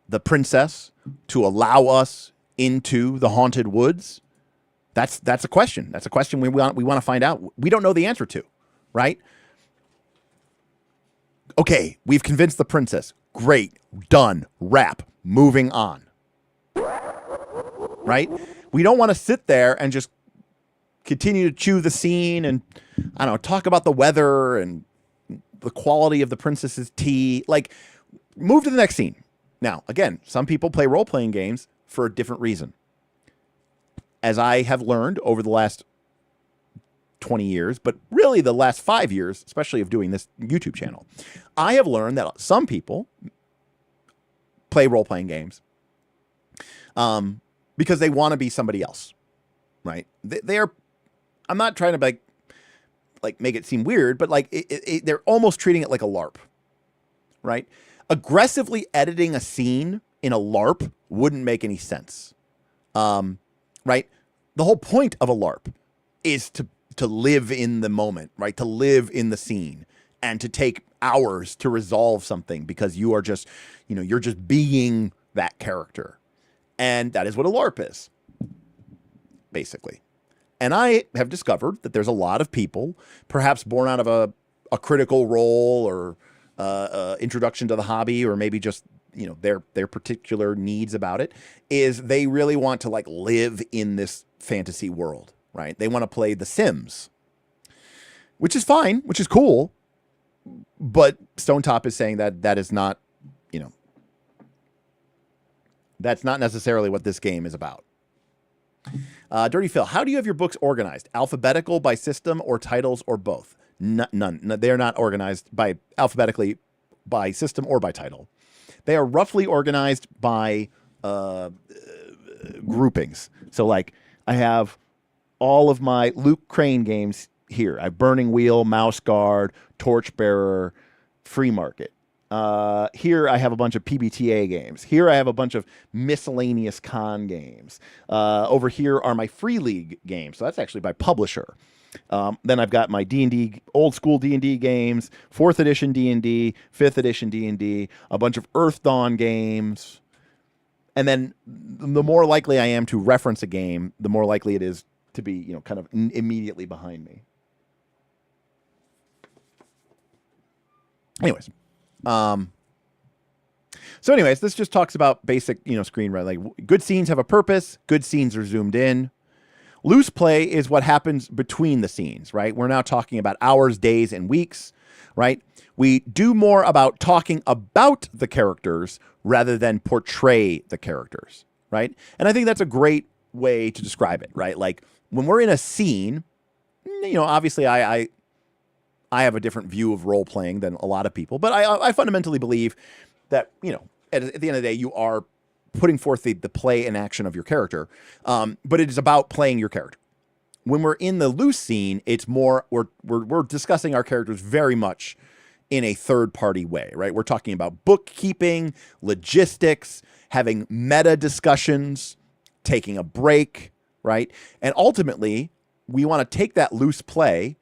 the princess to allow us into the haunted woods? That's a question. That's a question we want to find out. We don't know the answer to, right? Okay, we've convinced the princess. Great. Done. Wrap. Moving on. Right? We don't want to sit there and just continue to chew the scene and, talk about the weather and the quality of the princess's tea. Like, move to the next scene. Now, again, some people play role-playing games for a different reason. As I have learned over the last 20 years, but really the last 5 years, especially of doing this YouTube channel, I have learned that some people play role-playing games because they want to be somebody else, right? They're, I'm not trying to like make it seem weird, but they're almost treating it like a LARP, right? Aggressively editing a scene in a LARP wouldn't make any sense, right? The whole point of a LARP is to live in the moment, right? To live in the scene and to take hours to resolve something because you are just, you're just being that character. And that is what a LARP is, basically. And I have discovered that there's a lot of people, perhaps born out of a critical role or introduction to the hobby, or maybe just, their particular needs about it, is they really want to live in this fantasy world, right? They want to play The Sims, which is fine, which is cool. But Stonetop is saying that is not, that's not necessarily what this game is about. Dirty Phil, how do you have your books organized? Alphabetical, by system, or titles, or both? None. They're not organized by alphabetically by system or by title. They are roughly organized by groupings. So I have all of my Luke Crane games here. I have Burning Wheel, Mouse Guard, Torchbearer, Free Market. Here I have a bunch of PBTA games. Here I have a bunch of miscellaneous con games. Over here are my Free League games. So that's actually by publisher. Then I've got my D&D, old school D&D games, 4th edition D&D, 5th edition D&D, a bunch of Earth Dawn games. And then the more likely I am to reference a game, the more likely it is to be, kind of immediately behind me. Anyways. So anyways, this just talks about basic, screenwriting. Like, good scenes have a purpose. Good scenes are zoomed in. Loose play is what happens between the scenes, right? We're now talking about hours, days, and weeks, right? We do more about talking about the characters rather than portray the characters, right? And I think that's a great way to describe it, right? Like, when we're in a scene, obviously I have a different view of role playing than a lot of people, but I fundamentally believe that, at the end of the day, you are putting forth the play and action of your character. But it is about playing your character. When we're in the loose scene, it's more, we're discussing our characters very much in a third-party way, right? We're talking about bookkeeping, logistics, having meta discussions, taking a break, right? And ultimately, we want to take that loose play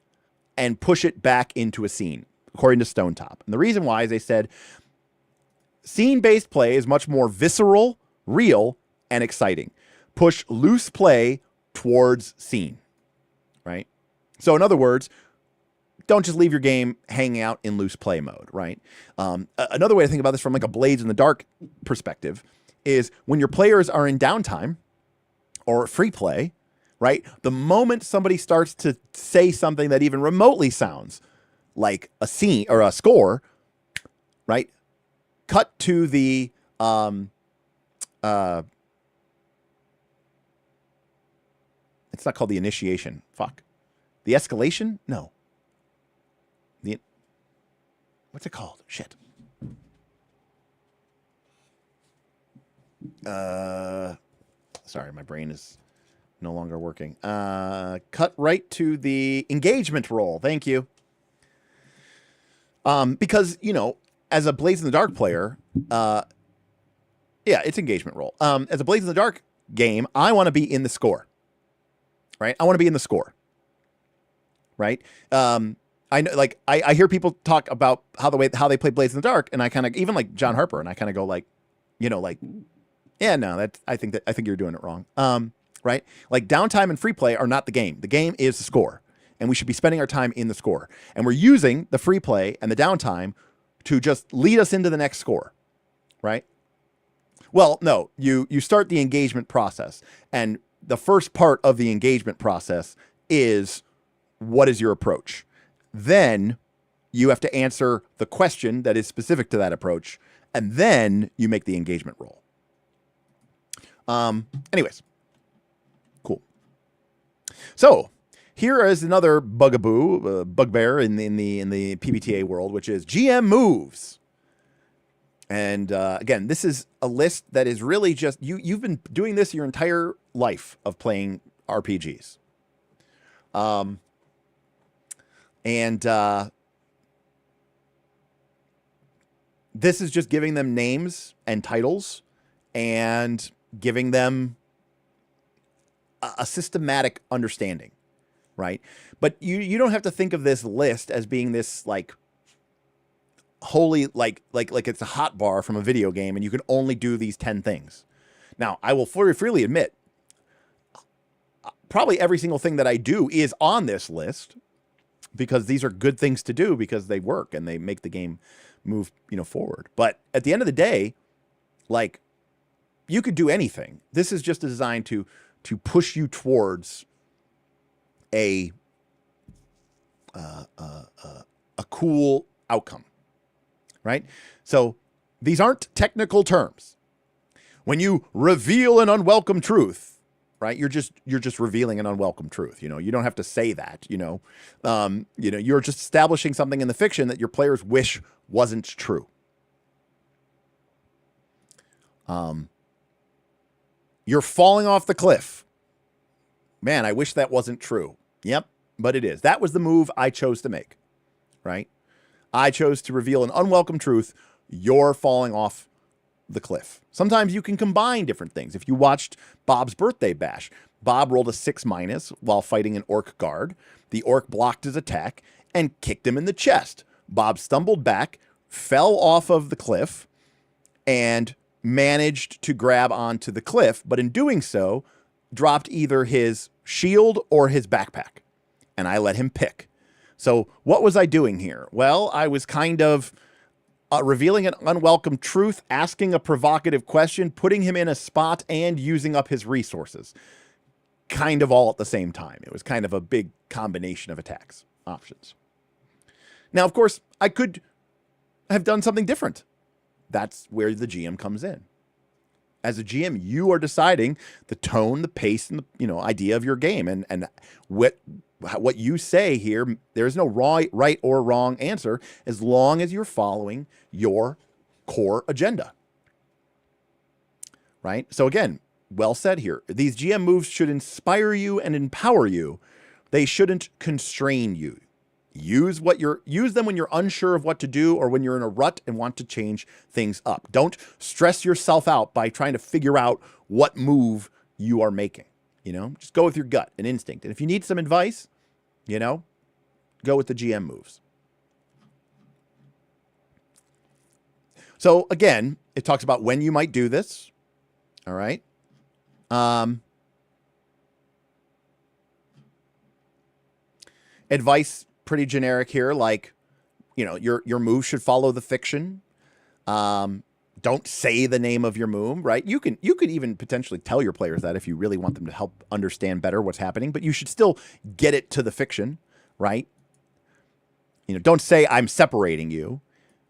and push it back into a scene, according to Stonetop. And the reason why is they said scene-based play is much more visceral, real, and exciting. Push loose play towards scene, right? So in other words, don't just leave your game hanging out in loose play mode, right? Another way to think about this from like a Blades in the Dark perspective is when your players are in downtime or free play, right? The moment somebody starts to say something that even remotely sounds like a scene or a score, right? Cut to the it's not called the initiation. Fuck. The escalation? No. What's it called? Shit. Sorry, my brain is no longer working. Cut right to the engagement roll. Thank you. Because, you know, as a Blades in the Dark player, yeah, it's engagement roll. As a Blades in the Dark game, I want to be in the score. Right? I want to be in the score. Right? I know, like, I hear people talk about how they play Blades in the Dark, and I kind of, even like John Harper, and I kind of go like, you know, like, yeah, no, I think you're doing it wrong. Right? Like downtime and free play are not the game. The game is the score, and we should be spending our time in the score. And we're using the free play and the downtime to just lead us into the next score. Right? Well, no, you start the engagement process, and the first part of the engagement process is, what is your approach? Then you have to answer the question that is specific to that approach, and then you make the engagement roll. Anyways, cool. So here is another bugbear in the PBTA world, which is GM moves. And again, this is a list that is really just you've been doing this your entire life of playing RPGs. This is just giving them names and titles and giving them a systematic understanding, right? But you don't have to think of this list as being this like wholly like it's a hot bar from a video game and you can only do these 10 things. Now, I will freely admit, probably every single thing that I do is on this list, because these are good things to do because they work and they make the game move, you know, forward. But at the end of the day, like, you could do anything. This is just designed to push you towards a cool outcome, right? So these aren't technical terms. When you reveal an unwelcome truth, right? You're just revealing an unwelcome truth. You know, you don't have to say that, you're just establishing something in the fiction that your players wish wasn't true. You're falling off the cliff. Man, I wish that wasn't true. Yep, but it is. That was the move I chose to make, right? I chose to reveal an unwelcome truth. You're falling off the cliff. Sometimes you can combine different things. If you watched Bob's Birthday Bash, Bob rolled a 6- while fighting an orc guard. The orc blocked his attack and kicked him in the chest. Bob stumbled back, fell off of the cliff, and managed to grab onto the cliff, but in doing so, dropped either his shield or his backpack. And I let him pick. So what was I doing here? Well, I was kind of revealing an unwelcome truth, asking a provocative question, putting him in a spot, and using up his resources. Kind of all at the same time. It was kind of a big combination of attacks options. Now, of course, I could have done something different. That's where the GM comes in. As a GM, you are deciding the tone, the pace, and the idea of your game, and what you say here. There is no right or wrong answer as long as you're following your core agenda. Right? So again, well said here. These GM moves should inspire you and empower you. They shouldn't constrain you. Use them when you're unsure of what to do or when you're in a rut and want to change things up. Don't stress yourself out by trying to figure out what move you are making. Just go with your gut and instinct. And if you need some advice, go with the GM moves. So again, it talks about when you might do this. All right. Advice, pretty generic here. Like, your move should follow the fiction. Don't say the name of your move, right? You could even potentially tell your players that if you really want them to help understand better what's happening, but you should still get it to the fiction, right? Don't say I'm separating you.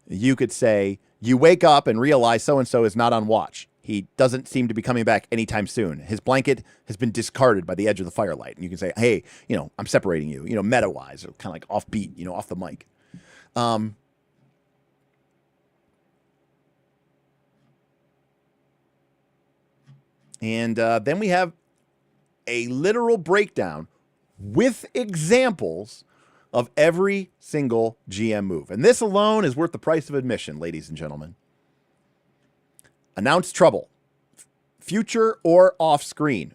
You could say you wake up and realize so-and-so is not on watch. He doesn't seem to be coming back anytime soon. His blanket has been discarded by the edge of the firelight. And you can say, hey, I'm separating you, meta-wise, or kind of like offbeat, off the mic. And then we have a literal breakdown with examples of every single GM move. And this alone is worth the price of admission, ladies and gentlemen. Announce trouble, future or off screen.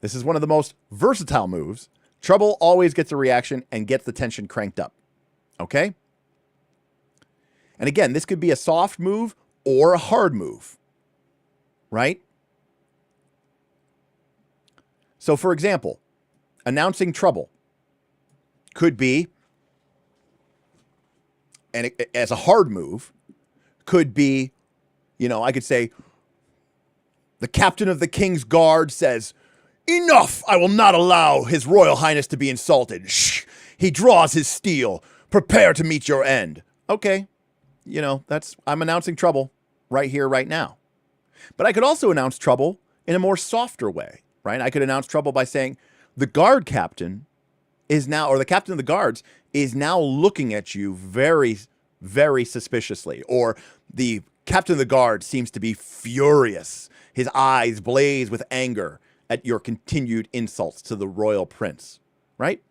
This is one of the most versatile moves. Trouble always gets a reaction and gets the tension cranked up. Okay? And again, this could be a soft move or a hard move, right? So, for example, announcing trouble could be, and as a hard move, could be, I could say, the captain of the King's Guard says, enough! I will not allow His Royal Highness to be insulted. Shh! He draws his steel. Prepare to meet your end. Okay. I'm announcing trouble right here, right now. But I could also announce trouble in a more softer way, right? I could announce trouble by saying, the guard captain is now, or the captain of the guards is now looking at you very, very suspiciously. Or the captain of the guard seems to be furious. His eyes blaze with anger at your continued insults to the royal prince, right?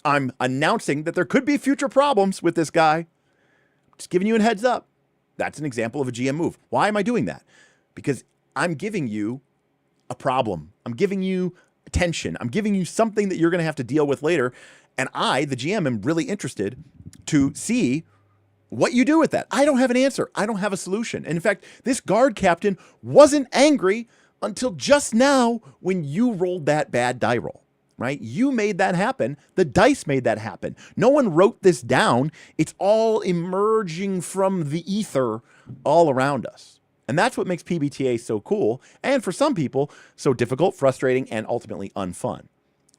I'm announcing that there could be future problems with this guy. Just giving you a heads up. That's an example of a GM move. Why am I doing that? Because I'm giving you a problem. I'm giving you tension. I'm giving you something that you're going to have to deal with later. And I, the GM, am really interested to see what you do with that. I don't have an answer. I don't have a solution. And in fact, this guard captain wasn't angry until just now when you rolled that bad die roll, right? You made that happen. The dice made that happen. No one wrote this down. It's all emerging from the ether all around us. And that's what makes PBTA so cool. And for some people, so difficult, frustrating, and ultimately unfun.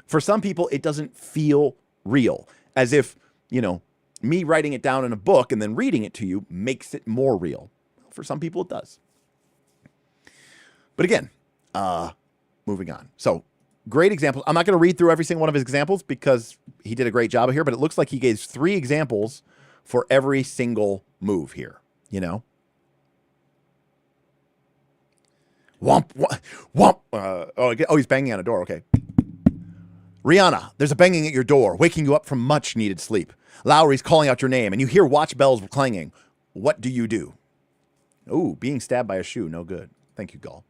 For some people, it doesn't feel real. As if, me writing it down in a book and then reading it to you makes it more real. For some people, it does. But again, moving on. So, great examples. I'm not going to read through every single one of his examples because he did a great job here, but it looks like he gave 3 examples for every single move here, Womp, womp, womp. He's banging on a door. Okay. Rihanna, there's a banging at your door, waking you up from much needed sleep. Lowry's calling out your name, and you hear watch bells clanging. What do you do? Ooh, being stabbed by a shoe. No good. Thank you, Gull.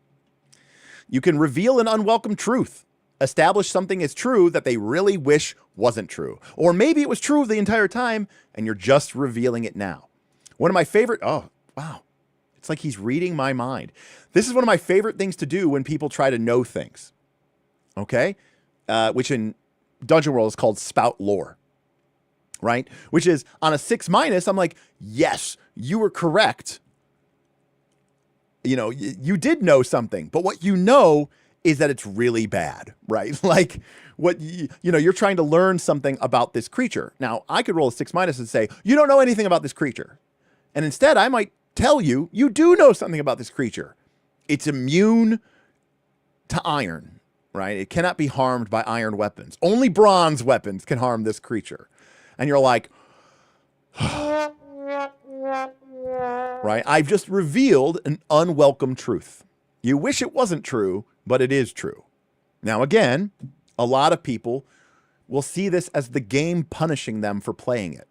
You can reveal an unwelcome truth. Establish something as true that they really wish wasn't true. Or maybe it was true the entire time, and you're just revealing it now. One of my favorite... Oh, wow. It's like he's reading my mind. This is one of my favorite things to do when people try to know things. Okay? Which in Dungeon World is called spout lore. Right? Which is, on a 6-, I'm like, yes, you were correct. You did know something. But what you know is that it's really bad. Right? Like, what you're trying to learn something about this creature. Now, I could roll a 6- and say, you don't know anything about this creature. And instead, I might tell you, you do know something about this creature. It's immune to iron, right? It cannot be harmed by iron weapons. Only bronze weapons can harm this creature. And you're like, right? I've just revealed an unwelcome truth. You wish it wasn't true, but it is true. Now, again, a lot of people will see this as the game punishing them for playing it.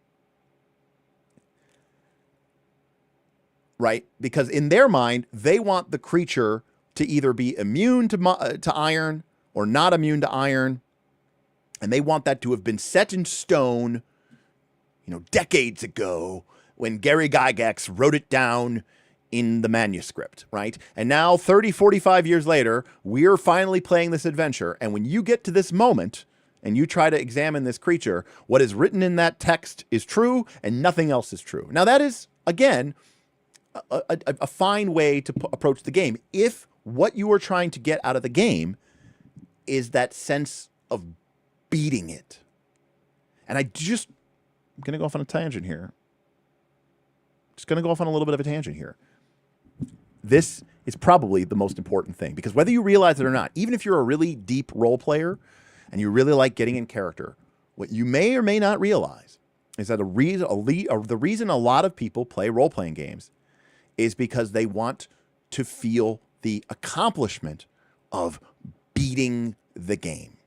Right? Because in their mind, they want the creature to either be immune to iron or not immune to iron. And they want that to have been set in stone, decades ago when Gary Gygax wrote it down in the manuscript, right? And now 30, 45 years later, we're finally playing this adventure. And when you get to this moment and you try to examine this creature, what is written in that text is true and nothing else is true. Now that is, again, a fine way to approach the game if what you are trying to get out of the game is that sense of beating it. And I'm going to go off on a tangent here. Just going to go off on a little bit of a tangent here. This is probably the most important thing, because whether you realize it or not, even if you're a really deep role player and you really like getting in character, what you may or may not realize is that the reason a lot of people play role-playing games is because they want to feel the accomplishment of beating the game.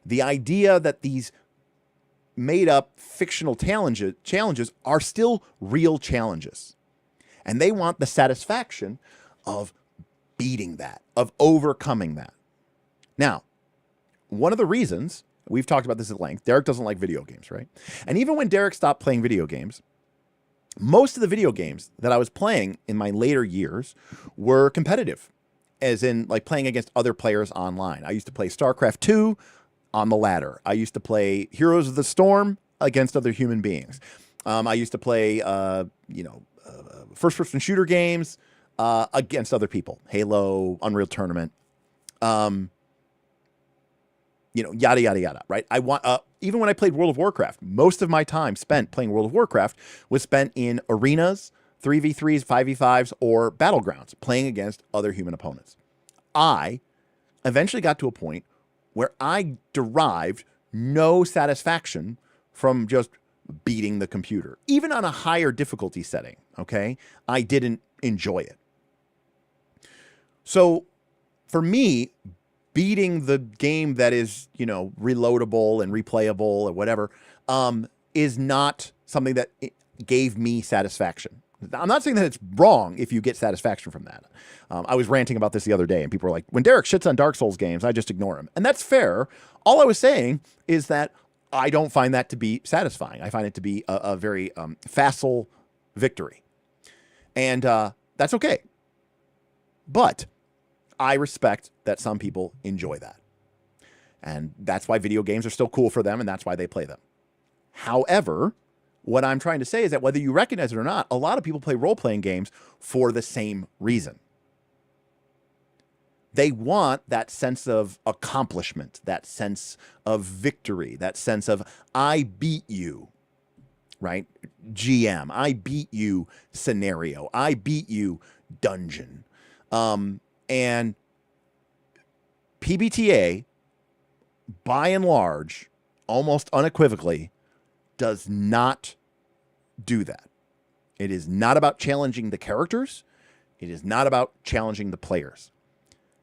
The idea that these made-up fictional challenges are still real challenges. And they want the satisfaction of beating that, of overcoming that. Now, one of the reasons, we've talked about this at length, Derek doesn't like video games, right? And even when Derek stopped playing video games, most of the video games that I was playing in my later years were competitive, as in like playing against other players online. I used to play StarCraft 2 on the ladder. I used to play Heroes of the Storm against other human beings. I used to play, first-person shooter games against other people. Halo, Unreal Tournament, yada, yada, yada, right? Even when I played World of Warcraft, most of my time spent playing World of Warcraft was spent in arenas, 3v3s, 5v5s, or battlegrounds, playing against other human opponents. I eventually got to a point where I derived no satisfaction from just beating the computer. Even on a higher difficulty setting, okay? I didn't enjoy it. So for me, beating the game that is, reloadable and replayable or whatever, is not something that gave me satisfaction. I'm not saying that it's wrong if you get satisfaction from that. I was ranting about this the other day, and people were like, when Derek shits on Dark Souls games, I just ignore him. And that's fair. All I was saying is that I don't find that to be satisfying. I find it to be a very facile victory. And that's okay. But I respect that some people enjoy that. And that's why video games are still cool for them, and that's why they play them. However, what I'm trying to say is that whether you recognize it or not, a lot of people play role-playing games for the same reason. They want that sense of accomplishment, that sense of victory, that sense of, I beat you, right? GM, I beat you scenario, I beat you dungeon. And PBTA, by and large, almost unequivocally, does not do that. It is not about challenging the characters. It is not about challenging the players.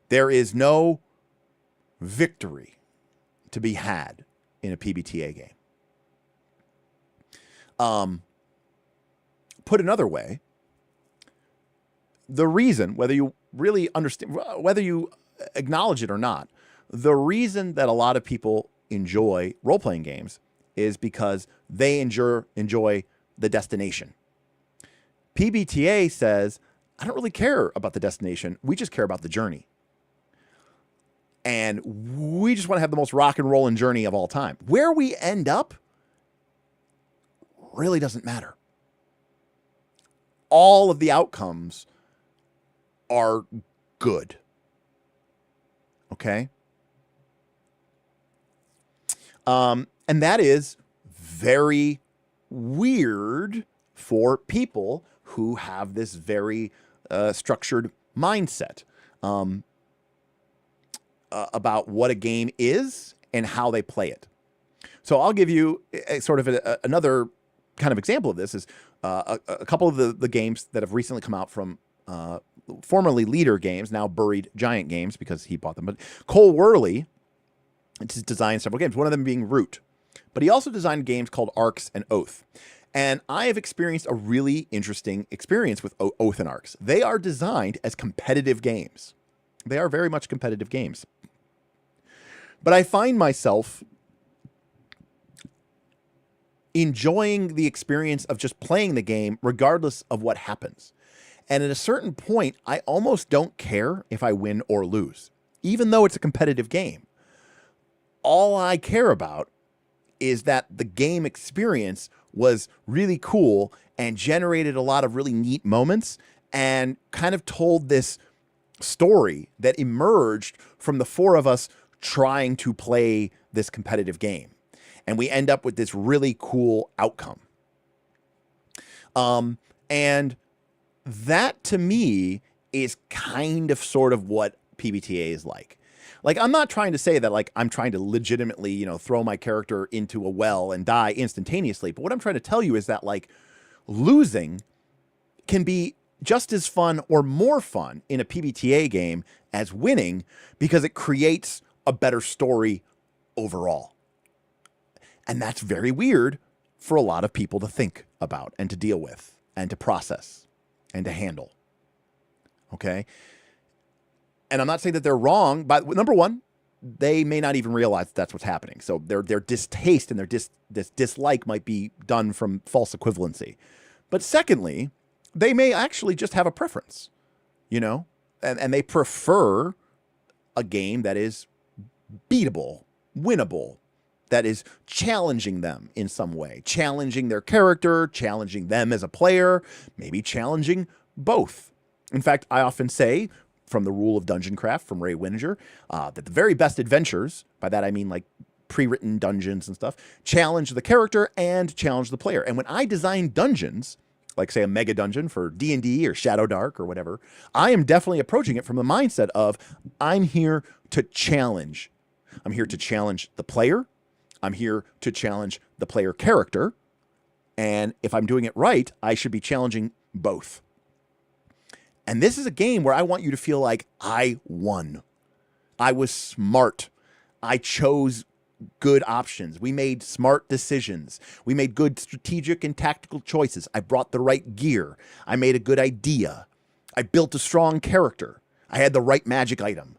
There is no victory to be had in a PBTA game. Put another way, the reason, whether you really understand, whether you acknowledge it or not, the reason that a lot of people enjoy role-playing games is because they enjoy the destination. PBTA says, I don't really care about the destination. We just care about the journey. And we just want to have the most rock and rollin' journey of all time. Where we end up really doesn't matter. All of the outcomes are good. Okay? And that is very weird for people who have this very structured mindset about what a game is and how they play it. So I'll give you another kind of example of this is a couple of the games that have recently come out from formerly Leader Games, now Buried Giant Games because he bought them. But Cole Worley He's designed several games, one of them being Root. But he also designed games called Arcs and Oath. And I have experienced a really interesting experience with Oath and Arcs. They are designed as competitive games. They are very much competitive games. But I find myself enjoying the experience of just playing the game regardless of what happens. And at a certain point, I almost don't care if I win or lose, even though it's a competitive game. All I care about is that the game experience was really cool and generated a lot of really neat moments and kind of told this story that emerged from the four of us trying to play this competitive game. And we end up with this really cool outcome. And that to me is kind of sort of what PBTA is like. Like, I'm not trying to say that, like, I'm trying to legitimately, you know, throw my character into a well and die instantaneously. But what I'm trying to tell you is that, like, losing can be just as fun or more fun in a PBTA game as winning because it creates a better story overall. And that's very weird for a lot of people to think about and to deal with and to process and to handle. Okay? And I'm not saying that they're wrong, but number one, they may not even realize that's what's happening. So their distaste and their dislike might be done from false equivalency. But secondly, they may actually just have a preference, you know, and they prefer a game that is beatable, winnable, that is challenging them in some way, challenging their character, challenging them as a player, maybe challenging both. In fact, I often say, from the Rule of Dungeon Craft from Ray Winninger, that the very best adventures, by that I mean like pre-written dungeons and stuff, challenge the character and challenge the player. And when I design dungeons, like say a mega dungeon for D&D or Shadow Dark or whatever, I am definitely approaching it from the mindset of I'm here to challenge. I'm here to challenge the player. I'm here to challenge the player character. And if I'm doing it right, I should be challenging both. And this is a game where I want you to feel like I won. I was smart. I chose good options. We made smart decisions. We made good strategic and tactical choices. I brought the right gear. I made a good idea. I built a strong character. I had the right magic item.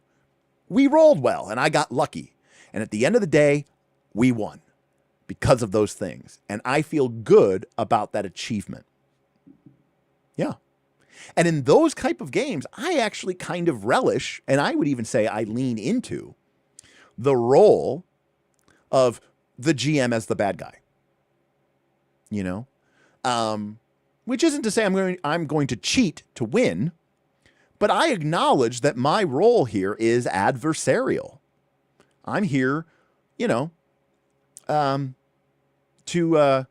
We rolled well, and I got lucky. And at the end of the day, we won because of those things. And I feel good about that achievement. Yeah. And in those type of games, I actually kind of relish, and I would even say I lean into the role of the GM as the bad guy. You know? Which isn't to say I'm going to cheat to win, but I acknowledge that my role here is adversarial. I'm here, you know, to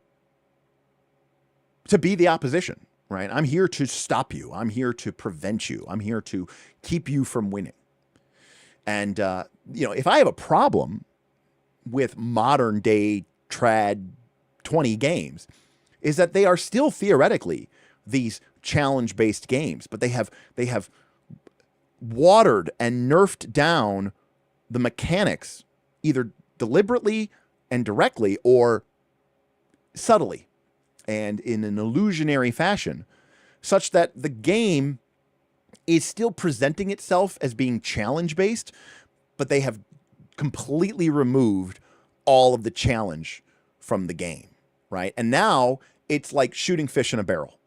be the opposition. Right? I'm here to stop you. I'm here to prevent you. I'm here to keep you from winning. And, you know, if I have a problem with modern day trad 20 games, is that they are still theoretically these challenge-based games, but they have watered and nerfed down the mechanics either deliberately and directly or subtly and in an illusionary fashion, such that the game is still presenting itself as being challenge-based, but they have completely removed all of the challenge from the game, right? And now it's like shooting fish in a barrel,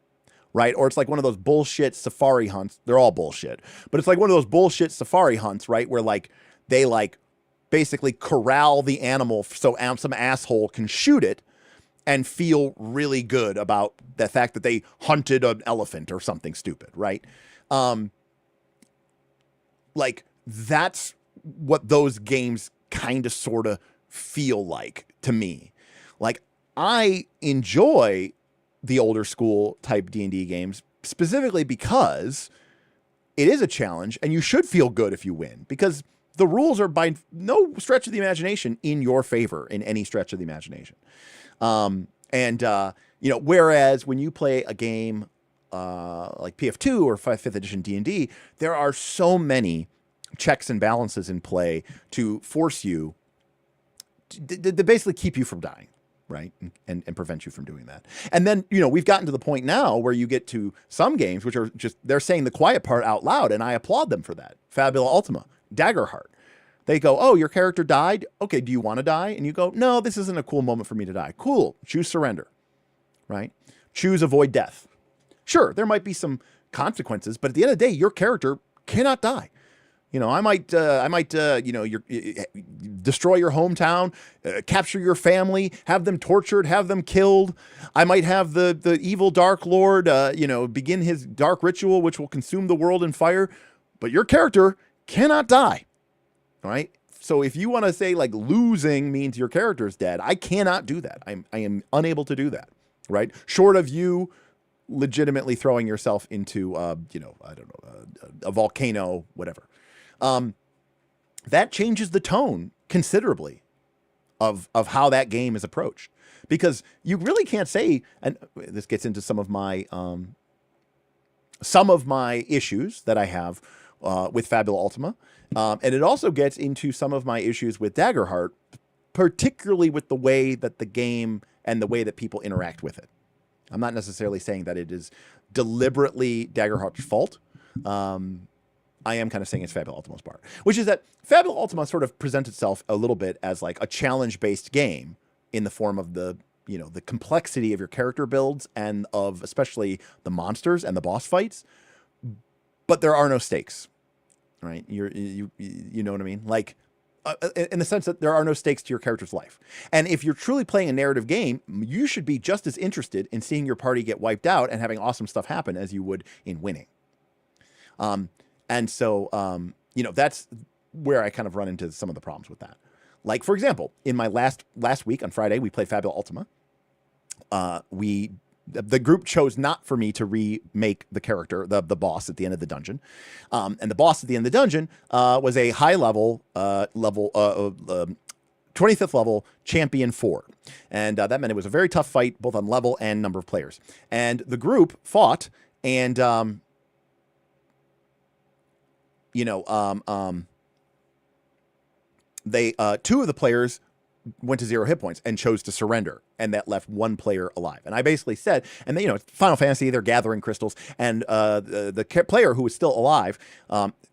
right? Or it's like one of those bullshit safari hunts. They're all bullshit, but it's like one of those bullshit safari hunts, right? Where like they like basically corral the animal so some asshole can shoot it and feel really good about the fact that they hunted an elephant or something stupid, right? Like, that's what those games kind of sort of feel like to me. Like, I enjoy the older school type D&D games specifically because it is a challenge and you should feel good if you win, because the rules are by no stretch of the imagination in your favor in any stretch of the imagination. You know, whereas when you play a game like PF2 or 5th edition D&D, there are so many checks and balances in play to force you to basically keep you from dying, right? And prevent you from doing that. And then, you know, we've gotten to the point now where you get to some games which are just, they're saying the quiet part out loud, and I applaud them for that. Fabula Ultima, Daggerheart. They go, oh, your character died? Okay, do you want to die? And you go, no, this isn't a cool moment for me to die. Cool, choose surrender, right? Choose avoid death. Sure, there might be some consequences, but at the end of the day, your character cannot die. You know, I might, you know, destroy your hometown, capture your family, have them tortured, have them killed. I might have the evil Dark Lord, you know, begin his dark ritual, which will consume the world in fire. But your character cannot die, right? So if you want to say like losing means your character is dead, I cannot do that. I am unable to do that, right? Short of you legitimately throwing yourself into, you know, I don't know, a volcano, whatever. That changes the tone considerably of how that game is approached, because you really can't say, and this gets into some of my issues that I have with Fabula Ultima, and it also gets into some of my issues with Daggerheart, particularly with the way that the game and the way that people interact with it. I'm not necessarily saying that it is deliberately Daggerheart's fault. I am kind of saying it's Fabula Ultima's part, which is that Fabula Ultima sort of presents itself a little bit as like a challenge-based game in the form of the, you know, the complexity of your character builds and of especially the monsters and the boss fights, but there are no stakes, right? You know what I mean? Like, in the sense that there are no stakes to your character's life. And if you're truly playing a narrative game, you should be just as interested in seeing your party get wiped out and having awesome stuff happen as you would in winning. And so, you know, that's where I kind of run into some of the problems with that. Like, for example, in my last week on Friday, we played Fabula Ultima. The group chose not for me to remake the character, the boss at the end of the dungeon. And the boss at the end of the dungeon was a high level, 25th level champion 4. And that meant it was a very tough fight, both on level and number of players. And the group fought, and they two of the players went to 0 hit points and chose to surrender, and that left one player alive. And I basically said, and then, you know, Final Fantasy, they're gathering crystals, and the player who was still alive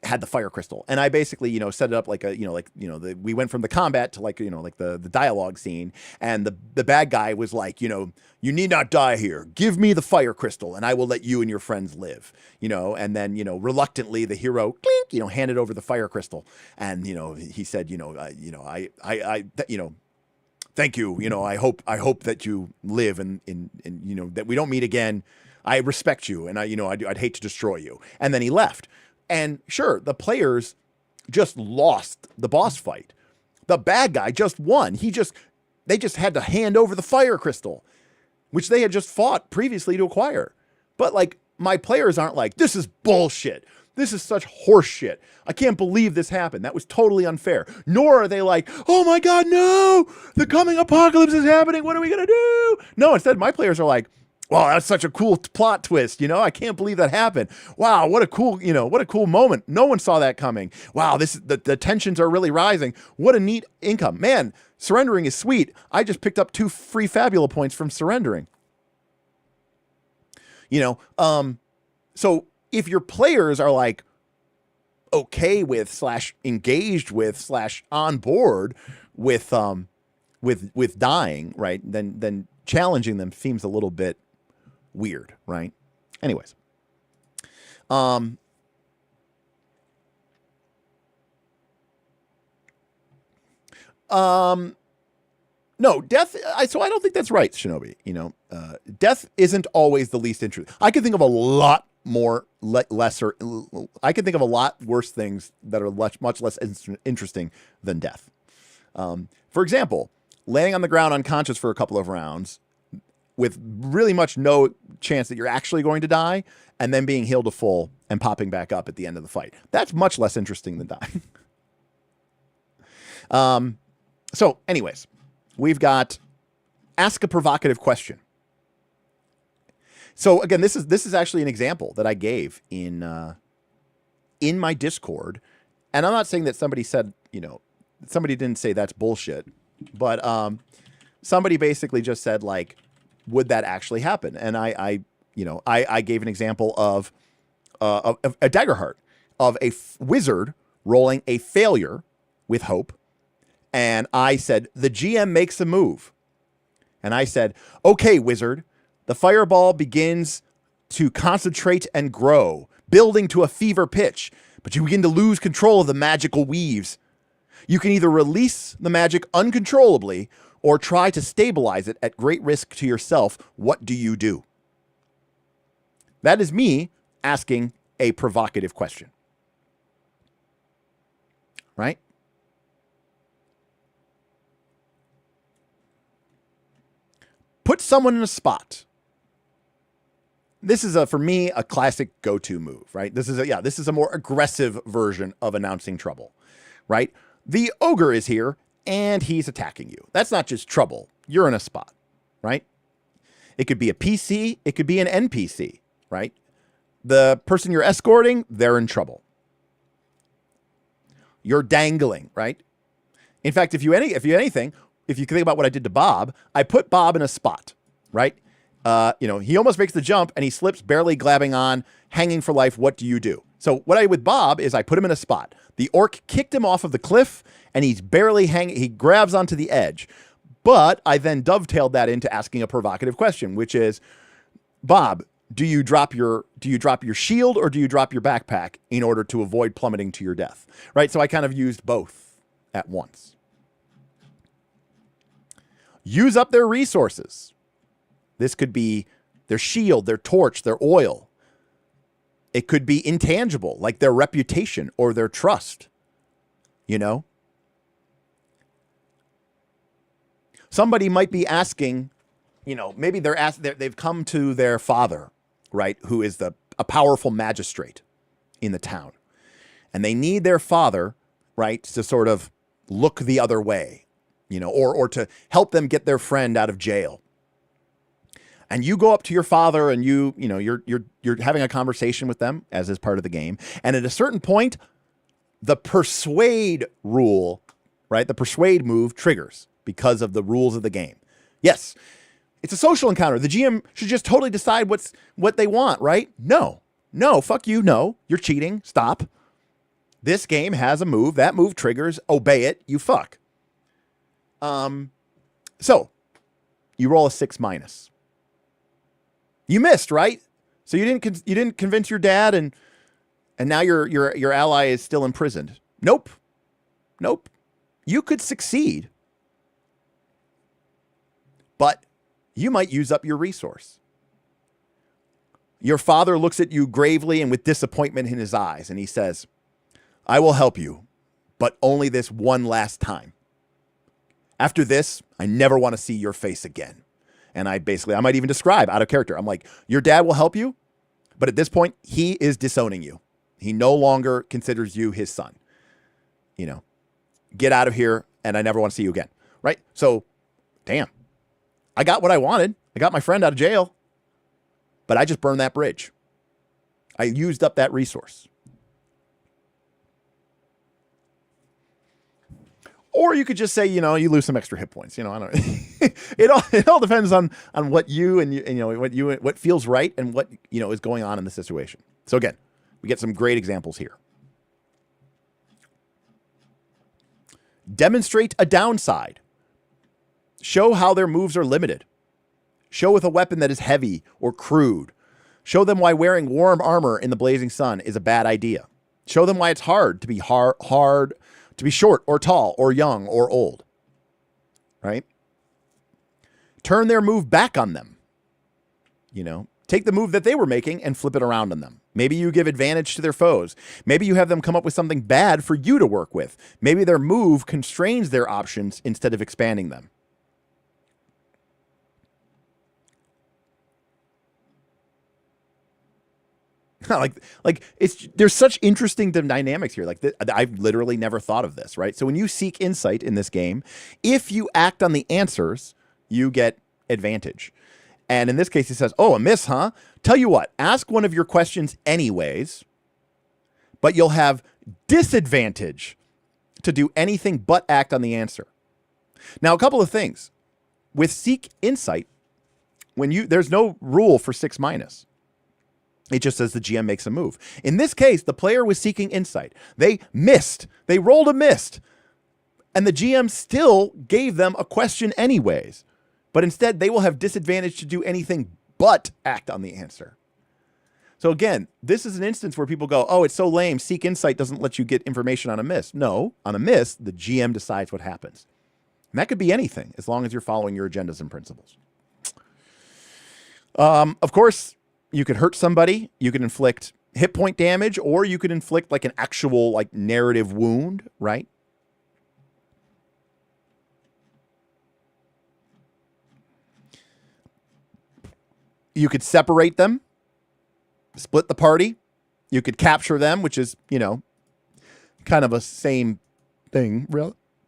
had the fire crystal. And I basically, you know, set it up like we went from the combat to like, you know, like the dialogue scene, and the bad guy was like, you know, you need not die here. Give me the fire crystal, and I will let you and your friends live. You know, and then, you know, reluctantly the hero, clink, you know, handed over the fire crystal, and, you know, he said, thank you. You know, I hope that you live and you know, that we don't meet again. I respect you, and I'd hate to destroy you. And then he left. And sure, the players just lost the boss fight. The bad guy just won. They just had to hand over the fire crystal, which they had just fought previously to acquire. But like, my players aren't like, this is bullshit. This is such horse shit. I can't believe this happened. That was totally unfair. Nor are they like, oh my God, no, the coming apocalypse is happening. What are we going to do? No, instead, my players are like, wow, that's such a cool plot twist. You know, I can't believe that happened. Wow, what a cool moment. No one saw that coming. Wow, the tensions are really rising. What a neat income. Man, surrendering is sweet. I just picked up 2 free Fabula points from surrendering. You know, so if your players are like okay with / engaged with / on board with dying, right, then challenging them seems a little bit weird, right? Anyways, no, death. So I don't think that's right, Shinobi. You know, death isn't always the least interesting. I can think of a lot more lesser. I can think of a lot worse things that are much less interesting than death. For example, laying on the ground unconscious for a couple of rounds with really much no chance that you're actually going to die, and then being healed to full and popping back up at the end of the fight. That's much less interesting than dying. So anyways, we've got ask a provocative question. So again, this is actually an example that I gave in my Discord, and I'm not saying that somebody said, you know, somebody didn't say that's bullshit. But somebody basically just said, like, would that actually happen? And I gave an example of a Daggerheart, of a wizard rolling a failure with hope. And I said, the GM makes a move. And I said, okay, wizard, the fireball begins to concentrate and grow, building to a fever pitch, but you begin to lose control of the magical weaves. You can either release the magic uncontrollably or try to stabilize it at great risk to yourself. What do you do? That is me asking a provocative question. Right? Put someone in a spot. This is for me a classic go-to move, right? This is a more aggressive version of announcing trouble, right? The ogre is here and he's attacking you. That's not just trouble. You're in a spot, right? It could be a PC, it could be an NPC, right? The person you're escorting, they're in trouble. You're dangling, right? In fact, if you think about what I did to Bob, I put Bob in a spot, right? He almost makes the jump and he slips, barely grabbing on, hanging for life. What do you do? So what I did with Bob is I put him in a spot. The orc kicked him off of the cliff and he's barely hanging. He grabs onto the edge. But I then dovetailed that into asking a provocative question, which is, Bob, do you drop your shield or do you drop your backpack in order to avoid plummeting to your death? Right? So I kind of used both at once. Use up their resources. This could be their shield, their torch, their oil. It could be intangible, like their reputation or their trust. You know? Somebody might be asking, maybe they've come to their father, right, who is a powerful magistrate in the town. And they need their father, right, to sort of look the other way, or to help them get their friend out of jail. And you go up to your father and you're having a conversation with them, as is part of the game. And at a certain point, the persuade rule, right, the persuade move triggers because of the rules of the game. Yes, it's a social encounter. The GM should just totally decide what they want, right? No, fuck you. No, you're cheating. Stop. This game has a move. That move triggers. Obey it. You fuck. So you roll a 6-. You missed, right? So you didn't convince your dad, and now your ally is still imprisoned. Nope. You could succeed, but you might use up your resource. Your father looks at you gravely and with disappointment in his eyes, and he says, I will help you, but only this one last time. After this, I never want to see your face again. And I might even describe out of character. I'm like, your dad will help you, but at this point, he is disowning you. He no longer considers you his son. Get out of here, and I never want to see you again. Right? So, damn. I got what I wanted. I got my friend out of jail, but I just burned that bridge. I used up that resource. Or you could just say, you lose some extra hit points. I don't. It all depends on what you what feels right and what is going on in the situation. So again, we get some great examples here. Demonstrate a downside. Show how their moves are limited. Show with a weapon that is heavy or crude. Show them why wearing warm armor in the blazing sun is a bad idea. Show them why it's hard to be hard to be short or tall or young or old. Right? Turn their move back on them. Take the move that they were making and flip it around on them. Maybe you give advantage to their foes. Maybe you have them come up with something bad for you to work with. Maybe their move constrains their options instead of expanding them. There's such interesting dynamics here. I've literally never thought of this, right? So when you seek insight in this game, if you act on the answers, you get advantage. And in this case, he says, oh, a miss, huh? Tell you what, ask one of your questions anyways, but you'll have disadvantage to do anything but act on the answer. Now, a couple of things. With Seek Insight, there's no rule for 6-. It just says the GM makes a move. In this case, the player was seeking insight. They missed. They rolled a miss. And the GM still gave them a question anyways. But instead, they will have disadvantage to do anything but act on the answer. So again, this is an instance where people go, oh, it's so lame. Seek Insight doesn't let you get information on a miss. No, on a miss, the GM decides what happens. And that could be anything, as long as you're following your agendas and principles. Of course, you could hurt somebody. You could inflict hit point damage, or you could inflict like an actual like narrative wound, right? You could separate them, split the party. You could capture them, which is, kind of a same thing,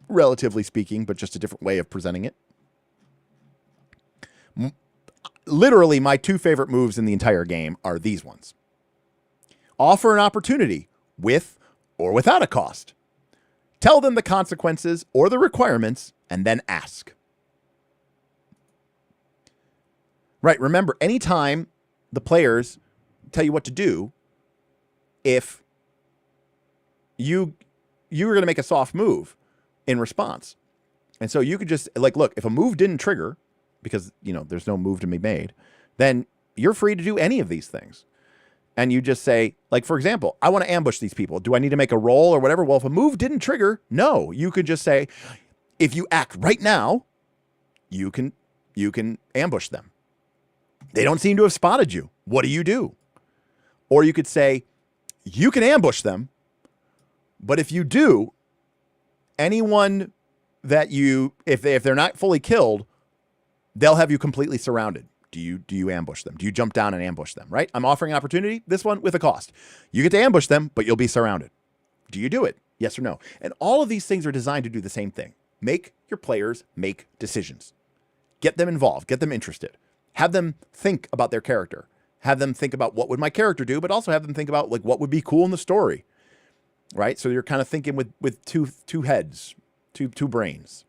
relatively speaking, but just a different way of presenting it. Literally, my two favorite moves in the entire game are these ones. Offer an opportunity with or without a cost. Tell them the consequences or the requirements, and then ask. Right, remember, anytime the players tell you what to do, if you were going to make a soft move in response. And so you could just, like, look, if a move didn't trigger, because, there's no move to be made, then you're free to do any of these things. And you just say, like, for example, I want to ambush these people. Do I need to make a roll or whatever? Well, if a move didn't trigger, no. You could just say, if you act right now, you can ambush them. They don't seem to have spotted you. What do you do? Or you could say, you can ambush them, but if you do, anyone that if they're not fully killed, they'll have you completely surrounded. Do you ambush them? Do you jump down and ambush them, right? I'm offering an opportunity, this one with a cost. You get to ambush them, but you'll be surrounded. Do you do it? Yes or no? And all of these things are designed to do the same thing. Make your players make decisions. Get them involved. Get them interested. Have them think about their character. Have them think about what would my character do, but also have them think about like what would be cool in the story, right? So you're kind of thinking with two heads, two brains.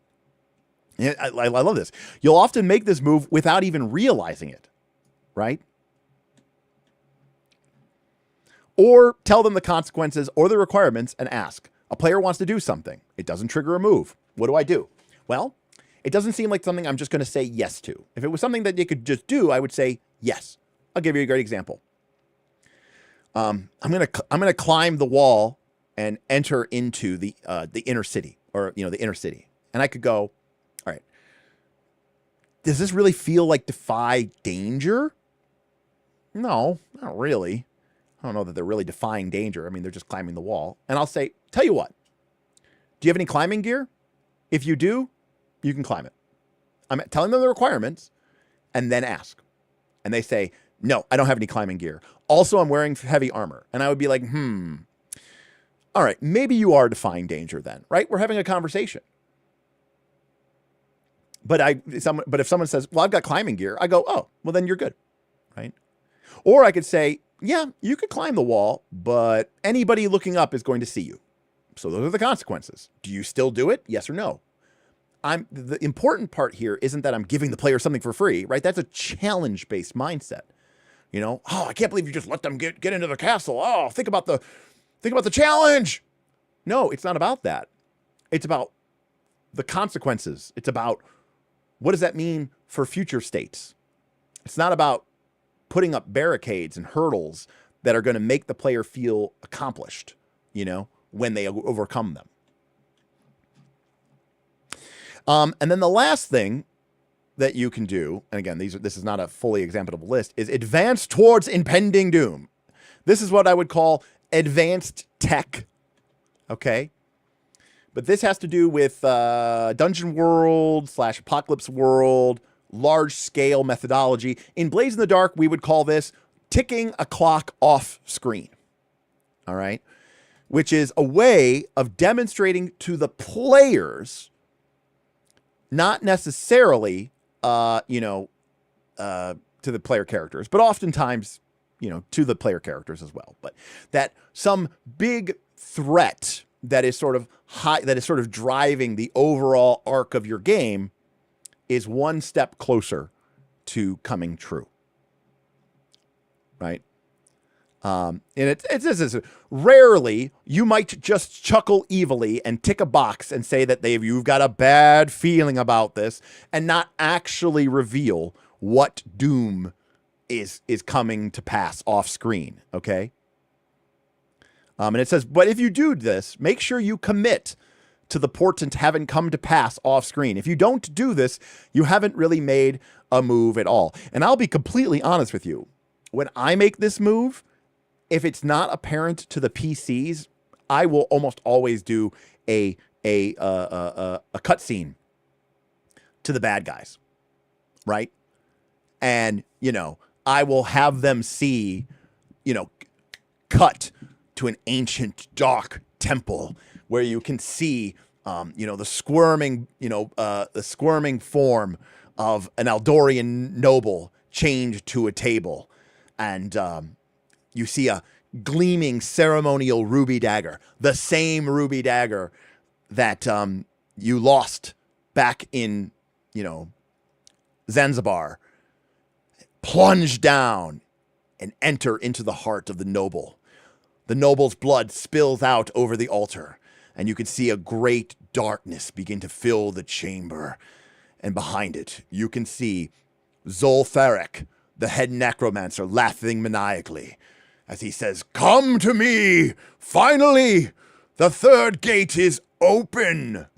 And I love this. You'll often make this move without even realizing it, right? Or tell them the consequences or the requirements and ask. A player wants to do something. It doesn't trigger a move. What do I do? Well, it doesn't seem like something I'm just going to say yes to. If it was something that you could just do, I would say yes. I'll give you a great example. I'm gonna climb the wall and enter into the inner city, or the inner city. And I could go, all right, does this really feel like defy danger? No, not really. I don't know that they're really defying danger. I mean, they're just climbing the wall. And I'll say, tell you what, do you have any climbing gear? If you do, you can climb it. I'm telling them the requirements and then ask. And they say, no, I don't have any climbing gear. Also, I'm wearing heavy armor. And I would be like, all right, maybe you are defying danger then, right? We're having a conversation. But if someone says, well, I've got climbing gear, I go, oh, well, then you're good, right? Or I could say, yeah, you could climb the wall, but anybody looking up is going to see you. So those are the consequences. Do you still do it? Yes or no? The important part here isn't that I'm giving the player something for free, right? That's a challenge-based mindset. Oh, I can't believe you just let them get into the castle. Oh, think about the challenge. No, it's not about that. It's about the consequences. It's about what does that mean for future states? It's not about putting up barricades and hurdles that are going to make the player feel accomplished, when they overcome them. And then the last thing that you can do, and again, this is not a fully examinable list, is advance towards impending doom. This is what I would call advanced tech. Okay. But this has to do with Dungeon World / Apocalypse World, large scale methodology. In Blaze in the Dark, we would call this ticking a clock off screen. All right. Which is a way of demonstrating to the players, not necessarily, to the player characters, but oftentimes, to the player characters as well. But that some big threat that is sort of driving the overall arc of your game is one step closer to coming true. Right? And it's rarely you might just chuckle evilly and tick a box and say that you've got a bad feeling about this and not actually reveal what doom is coming to pass off screen. Okay. And it says, but if you do this, make sure you commit to the portent having come to pass off screen. If you don't do this, you haven't really made a move at all. And I'll be completely honest with you. When I make this move, if it's not apparent to the PCs, I will almost always do a cutscene to the bad guys, right? And I will have them see, cut to an ancient dark temple where you can see, the squirming form of an Eldorian noble chained to a table, and you see a gleaming ceremonial ruby dagger, the same ruby dagger that you lost back in, Zanzibar. Plunge down and enter into the heart of the noble. The noble's blood spills out over the altar, and you can see a great darkness begin to fill the chamber. And behind it, you can see Zoltharek, the head necromancer, laughing maniacally as he says, "Come to me! Finally! The third gate is open!"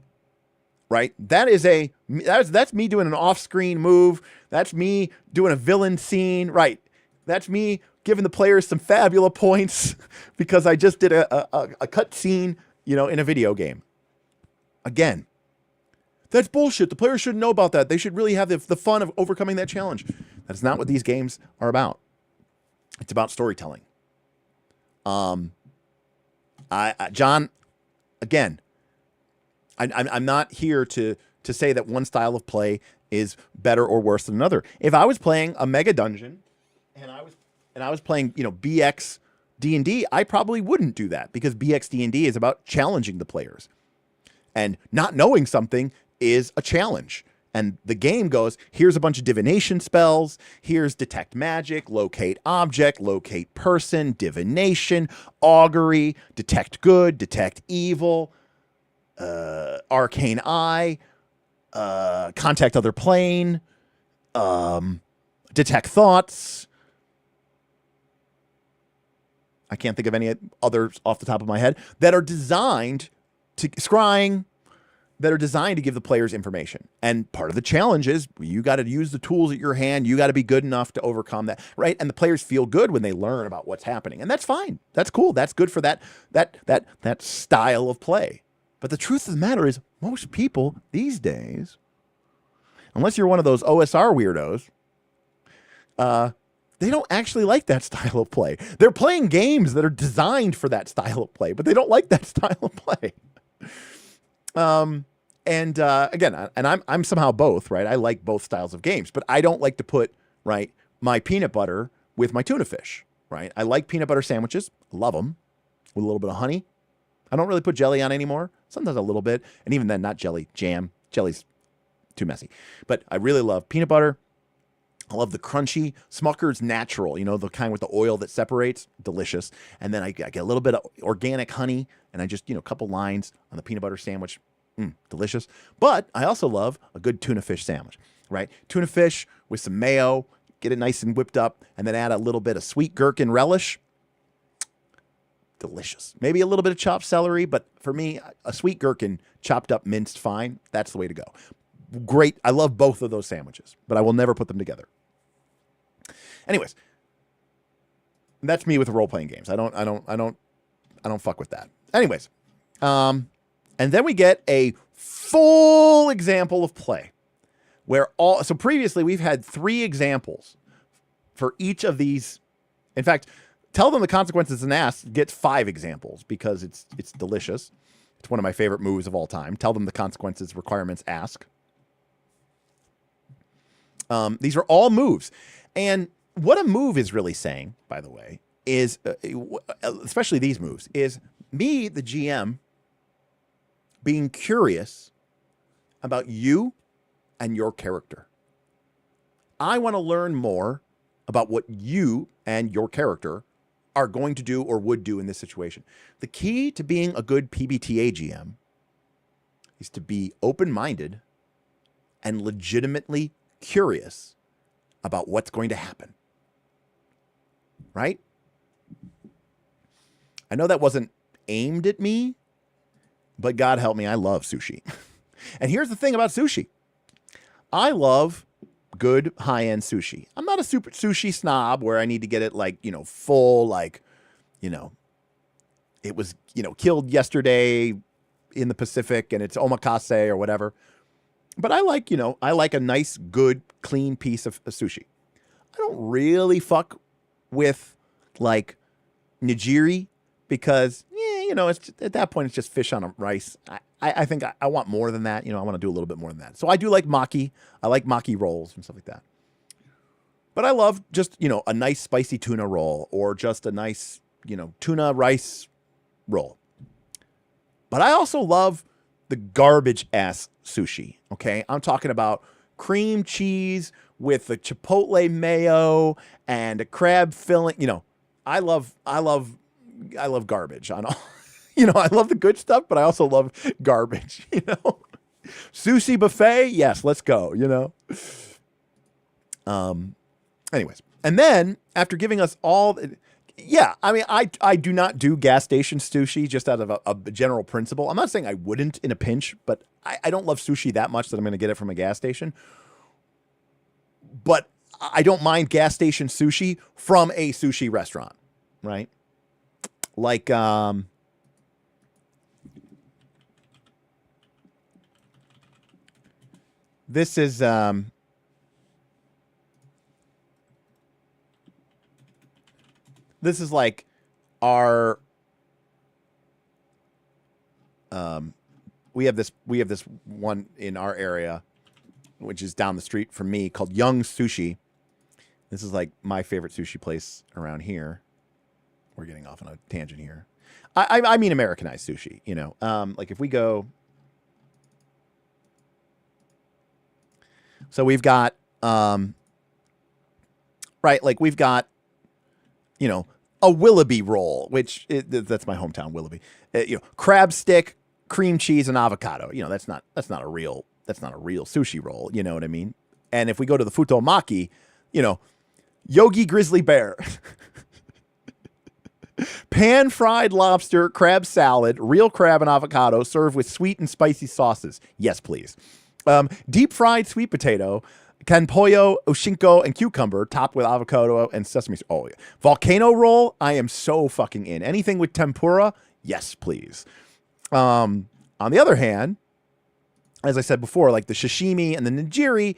Right? That's me doing an off-screen move. That's me doing a villain scene. Right. That's me giving the players some fabula points because I just did a cut scene, in a video game. Again, that's bullshit. The players shouldn't know about that. They should really have the fun of overcoming that challenge. That's not what these games are about. It's about storytelling. John, again, I'm not here to say that one style of play is better or worse than another. If I was playing a mega dungeon and I was playing, BX D&D, I probably wouldn't do that because BX D&D is about challenging the players. And not knowing something is a challenge. And the game goes, here's a bunch of divination spells. Here's detect magic, locate object, locate person, divination, augury, detect good, detect evil, arcane eye, contact other plane, detect thoughts. I can't think of any others off the top of my head that are designed to scrying, that are designed to give the players information. And part of the challenge is you got to use the tools at your hand. You got to be good enough to overcome that, right? And the players feel good when they learn about what's happening, and that's fine. That's cool. That's good for that style of play. But the truth of the matter is, most people these days, unless you're one of those OSR weirdos, they don't actually like that style of play. They're playing games that are designed for that style of play, but they don't like that style of play. Again, I'm somehow both, right? I like both styles of games, but I don't like to put, right, my peanut butter with my tuna fish, right? I like peanut butter sandwiches. Love them with a little bit of honey. I don't really put jelly on anymore. Sometimes a little bit. And even then, not jelly, jam. Jelly's too messy. But I really love peanut butter. I love the crunchy Smucker's Natural, the kind with the oil that separates. Delicious. And then I get a little bit of organic honey, and I just, a couple lines on the peanut butter sandwich. Delicious. But I also love a good tuna fish sandwich, right? Tuna fish with some mayo, get it nice and whipped up, and then add a little bit of sweet gherkin relish. Delicious. Maybe a little bit of chopped celery, but for me, a sweet gherkin chopped up, minced fine. That's the way to go. Great. I love both of those sandwiches, but I will never put them together. Anyways, that's me with role-playing games. I don't fuck with that. Anyways, and then we get a full example of play where so previously we've had 3 examples for each of these. In fact, Tell Them the Consequences and Ask gets 5 examples because it's delicious. It's one of my favorite moves of all time. Tell Them the Consequences, Requirements, Ask. These are all moves. And what a move is really saying, by the way, is, especially these moves, is me, the GM, being curious about you and your character. I want to learn more about what you and your character are going to do or would do in this situation. The key to being a good PBTA GM is to be open-minded and legitimately curious about what's going to happen. Right? I know that wasn't aimed at me, but God help me, I love sushi. And here's the thing about sushi. I love good high-end sushi. I'm not a super sushi snob where I need to get it like, full, like, it was, killed yesterday in the Pacific and it's omakase or whatever. But I like, I like a nice, good, clean piece of sushi. I don't really fuck with like nigiri because, it's at that point, it's just fish on a rice. I think I want more than that. I want to do a little bit more than that. So I do like maki. I like maki rolls and stuff like that. But I love just, a nice spicy tuna roll or just a nice, tuna rice roll. But I also love the garbage ass sushi. Okay. I'm talking about cream cheese with the chipotle mayo and a crab filling. I love garbage on all. I love the good stuff, but I also love garbage, Sushi buffet, yes, let's go, Anyways, and then after giving us all, I do not do gas station sushi just out of a general principle. I'm not saying I wouldn't in a pinch, but I don't love sushi that much that I'm going to get it from a gas station. But I don't mind gas station sushi from a sushi restaurant, right? Like, this is, like our, we have this one in our area, which is down the street from me, called Young Sushi. This is like my favorite sushi place around here. We're getting off on a tangent here. I mean Americanized sushi, like if we go. So we've got, right, like we've got, a Willoughby roll, that's my hometown, Willoughby. Crab stick, cream cheese, and avocado. That's not a real sushi roll. You know what I mean? And if we go to the Futomaki, Yogi Grizzly Bear, pan-fried lobster, crab salad, real crab and avocado served with sweet and spicy sauces. Yes, please. Deep-fried sweet potato, canpollo, oshinko, and cucumber topped with avocado and sesame. Oh, yeah. Volcano roll, I am so fucking in. Anything with tempura, yes, please. On the other hand, as I said before, like the sashimi and the nigiri,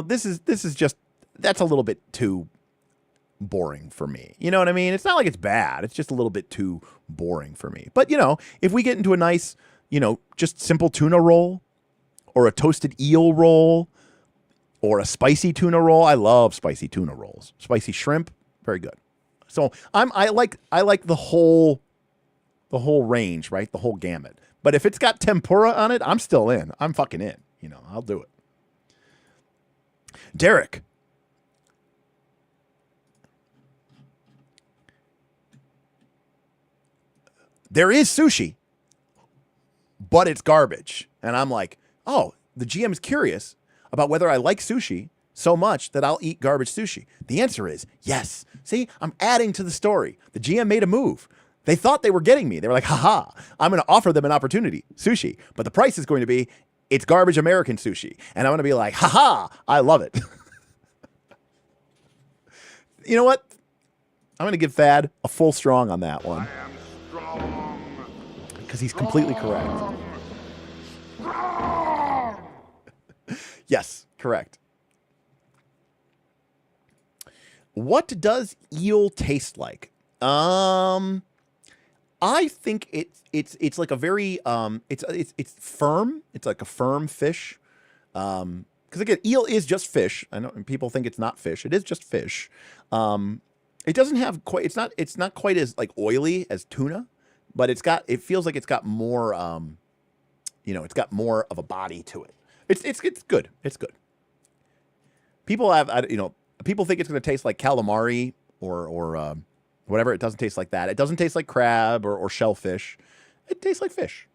this is just, that's a little bit too boring for me. You know what I mean? It's not like it's bad. It's just a little bit too boring for me. But, if we get into a nice, just simple tuna roll or a toasted eel roll or a spicy tuna roll. I love spicy tuna rolls. Spicy shrimp, very good. So I like the whole range, right? The whole gamut. But if it's got tempura on it, I'm still in. I'm fucking in. I'll do it. Derek. There is sushi, but it's garbage. And I'm like, oh, the GM is curious about whether I like sushi so much that I'll eat garbage sushi. The answer is yes. See, I'm adding to the story. The GM made a move. They thought they were getting me. They were like, haha, I'm going to offer them an opportunity, sushi. But the price is going to be, it's garbage American sushi. And I'm going to be like, haha, I love it. You know what? I'm going to give Thad a full strong on that one. Because he's completely correct. Yes, correct. What does eel taste like? I think it's like a very it's firm. It's like a firm fish. Because again, eel is just fish. I know people think it's not fish. It is just fish. It doesn't have quite. It's not quite as like oily as tuna, but it feels like it's got more You know, it's got more of a body to it. It's good. It's good. People people think it's going to taste like calamari or whatever. It doesn't taste like that. It doesn't taste like crab or shellfish. It tastes like fish,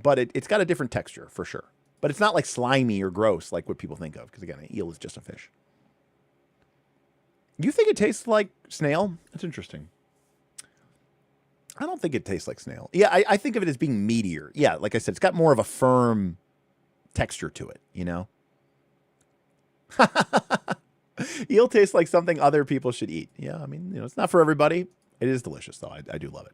but it's got a different texture for sure. But it's not like slimy or gross like what people think of, because again, an eel is just a fish. You think it tastes like snail? That's interesting. I don't think it tastes like snail. Yeah, I think of it as being meatier. Yeah, like I said, it's got more of a firm texture to it, you know? Eel tastes like something other people should eat. Yeah, I mean, you know, it's not for everybody. It is delicious, though. I do love it.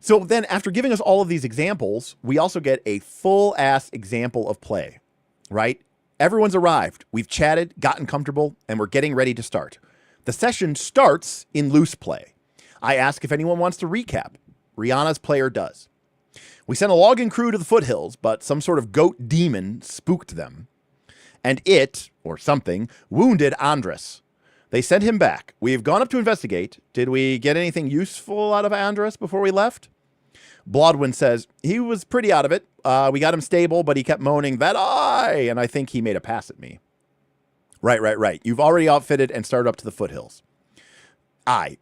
So then after giving us all of these examples, we also get a full-ass example of play, right? Everyone's arrived. We've chatted, gotten comfortable, and we're getting ready to start. The session starts in loose play. I ask if anyone wants to recap. Rihanna's player does. We sent a logging crew to the foothills, but some sort of goat demon spooked them. And it, or something, wounded Andres. They sent him back. We have gone up to investigate. Did we get anything useful out of Andres before we left? Blodwin says, he was pretty out of it. We got him stable, but he kept moaning, that eye, and I think he made a pass at me. Right. You've already outfitted and started up to the foothills.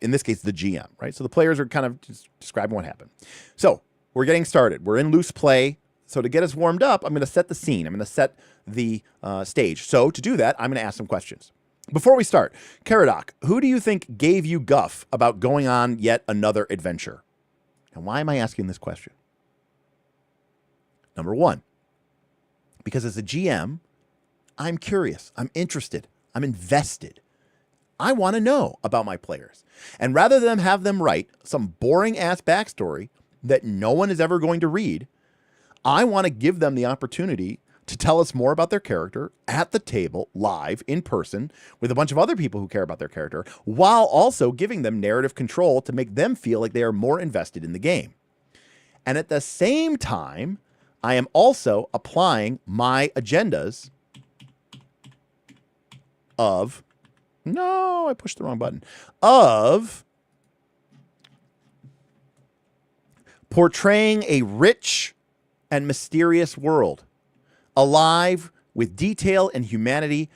In this case, the GM, right? So the players are kind of just describing what happened. So we're getting started. We're in loose play. So to get us warmed up, I'm going to set the scene. I'm going to set the stage. So to do that, I'm going to ask some questions. Before we start, Caradoc, who do you think gave you guff about going on yet another adventure? And why am I asking this question? Number one, because as a GM, I'm curious, I'm interested, I'm invested. I want to know about my players. And rather than have them write some boring-ass backstory that no one is ever going to read, I want to give them the opportunity to tell us more about their character at the table, live, in person, with a bunch of other people who care about their character, while also giving them narrative control to make them feel like they are more invested in the game. And at the same time, I am also applying my agendas of... No, I pushed the wrong button. Of portraying a rich and mysterious world, alive with detail and humanity.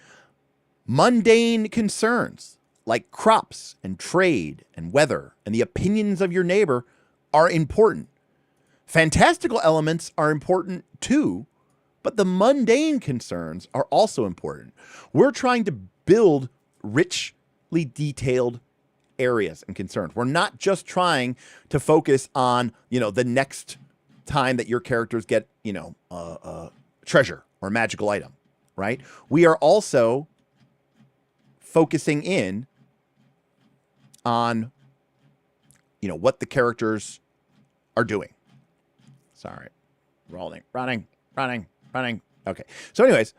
Mundane concerns like crops and trade and weather and the opinions of your neighbor are important. Fantastical elements are important too, but the mundane concerns are also important. We're trying to build richly detailed areas and concerns. We're not just trying to focus on, the next time that your characters get, treasure or magical item, right? We are also focusing in on, what the characters are doing. Sorry. Running. Okay. So anyways,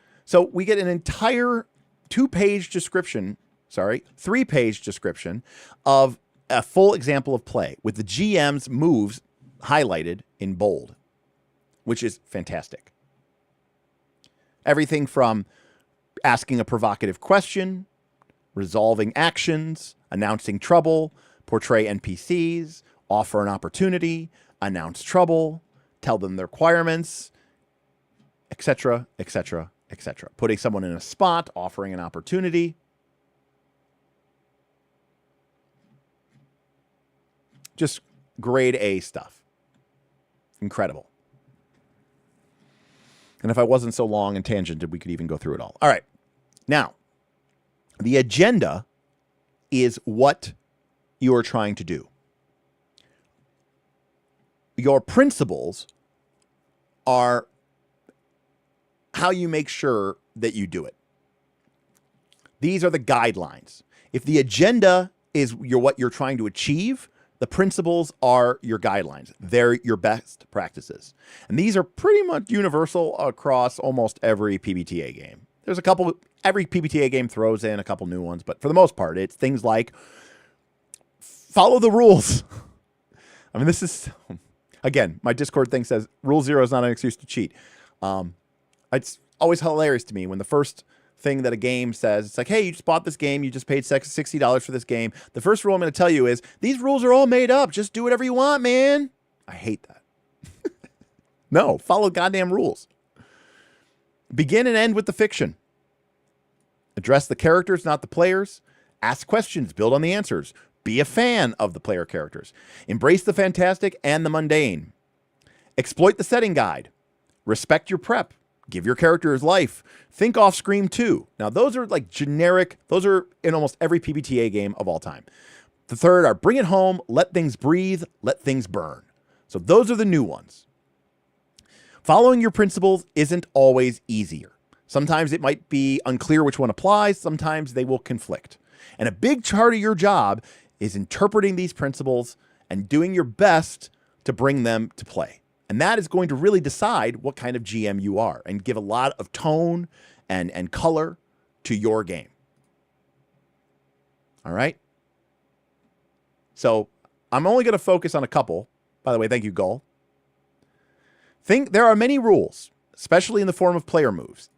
we get an entire 3-page description of a full example of play with the GM's moves highlighted in bold, which is fantastic. Everything from asking a provocative question, resolving actions, announcing trouble, portray NPCs, offer an opportunity, announce trouble, tell them the requirements, etc., etc., etc. Putting someone in a spot, offering an opportunity. Just grade A stuff. Incredible. And if I wasn't so long and tangented, we could even go through it all. All right. Now, the agenda is what you are trying to do. Your principles are how you make sure that you do it. These are the guidelines. If the agenda is what you're trying to achieve, the principles are your guidelines. They're your best practices. And these are pretty much universal across almost every PBTA game. There's a couple, every PBTA game throws in a couple new ones, but for the most part, it's things like follow the rules. I mean, this is, again, my Discord thing says rule 0 is not an excuse to cheat. It's always hilarious to me when the first thing that a game says, it's like, hey, you just bought this game, you just paid $60 for this game. The first rule I'm going to tell you is, these rules are all made up. Just do whatever you want, man. I hate that. No, follow goddamn rules. Begin and end with the fiction. Address the characters, not the players. Ask questions, build on the answers. Be a fan of the player characters. Embrace the fantastic and the mundane. Exploit the setting guide. Respect your prep. Give your characters life. Think off screen too. Now, those are like generic. Those are in almost every PBTA game of all time. The third are bring it home, let things breathe, let things burn. So those are the new ones. Following your principles isn't always easier. Sometimes it might be unclear which one applies. Sometimes they will conflict. And a big part of your job is interpreting these principles and doing your best to bring them to play. And that is going to really decide what kind of GM you are and give a lot of tone and color to your game. All right? So I'm only going to focus on a couple. By the way, thank you, Gull. There are many rules, especially in the form of player moves.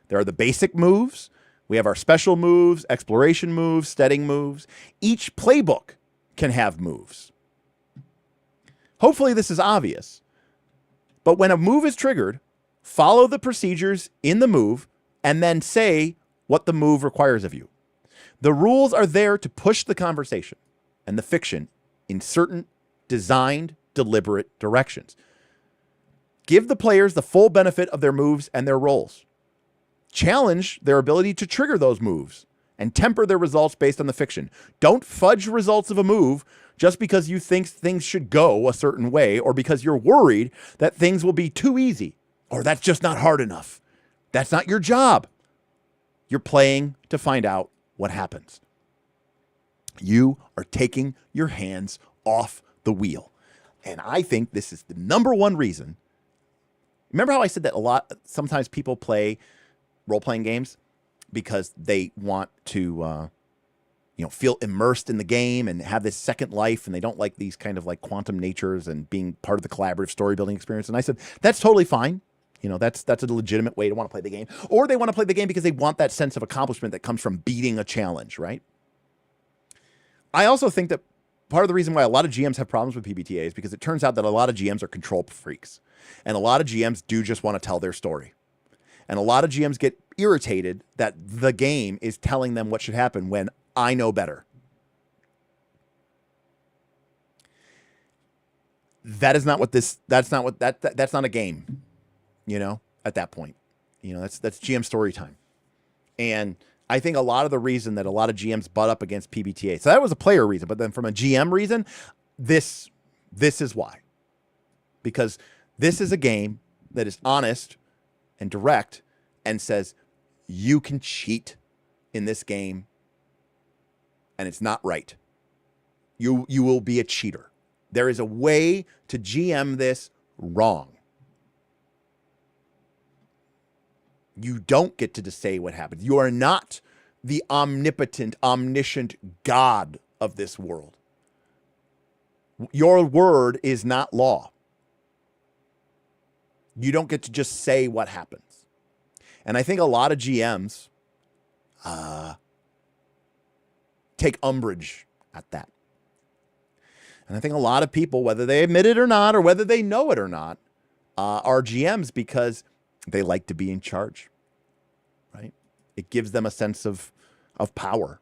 There are the basic moves. We have our special moves, exploration moves, steading moves. Each playbook can have moves. Hopefully this is obvious. But when a move is triggered, follow the procedures in the move and then say what the move requires of you. The rules are there to push the conversation and the fiction in certain designed, deliberate directions. Give the players the full benefit of their moves and their roles. Challenge their ability to trigger those moves and temper their results based on the fiction. Don't fudge results of a move just because you think things should go a certain way or because you're worried that things will be too easy or that's just not hard enough. That's not your job. You're playing to find out what happens. You are taking your hands off the wheel. And I think this is the number one reason. Remember how I said that sometimes people play role-playing games because they want to, feel immersed in the game and have this second life, and they don't like these kind of like quantum natures and being part of the collaborative story building experience. And I said, that's totally fine. That's a legitimate way to want to play the game. Or they want to play the game because they want that sense of accomplishment that comes from beating a challenge, right? I also think that part of the reason why a lot of GMs have problems with PBTA is because it turns out that a lot of GMs are control freaks. And a lot of GMs do just want to tell their story. And a lot of GMs get irritated that the game is telling them what should happen when I know better. That's not a game, at that point. That's GM story time. And I think a lot of the reason that a lot of GMs butt up against PBTA. So that was a player reason, but then from a GM reason, this is why. Because this is a game that is honest and direct and says you can cheat in this game and it's not right. You will be a cheater. There is a way to GM this wrong. You don't get to just say what happens. You are not the omnipotent, omniscient God of this world. Your word is not law. You don't get to just say what happens. And I think a lot of GMs take umbrage at that. And I think a lot of people, whether they admit it or not, or whether they know it or not, are GMs because they like to be in charge, right? It gives them a sense of power,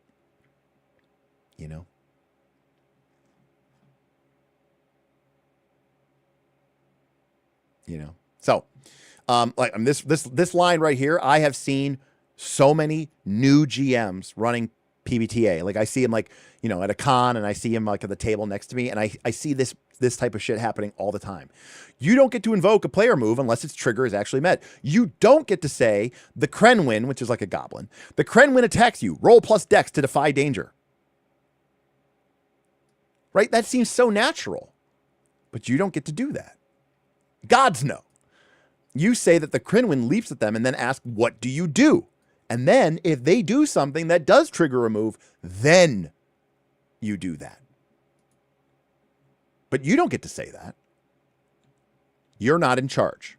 So, this line right here, I have seen so many new GMs running PBTA. Like I see him at a con, and I see him at the table next to me, and I see this type of shit happening all the time. You don't get to invoke a player move unless its trigger is actually met. You don't get to say the Krenwin, which is like a goblin. The Krenwin attacks you. Roll plus dex to defy danger. Right? That seems so natural. But you don't get to do that. Gods know. You say that the Krenwin leaps at them and then ask, what do you do? And then if they do something that does trigger a move, then you do that. But you don't get to say that. You're not in charge.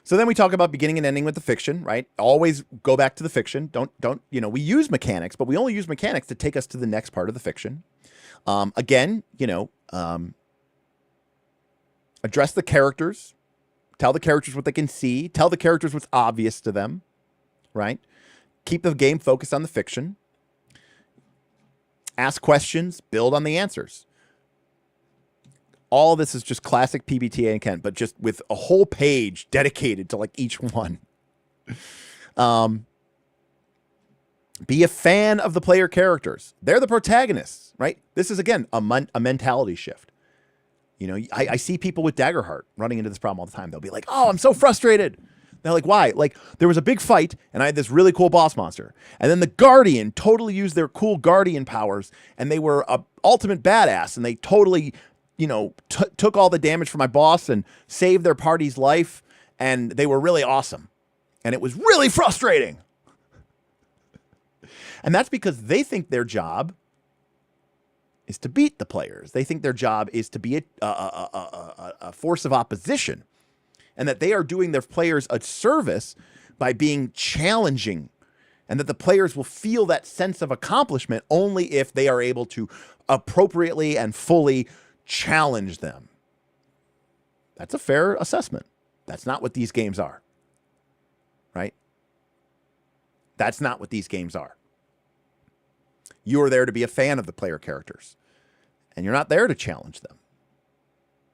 So then we talk about beginning and ending with the fiction, right? Always go back to the fiction. Don't, we use mechanics, but we only use mechanics to take us to the next part of the fiction. Again, address the characters, tell the characters what they can see, tell the characters what's obvious to them, right? Keep the game focused on the fiction. Ask questions, build on the answers. All this is just classic PBTA and Kent, but just with a whole page dedicated to like each one. Be a fan of the player characters. They're the protagonists, right? This is, again, a mentality shift. I see people with Daggerheart running into this problem all the time. They'll be like, oh, I'm so frustrated. They're like, why? Like, there was a big fight, and I had this really cool boss monster. And then the Guardian totally used their cool Guardian powers, and they were a ultimate badass, and they totally... took all the damage from my boss and saved their party's life, and they were really awesome. And it was really frustrating. And that's because they think their job is to beat the players. They think their job is to be a force of opposition, and that they are doing their players a service by being challenging, and that the players will feel that sense of accomplishment only if they are able to appropriately and fully challenge them. That's a fair assessment. That's not what these games are. Right? That's not what these games are. You are there to be a fan of the player characters. And you're not there to challenge them.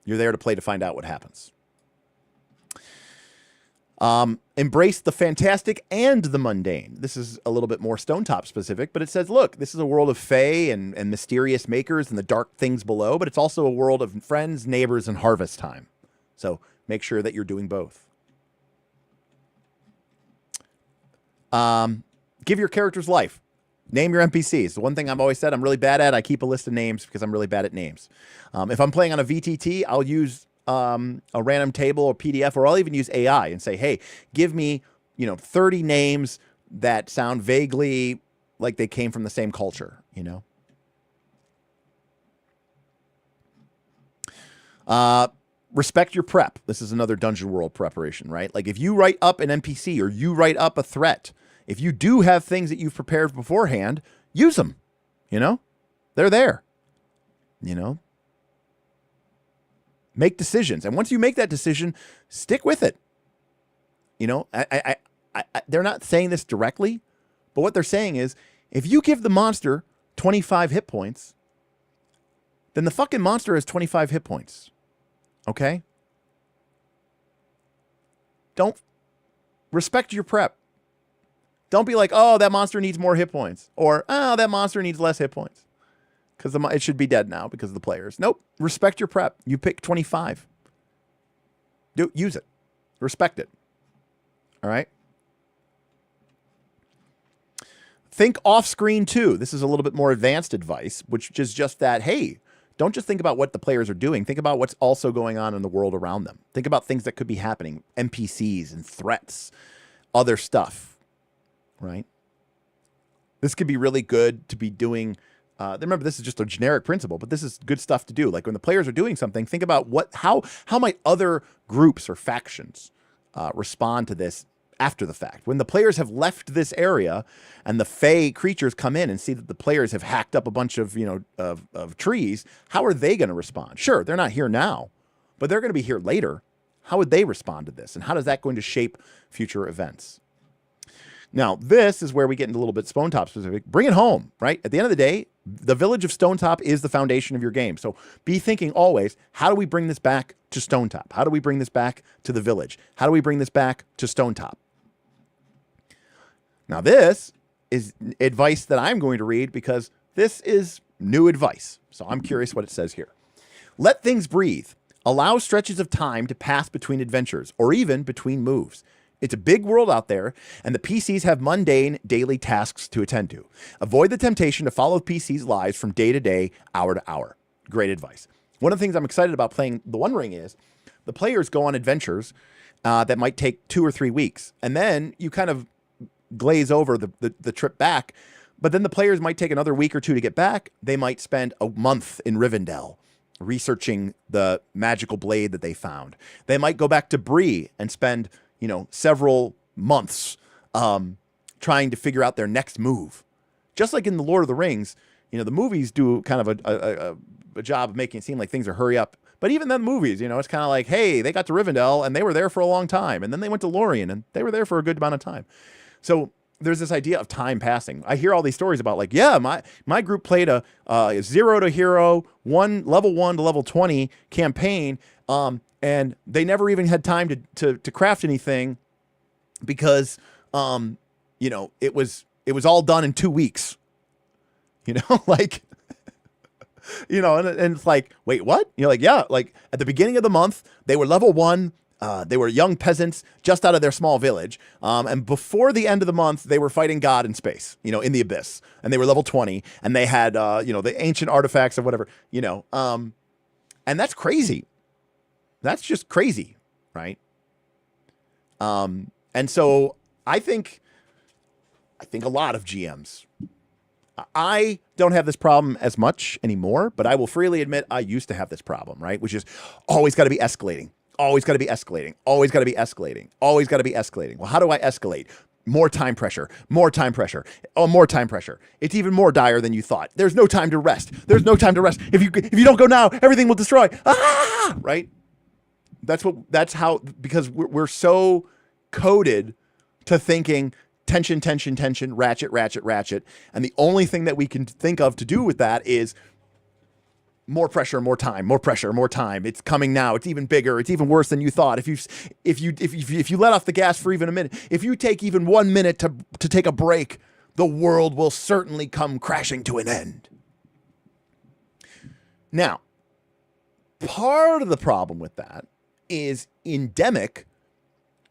You're there to play to find out what happens. Embrace the fantastic and the mundane. This is a little bit more Stonetop specific, but it says, look, this is a world of fae and mysterious makers and the dark things below, but it's also a world of friends, neighbors, and harvest time. So make sure that you're doing both. Give your characters life. Name your NPCs. The one thing I've always said I'm really bad at, I keep a list of names because I'm really bad at names. If I'm playing on a VTT, I'll use a random table or PDF, or I'll even use AI and say, hey, give me, 30 names that sound vaguely like they came from the same culture, Respect your prep. This is another Dungeon World preparation, right? Like if you write up an NPC or you write up a threat, if you do have things that you've prepared beforehand, use them, They're there, Make decisions. And once you make that decision, stick with it. They're not saying this directly, but what they're saying is if you give the monster 25 hit points, then the fucking monster has 25 hit points. Okay? Don't respect your prep. Don't be like, oh, that monster needs more hit points. Or, oh, that monster needs less hit points. Because it should be dead now because of the players. Nope. Respect your prep. You pick 25. Use it. Respect it. All right? Think off screen too. This is a little bit more advanced advice, which is just that, hey, don't just think about what the players are doing. Think about what's also going on in the world around them. Think about things that could be happening. NPCs and threats. Other stuff. Right? This could be really good to be doing... remember, this is just a generic principle, but this is good stuff to do. Like when the players are doing something, think about how might other groups or factions respond to this after the fact. When the players have left this area and the Fey creatures come in and see that the players have hacked up a bunch of, of trees, how are they going to respond? Sure, they're not here now, but they're going to be here later. How would they respond to this? And how is that going to shape future events? Now, this is where we get into a little bit Stonetop specific. Bring it home, right? At the end of the day, the village of Stonetop is the foundation of your game. So be thinking always, how do we bring this back to Stonetop? How do we bring this back to the village? How do we bring this back to Stonetop? Now, this is advice that I'm going to read because this is new advice. So I'm curious what it says here. Let things breathe. Allow stretches of time to pass between adventures or even between moves. It's a big world out there, and the PCs have mundane daily tasks to attend to. Avoid the temptation to follow PCs' lives from day to day, hour to hour. Great advice. One of the things I'm excited about playing The One Ring is the players go on adventures that might take 2 or 3 weeks, and then you kind of glaze over the trip back, but then the players might take another week or 2 to get back. They might spend a month in Rivendell researching the magical blade that they found. They might go back to Bree and spend several months trying to figure out their next move. Just like in the Lord of the Rings, the movies do kind of a job of making it seem like things are hurry up. But even then, movies, it's kind of like, hey, they got to Rivendell and they were there for a long time, and then they went to Lorien and they were there for a good amount of time. So there's this idea of time passing. I hear all these stories about like, yeah, my group played a 0 to hero, level 1 to level 20 campaign, and they never even had time to craft anything because it was all done in 2 weeks. Like, and it's like, wait, what? Like, yeah, like at the beginning of the month, they were level 1. They were young peasants just out of their small village. And before the end of the month, they were fighting God in space, in the abyss. And they were level 20. And they had, the ancient artifacts of whatever, and that's crazy. That's just crazy, right? And so I think a lot of GMs, I don't have this problem as much anymore, but I will freely admit I used to have this problem, right? Which is always got to be escalating, always got to be escalating, always got to be escalating, always got to be escalating. Well, how do I escalate? More time pressure, more time pressure, more time pressure. It's even more dire than you thought. There's no time to rest. There's no time to rest. If you don't go now, everything will destroy. Ah! Right? That's how, because we're so coded to thinking tension, tension, tension, ratchet, ratchet, ratchet. And the only thing that we can think of to do with that is more pressure, more time, more pressure, more time. It's coming now. It's even bigger. It's even worse than you thought. If you let off the gas for even a minute, if you take even 1 minute to take a break, the world will certainly come crashing to an end. Now, part of the problem with that is endemic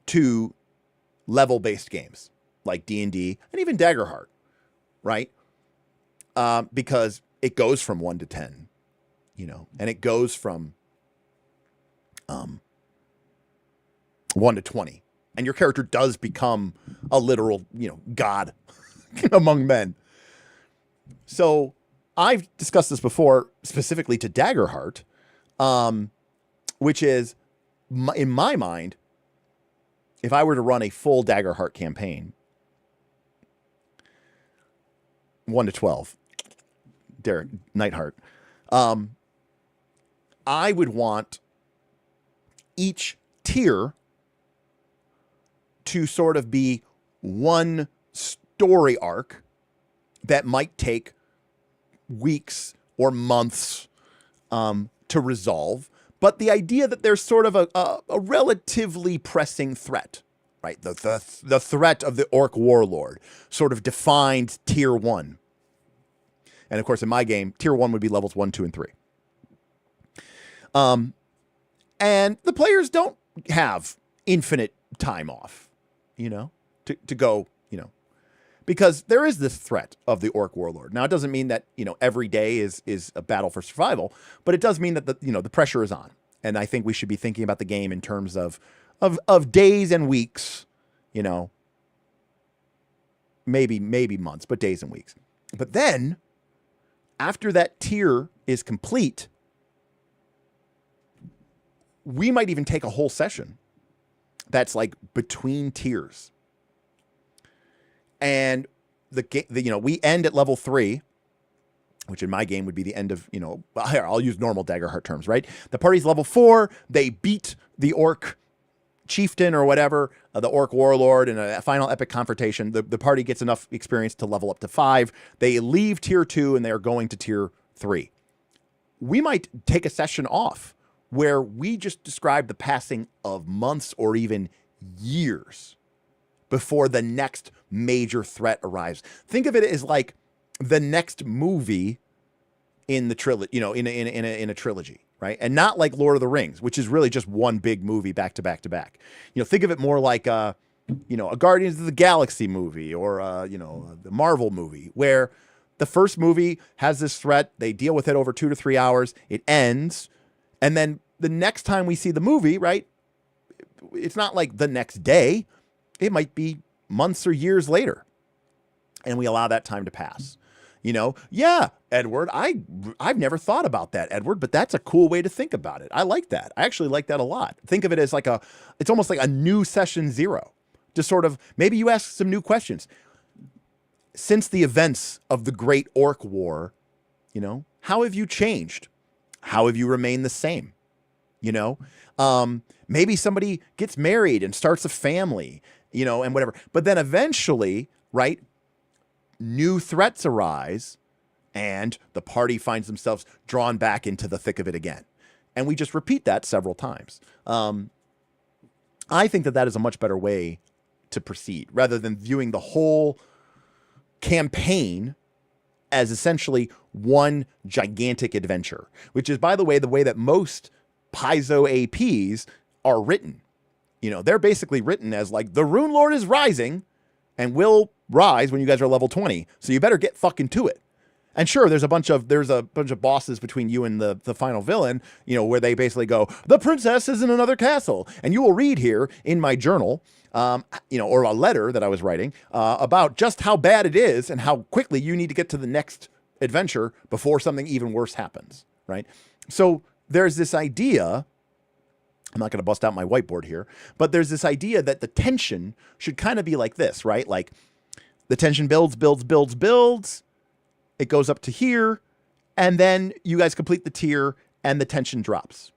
to level-based games like D&D and even Daggerheart, right? Because it goes from 1 to 10, and it goes from 1 to 20, and your character does become a literal, god among men. So I've discussed this before, specifically to Daggerheart, which is, in my mind, if I were to run a full Daggerheart campaign, 1 to 12, Derek Nightheart, I would want each tier to sort of be one story arc that might take weeks or months to resolve. But the idea that there's sort of a relatively pressing threat, right? The threat of the Orc Warlord sort of defined tier 1. And of course, in my game, tier 1 would be levels 1, 2, and 3. And the players don't have infinite time off, to go, because there is this threat of the Orc Warlord. Now, it doesn't mean that, every day is a battle for survival, but it does mean that the pressure is on. And I think we should be thinking about the game in terms of days and weeks, maybe months, but days and weeks. But then after that tier is complete, we might even take a whole session that's like between tiers. And we end at level 3, which in my game would be the end of, I'll use normal Daggerheart terms, right? The party's level 4, they beat the Orc chieftain or whatever, the Orc Warlord in a final epic confrontation. The party gets enough experience to level up to 5. They leave tier 2 and they are going to tier 3. We might take a session off where we just describe the passing of months or even years before the next major threat arrives. Think of it as like the next movie in the trilogy, in a trilogy, right? And not like Lord of the Rings, which is really just one big movie back to back to back. Think of it more like a Guardians of the Galaxy movie or the Marvel movie, where the first movie has this threat, they deal with it over 2 to 3 hours, it ends, and then the next time we see the movie, right? It's not like the next day. It might be months or years later. And we allow that time to pass. Yeah, Edward, I've never thought about that, Edward, but that's a cool way to think about it. I like that. I actually like that a lot. Think of it as it's almost like a new session 0. Just sort of, maybe you ask some new questions. Since the events of the Great Orc War, how have you changed? How have you remained the same? Maybe somebody gets married and starts a family, and whatever. But then eventually, right, new threats arise and the party finds themselves drawn back into the thick of it again. And we just repeat that several times. I think that is a much better way to proceed rather than viewing the whole campaign as essentially one gigantic adventure, which is, by the way that most Paizo APs are written. They're basically written as like, the Rune Lord is rising and will rise when you guys are level 20. So you better get fucking to it. And sure, there's a bunch of bosses between you and the final villain, where they basically go, the princess is in another castle. And you will read here in my journal, or a letter that I was writing, about just how bad it is and how quickly you need to get to the next adventure before something even worse happens, right? So there's this idea, I'm not going to bust out my whiteboard here, but there's this idea that the tension should kind of be like this, right? Like the tension builds. It goes up to here, and then you guys complete the tier, and the tension drops.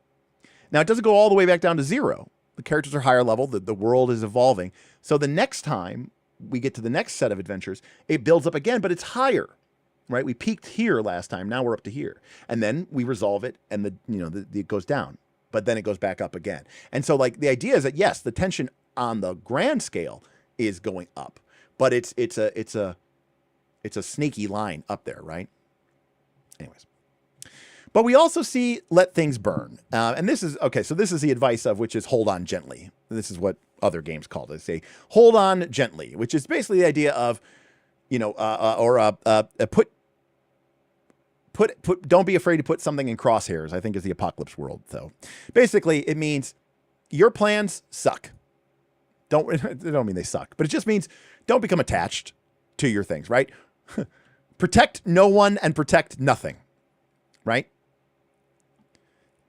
Now, it doesn't go all the way back down to 0. The characters are higher level. The world is evolving. So the next time we get to the next set of adventures, it builds up again, but it's higher, right? We peaked here last time. Now we're up to here. And then we resolve it, and it goes down. But then it goes back up again. And so, like, the idea is that, yes, the tension on the grand scale is going up, but it's a sneaky line up there, right? Anyways. But we also see let things burn. And this is, okay, so this is the advice of which is hold on gently. This is what other games call it. They say hold on gently, which is basically the idea of, don't be afraid to put something in crosshairs, I think is the apocalypse world, though. Basically, it means your plans suck. Don't mean they suck, but it just means don't become attached to your things, right? Protect no one and protect nothing, right?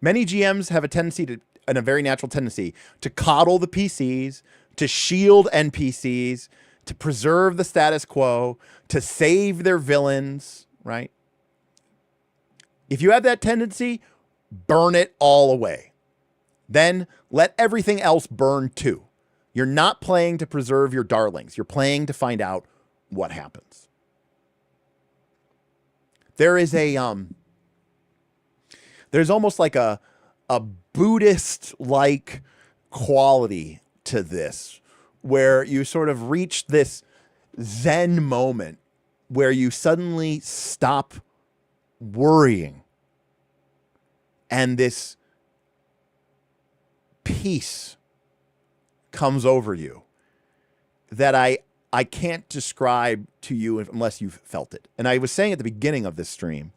Many GMs have a very natural tendency to coddle the PCs, to shield NPCs, to preserve the status quo, to save their villains, right? If you have that tendency, burn it all away. Then let everything else burn too. You're not playing to preserve your darlings. You're playing to find out what happens. There is there's almost like a Buddhist-like quality to this, where you sort of reach this Zen moment where you suddenly stop worrying, and this peace comes over you that I can't describe to you unless you've felt it. And I was saying at the beginning of this stream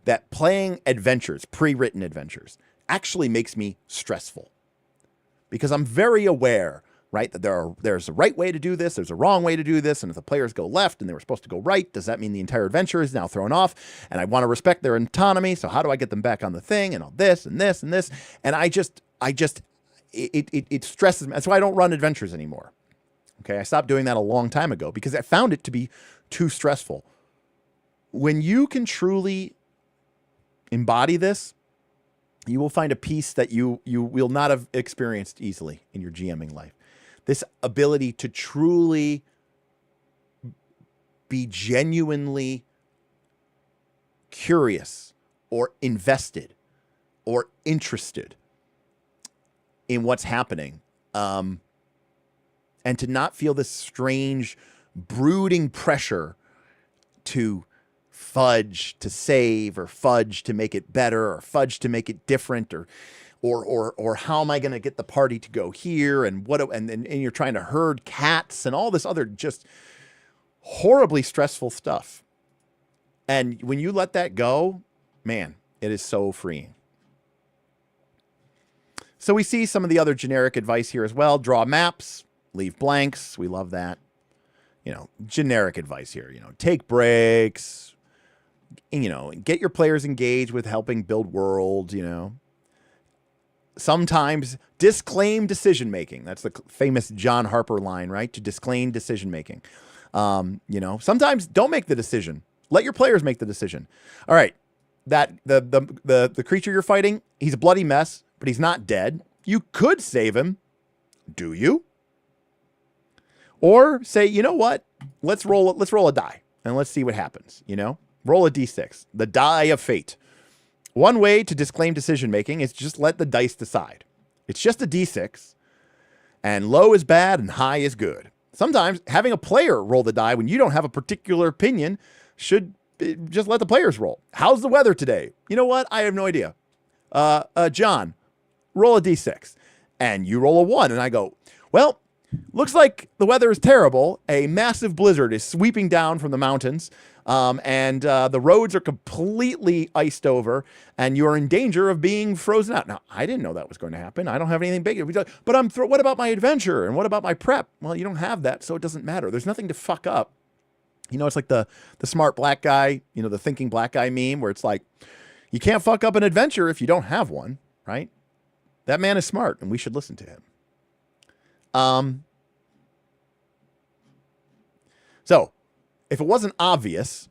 that playing adventures, pre-written adventures, actually makes me stressful, because I'm very aware, right, that there's a right way to do this, there's a wrong way to do this, and if the players go left and they were supposed to go right, does that mean the entire adventure is now thrown off? And I want to respect their autonomy, so how do I get them back on the thing, and all this and this and this? And it stresses me. That's why I don't run adventures anymore. Okay, I stopped doing that a long time ago because I found it to be too stressful. When you can truly embody this, you will find a peace that you will not have experienced easily in your GMing life. This ability to truly be genuinely curious or invested or interested in what's happening, and to not feel this strange brooding pressure to fudge to save, or fudge to make it better, or fudge to make it different, or how am I going to get the party to go here, and and you're trying to herd cats and all this other just horribly stressful stuff. And when you let that go, man, it is so freeing. So we see some of the other generic advice here as well. Draw maps, leave blanks. We love that. generic advice here. Take breaks. Get your players engaged with helping build worlds. Sometimes disclaim decision making. That's the famous John Harper line, right? To disclaim decision making. Sometimes don't make the decision. Let your players make the decision. All right. That the creature you're fighting, he's a bloody mess, but he's not dead. You could save him. Do you? Or say, you know what? Let's roll a die and let's see what happens. Roll a d6, the die of fate. One way to disclaim decision making is just let the dice decide. It's just a d6, and low is bad and high is good. Sometimes having a player roll the die when you don't have a particular opinion should just let the players roll. How's the weather today? You know what? I have no idea. John, roll a d6. And you roll a 1. And I go, well, looks like the weather is terrible. A massive blizzard is sweeping down from the mountains. And the roads are completely iced over. And you're in danger of being frozen out. Now, I didn't know that was going to happen. I don't have anything big. But what about my adventure? And what about my prep? Well, you don't have that, so it doesn't matter. There's nothing to fuck up. It's like the smart black guy, the thinking black guy meme where it's like, you can't fuck up an adventure if you don't have one, right? That man is smart and we should listen to him. So if it wasn't obvious,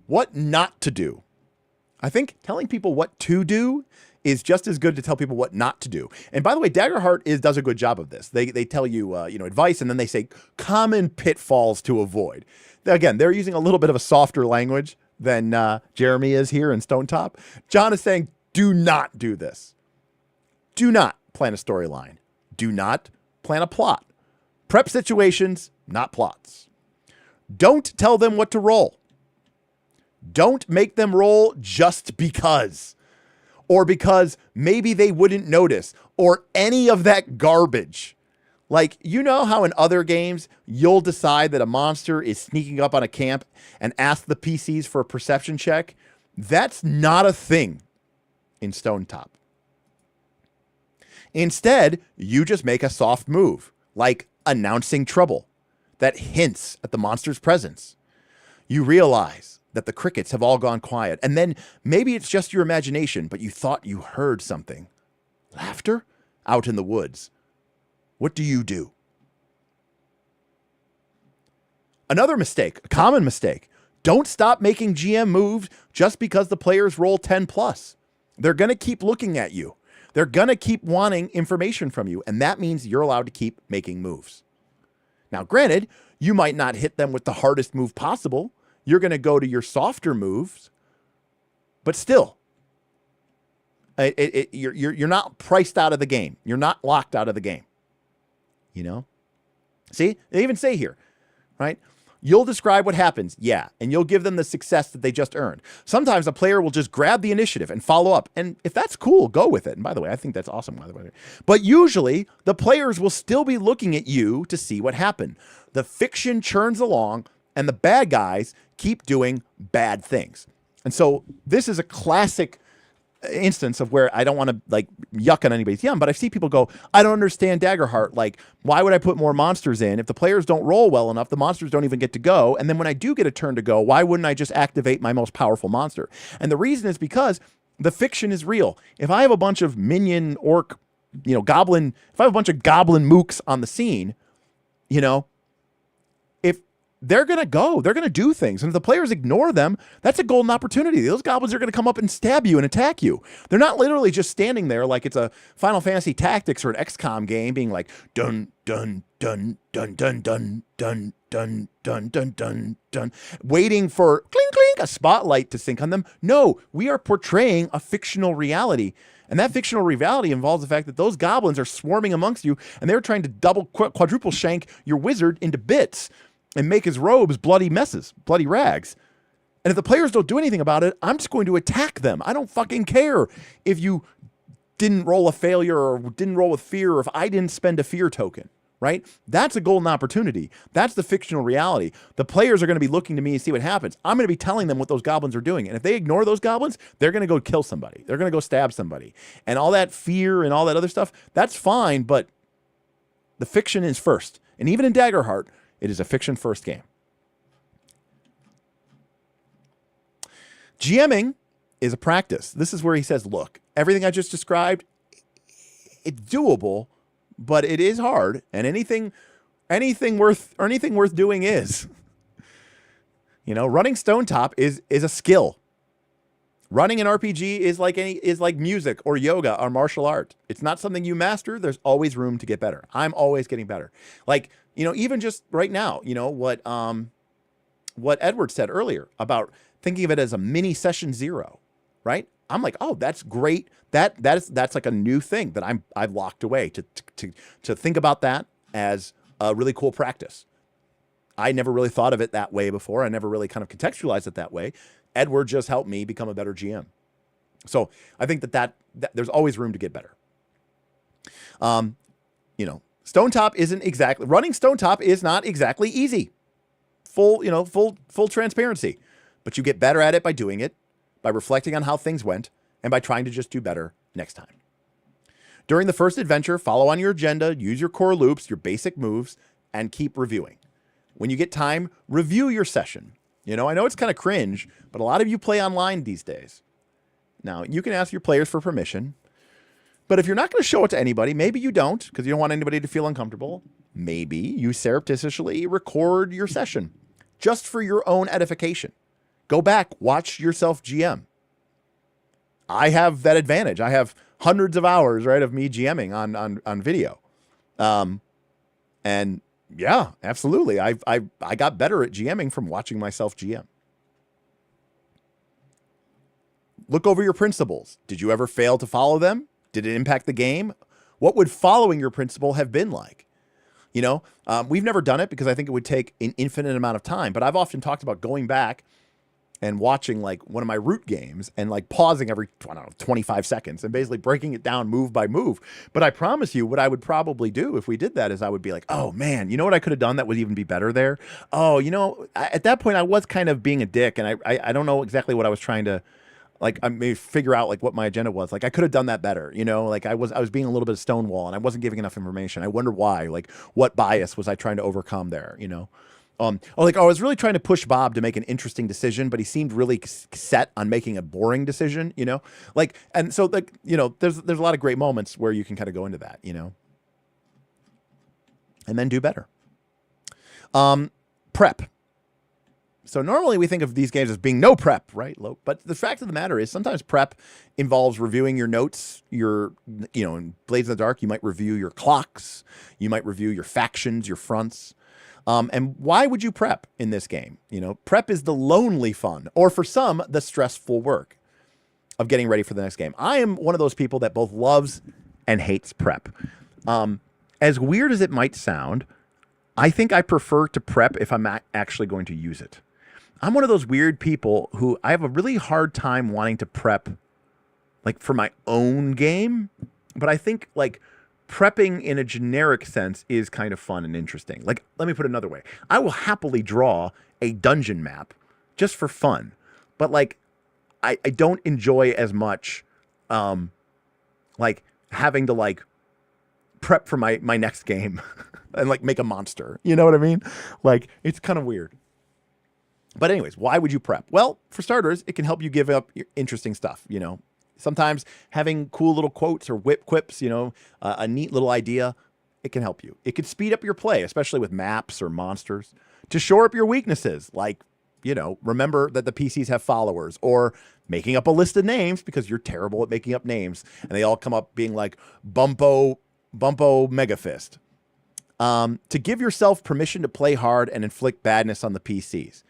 what not to do? I think telling people what to do is just as good to tell people what not to do. And by the way, Daggerheart does a good job of this. They tell you, advice, and then they say common pitfalls to avoid. Again, they're using a little bit of a softer language than Jeremy is here in Stonetop. John is saying, do not do this. Do not plan a storyline. Do not plan a plot. Prep situations, not plots. Don't tell them what to roll. Don't make them roll just because. Or because maybe they wouldn't notice. Or any of that garbage. Like, how in other games, you'll decide that a monster is sneaking up on a camp and ask the PCs for a perception check? That's not a thing in Stonetop. Instead, you just make a soft move, like announcing trouble that hints at the monster's presence. You realize that the crickets have all gone quiet, and then maybe it's just your imagination, but you thought you heard something. Laughter? Out in the woods. What do you do? Another mistake, a common mistake. Don't stop making GM moves just because the players roll 10 plus. They're going to keep looking at you. They're going to keep wanting information from you. And that means you're allowed to keep making moves. Now, granted, you might not hit them with the hardest move possible. You're going to go to your softer moves. But still, you're not priced out of the game. You're not locked out of the game. See, they even say here, right? You'll describe what happens. Yeah. And you'll give them the success that they just earned. Sometimes a player will just grab the initiative and follow up. And if that's cool, go with it. And by the way, I think that's awesome. By the way, but usually the players will still be looking at you to see what happened. The fiction churns along and the bad guys keep doing bad things. And so this is a classic instance of where I don't want to yuck on anybody's yum, but I see people go, I don't understand Daggerheart. Why would I put more monsters in? If the players don't roll well enough, the monsters don't even get to go. And then when I do get a turn to go, why wouldn't I just activate my most powerful monster? And the reason is because the fiction is real. If I have a bunch of minion, orc, goblin, if I have a bunch of goblin mooks on the scene, if they're going to do things. And if the players ignore them, that's a golden opportunity. Those goblins are going to come up and stab you and attack you. They're not literally just standing there like it's a Final Fantasy Tactics or an XCOM game being like, dun, dun, dun, dun, dun, dun, dun, dun, dun, dun, dun, dun, waiting for clink, clink, a spotlight to sink on them. No, we are portraying a fictional reality. And that fictional reality involves the fact that those goblins are swarming amongst you and they're trying to quadruple shank your wizard into bits and make his robes bloody messes, bloody rags. And if the players don't do anything about it, I'm just going to attack them. I don't fucking care if you didn't roll a failure or didn't roll with fear or if I didn't spend a fear token, right? That's a golden opportunity. That's the fictional reality. The players are going to be looking to me and see what happens. I'm going to be telling them what those goblins are doing. And if they ignore those goblins, they're going to go kill somebody. They're going to go stab somebody. And all that fear and all that other stuff, that's fine, but the fiction is first. And even in Daggerheart, It is a fiction first game. GMing is a practice. This is where he says, look, everything I just described, it's doable, but it is hard, and anything worth doing is. Running Stonetop is a skill. Running an RPG is like music or yoga or martial art. It's not something you master. There's always room to get better. I'm always getting better. Even just right now, what Edward said earlier about thinking of it as a mini session 0, right? I'm like, oh, that's great. That's like a new thing that I've locked away to think about that as a really cool practice. I never really thought of it that way before. I never really kind of contextualized it that way. Edward just helped me become a better GM. So I think that there's always room to get better. Running Stonetop is not exactly easy. Full transparency, but you get better at it by doing it, by reflecting on how things went, and by trying to just do better next time. During the first adventure, follow on your agenda, use your core loops, your basic moves, and keep reviewing. When you get time, review your session. I know it's kind of cringe, but a lot of you play online these days. Now, you can ask your players for permission, but if you're not going to show it to anybody, maybe you don't, because you don't want anybody to feel uncomfortable. Maybe you surreptitiously record your session just for your own edification. Go back, watch yourself GM. I have that advantage. I have hundreds of hours, right, of me GMing on video. And yeah, absolutely. I got better at GMing from watching myself GM. Look over your principles. Did you ever fail to follow them? Did it impact the game? What would following your principle have been like? We've never done it because I think it would take an infinite amount of time, but I've often talked about going back and watching one of my root games and pausing every, 25 seconds and basically breaking it down move by move. But I promise you what I would probably do if we did that is I would be like, oh man, you know what I could have done that would even be better there? Oh, at that point I was kind of being a dick, and I don't know exactly what I was trying to, I may figure out what my agenda was. I could have done that better, I was being a little bit of Stonewall and I wasn't giving enough information. I wonder why, what bias was I trying to overcome there, I was really trying to push Bob to make an interesting decision, but he seemed really set on making a boring decision, and so there's a lot of great moments where you can kind of go into that, and then do better. Prep. So normally we think of these games as being no prep, right? But the fact of the matter is sometimes prep involves reviewing your notes. In Blades in the Dark, you might review your clocks. You might review your factions, your fronts. And why would you prep in this game? Prep is the lonely fun, or for some, the stressful work of getting ready for the next game. I am one of those people that both loves and hates prep. As weird as it might sound, I think I prefer to prep if I'm actually going to use it. I'm one of those weird people who I have a really hard time wanting to prep for my own game, but I think prepping in a generic sense is kind of fun and interesting. Let me put it another way. I will happily draw a dungeon map just for fun, but I don't enjoy as much having to prep for my next game and make a monster. You know what I mean? It's kind of weird. But anyways, why would you prep? Well, for starters, it can help you give up your interesting stuff, Sometimes having cool little quotes or quips, a neat little idea, it can help you. It could speed up your play, especially with maps or monsters. To shore up your weaknesses, remember that the PCs have followers, or making up a list of names because you're terrible at making up names, and they all come up being Bumpo Megafist. To give yourself permission to play hard and inflict badness on the PCs.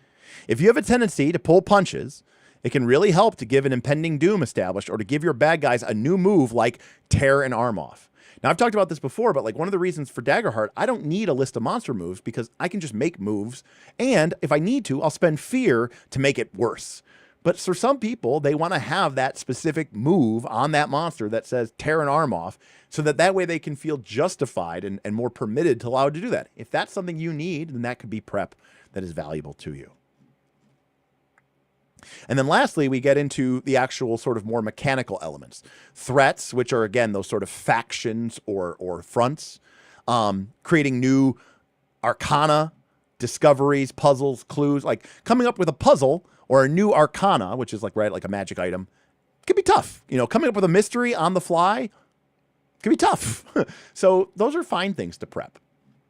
If you have a tendency to pull punches, it can really help to give an impending doom established, or to give your bad guys a new move like tear an arm off. Now, I've talked about this before, but one of the reasons for Daggerheart, I don't need a list of monster moves because I can just make moves. And if I need to, I'll spend fear to make it worse. But for some people, they want to have that specific move on that monster that says tear an arm off, so that way they can feel justified and more permitted to allow to do that. If that's something you need, then that could be prep that is valuable to you. And then lastly, we get into the actual sort of more mechanical elements. Threats, which are, again, those sort of factions or fronts. Creating new arcana discoveries, puzzles, clues, like coming up with a puzzle or a new arcana, which is like, right, like a magic item, can be tough. You know, coming up with a mystery on the fly can be tough. So those are fine things to prep.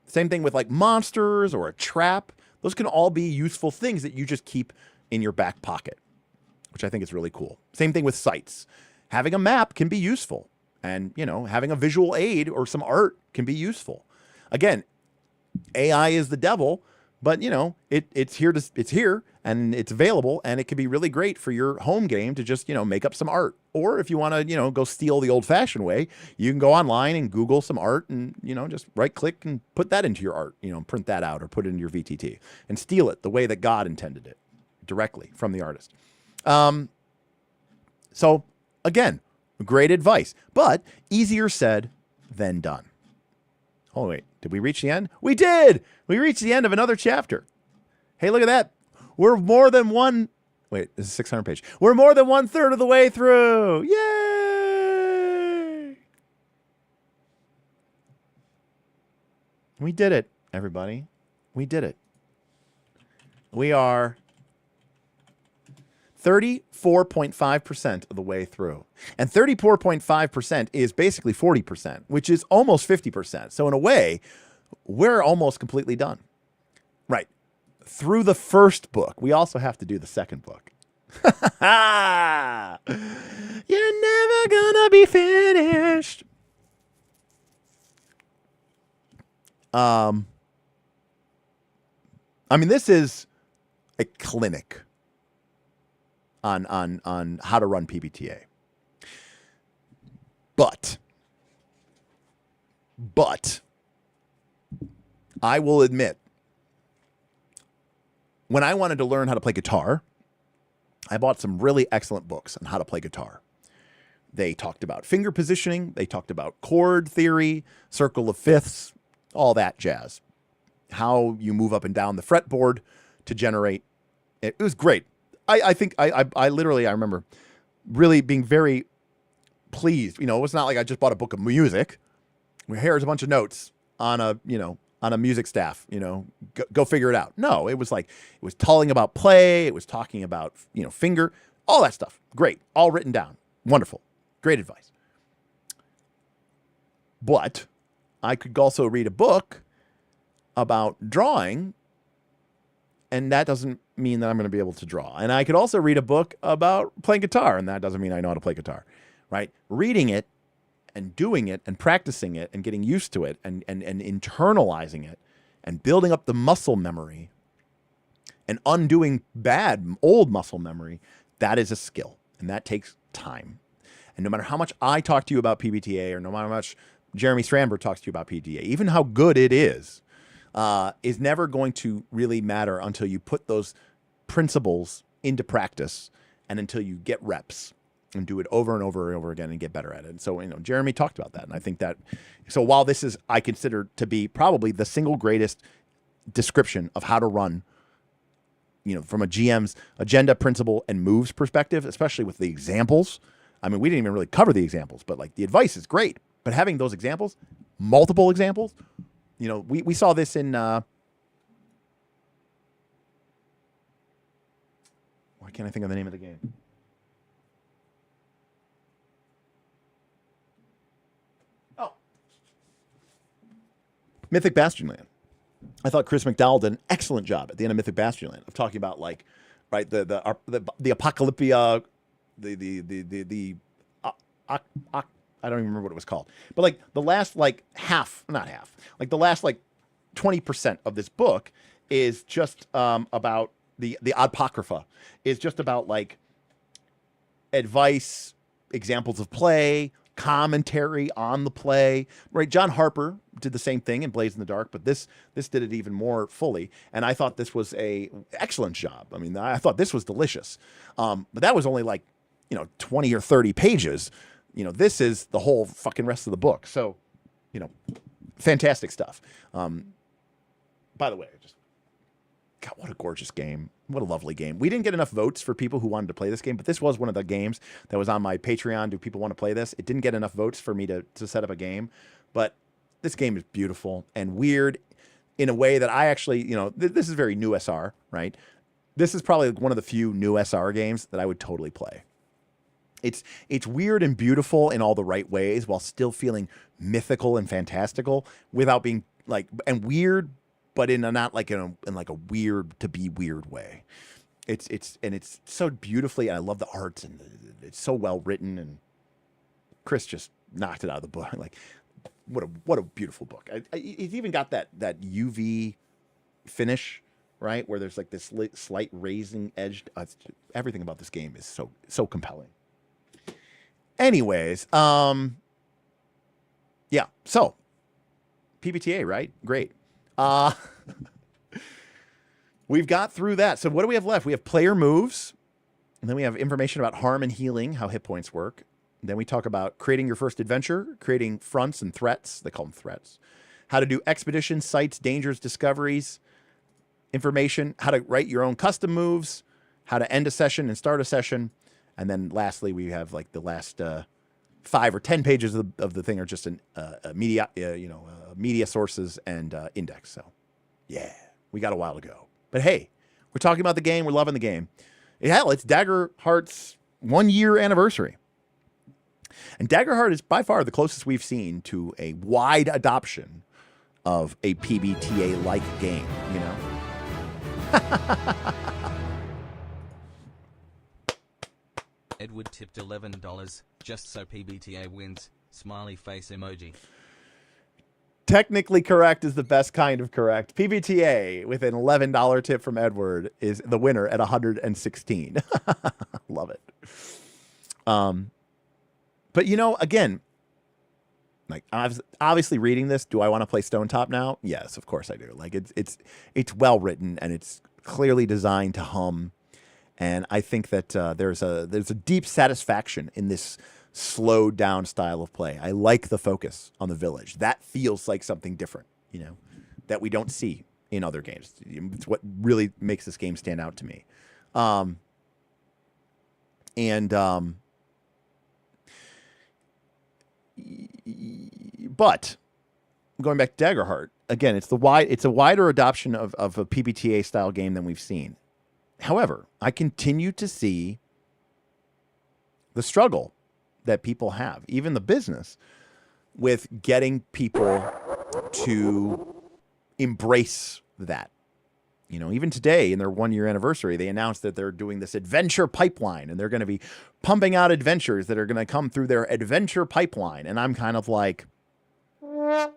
Same thing with like monsters or a trap. Those can all be useful things that you just keep in your back pocket, which I think is really cool. Same thing with sites. Having a map can be useful. And, you know, having a visual aid or some art can be useful. Again, AI is the devil, but, you know, it's here and it's available, and it can be really great for your home game to just, you know, make up some art. Or if you want to, you know, go steal the old-fashioned way, you can go online and Google some art and, you know, just right-click and put that into your art, you know, print that out or put it into your VTT and steal it the way that God intended it directly from the artist. So, again, great advice, but easier said than done. Oh, wait, did we reach the end? We did! We reached the end of another chapter. Hey, look at that. We're more than one... Wait, this is 600 page. We're more than 1/3 of the way through. Yay! We did it, everybody. We did it. We are 34.5% of the way through. And 34.5% is basically 40%, which is almost 50%. So in a way, we're almost completely done. Right. Through the first book. We also have to do the second book. You're never gonna be finished. I mean, this is a clinic on how to run PBTA. But I will admit, when I wanted to learn how to play guitar, I bought some really excellent books on how to play guitar. They talked about finger positioning, they talked about chord theory, circle of fifths, all that jazz. How you move up and down the fretboard to generate. It was great. I think I literally, I remember really being very pleased. You know, it's not like I just bought a book of music. Here's a bunch of notes on a, you know, on a music staff, you know, go figure it out. No, it was like, it was telling about play. It was talking about, you know, finger, all that stuff. Great. All written down. Wonderful. Great advice. But I could also read a book about drawing, and that doesn't mean that I'm going to be able to draw. And I could also read a book about playing guitar, and that doesn't mean I know how to play guitar, right? Reading it and doing it and practicing it and getting used to it and internalizing it and building up the muscle memory and undoing bad old muscle memory, that is a skill, and that takes time. And no matter how much I talk to you about PBTA, or no matter how much Jeremy Strandberg talks to you about PBTA, even how good it is never going to really matter until you put those principles into practice and until you get reps and do it over and over and over again and get better at it. And so, you know, Jeremy talked about that. And I think that, so while this is, I consider to be probably the single greatest description of how to run, you know, from a GM's agenda, principle, and moves perspective, especially with the examples. I mean, we didn't even really cover the examples, but like the advice is great. But having those examples, multiple examples, you know, we saw this in, why can't I think of the name of the game? Oh. Mythic Bastionland. I thought Chris McDowell did an excellent job at the end of Mythic Bastionland of talking about, like, right, the apocalyptia, I don't even remember what it was called, but like the last, like like the last, like 20% of this book is just about the Apocrypha, is just about like advice, examples of play, commentary on the play, right? John Harper did the same thing in Blaze in the Dark, but this did it even more fully. And I thought this was a excellent job. I mean, I thought this was delicious. But that was only like, you know, 20 or 30 pages. You know, this is the whole fucking rest of the book. So, you know, fantastic stuff. By the way, God, what a gorgeous game. What a lovely game. We didn't get enough votes for people who wanted to play this game, but this was one of the games that was on my Patreon. Do people want to play this? It didn't get enough votes for me to set up a game, but this game is beautiful and weird. in a way that I actually, this is very new SR, right? This is probably one of the few new SR games that I would totally play. It's weird and beautiful in all the right ways while still feeling mythical and fantastical without being and weird, but in a weird to be weird way. It's so beautifully, and I love the art, and it's so well written, and Chris just knocked it out of the book. Like, what a beautiful book. It's even got that UV finish, right, where there's like this slight raising edge. Everything about this game is so compelling. Anyways, yeah. So PBTA, right? Great. We've got through that. So what do we have left? We have player moves, and then we have information about harm and healing, how hit points work. And then we talk about creating your first adventure, creating fronts and threats. They call them threats. How to do expeditions, sites, dangers, discoveries, information, how to write your own custom moves, how to end a session and start a session. And then lastly, we have like the last 5 or 10 pages of the thing are just media sources and index. So yeah, we got a while to go. But hey, we're talking about the game. We're loving the game. Hell, it's Daggerheart's 1-year anniversary. And Daggerheart is by far the closest we've seen to a wide adoption of a PBTA-like game, Edward tipped $11 just so PBTA wins. Smiley face emoji. Technically correct is the best kind of correct. PBTA with an $11 tip from Edward is the winner at 116. Love it. But again, like obviously reading this, do I want to play Stonetop now? Yes, of course I do. Like it's well written, and it's clearly designed to hum. And I think that there's a deep satisfaction in this slowed down style of play. I like the focus on the village. That feels like something different, that we don't see in other games. It's what really makes this game stand out to me. But going back to Daggerheart, again, it's a wider adoption of a PBTA style game than we've seen. However, I continue to see the struggle that people have, even the business, with getting people to embrace that. Even today in their 1-year anniversary, they announced that they're doing this adventure pipeline, and they're going to be pumping out adventures that are going to come through their adventure pipeline. And I'm kind of like, right?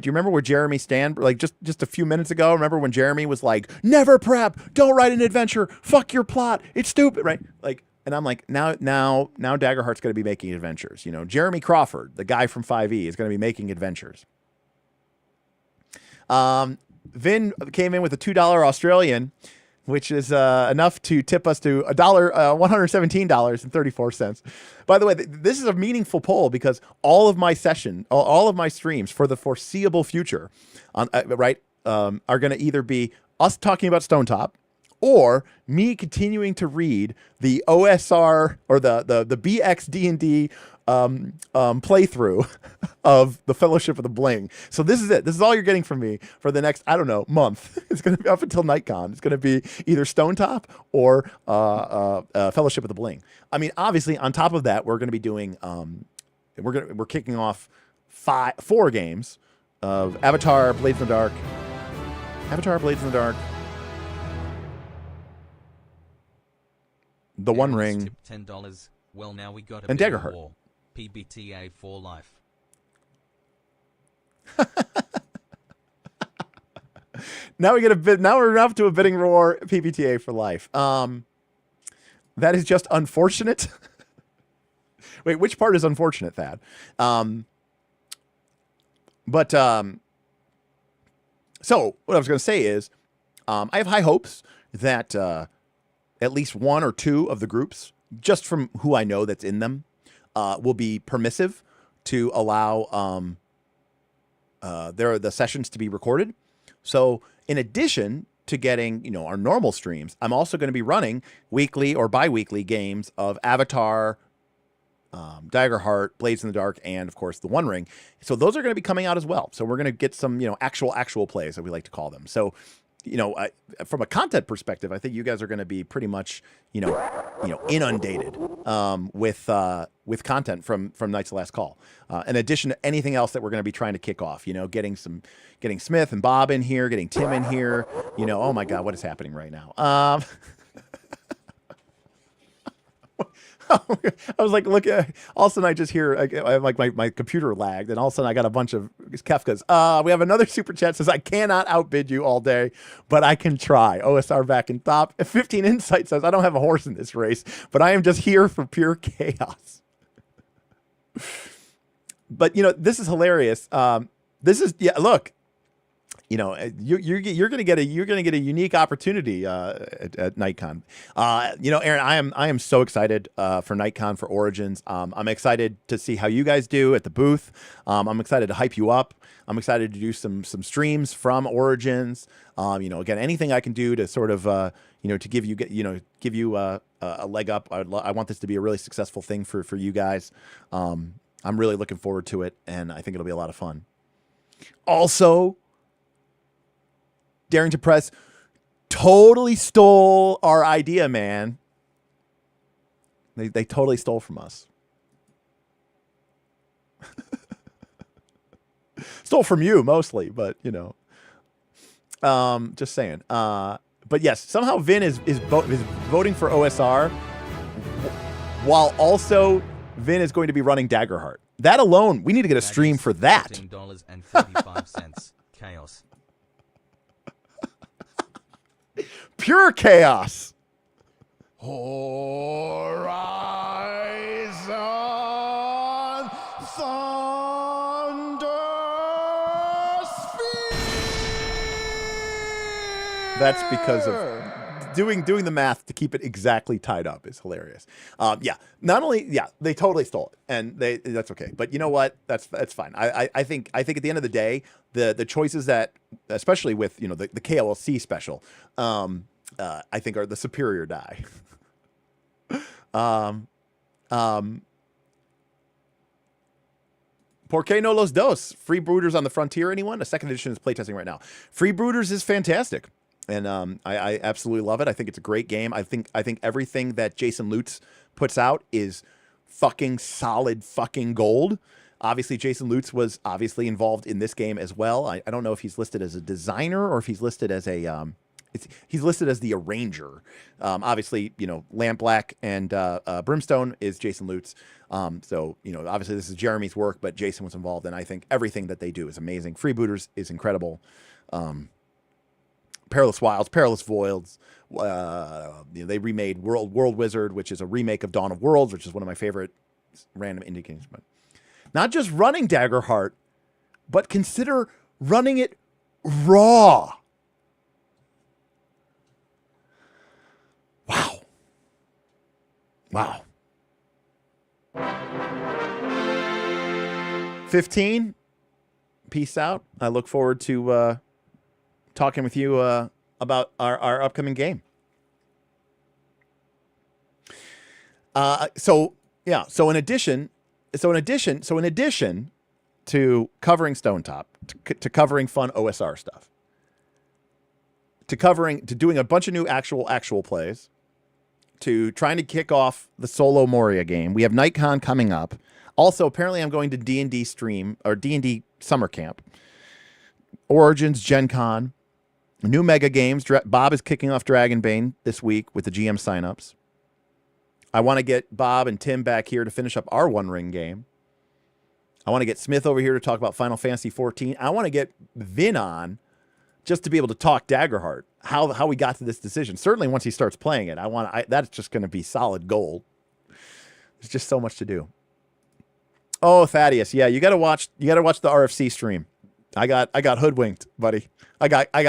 Do you remember where Jeremy stand? Like just a few minutes ago, remember when Jeremy was like, never prep, don't write an adventure, fuck your plot, it's stupid, right? Like, and I'm like, now Daggerheart's going to be making adventures. Jeremy Crawford, the guy from 5e, is going to be making adventures. Vin came in with a $2 Australian, which is enough to tip us to $117.34. By the way, this is a meaningful poll because all of my streams for the foreseeable future, are going to either be us talking about Stonetop, or me continuing to read the OSR or the BX D&D playthrough of the Fellowship of the Bling. So this is it. This is all you're getting from me for the next, month. It's going to be up until NightCon. It's going to be either Stonetop or Fellowship of the Bling. I mean, obviously, on top of that, we're going to be doing we're kicking off 4 games of Avatar: Blades in the Dark, The One Ring, $10. Well, now we got a and Daggerheart. War. PBTA for life. Now we're up to a bidding war. PBTA for life. That is just unfortunate. Wait, which part is unfortunate, Thad? So what I was going to say is, I have high hopes that at least 1 or 2 of the groups, just from who I know that's in them, will be permissive to allow the sessions to be recorded. So in addition to getting our normal streams, I'm also going to be running weekly or bi-weekly games of Avatar Daggerheart, Blades in the Dark, and of course the One Ring. So those are going to be coming out as well. So we're going to get some, actual plays, that we like to call them. So, from a content perspective, I think you guys are going to be pretty much, inundated with content from Knights of Last Call. In addition to anything else that we're going to be trying to kick off, getting Smith and Bob in here, getting Tim in here. Oh my God, what is happening right now? I was like, look, all of a sudden I just hear, I have like my computer lagged, and all of a sudden I got a bunch of Kefkas. We have another super chat says, I cannot outbid you all day, but I can try. OSR back in top. 15 Insight says, I don't have a horse in this race, but I am just here for pure chaos. But, this is hilarious. Look. You're gonna get a unique opportunity at NightCon. Aaron, I am so excited for NightCon, for Origins. I'm excited to see how you guys do at the booth. I'm excited to hype you up. I'm excited to do some streams from Origins. Again, anything I can do to sort of to give you a leg up. I want this to be a really successful thing for you guys. I'm really looking forward to it, and I think it'll be a lot of fun. Also, Daring to Press totally stole our idea, man. They totally stole from us. Stole from you mostly, but just saying. But yes, somehow Vin is voting for OSR, while also Vin is going to be running Daggerheart. That alone, we need to get a stream for that. $14.35. Chaos. Pure chaos. Horizon Thunder Sphere. That's because of doing the math to keep it exactly tied up is hilarious. Not only they totally stole it, and that's okay. But you know what? That's fine. I think at the end of the day, the choices that, especially with the KLC special, I think are the superior die. Por qué no los dos? Free Brooders on the Frontier, anyone? A second edition is playtesting right now. Free Brooders is fantastic. And I absolutely love it. I think it's a great game. I think everything that Jason Lutz puts out is fucking solid fucking gold. Obviously, Jason Lutz was obviously involved in this game as well. I don't know if he's listed as a designer or if he's listed as a he's listed as the arranger. Obviously, Lampblack and Brimstone is Jason Lutz. So obviously this is Jeremy's work, but Jason was involved, and I think everything that they do is amazing. Freebooters is incredible. Perilous Wilds, Perilous Voids. They remade World Wizard, which is a remake of Dawn of Worlds, which is one of my favorite random indie games. But not just running Daggerheart, but consider running it raw. Wow. 15. Peace out. I look forward to talking with you about our upcoming game. So in addition to covering Stonetop, to covering fun OSR stuff, to doing a bunch of new actual plays, to trying to kick off the solo Moria game, we have NightCon coming up. Also, apparently I'm going to D&D stream, or D&D summer camp, Origins, Gen Con, new mega games. Bob is kicking off Dragonbane this week with the GM signups. I want to get Bob and Tim back here to finish up our One Ring game. I want to get Smith over here to talk about Final Fantasy 14. I want to get Vin on just to be able to talk Daggerheart, how we got to this decision. Certainly once he starts playing it, that's just going to be solid gold. There's just so much to do. Oh, Thaddeus, yeah, you got to watch the RFC stream. I got hoodwinked, buddy. I got. You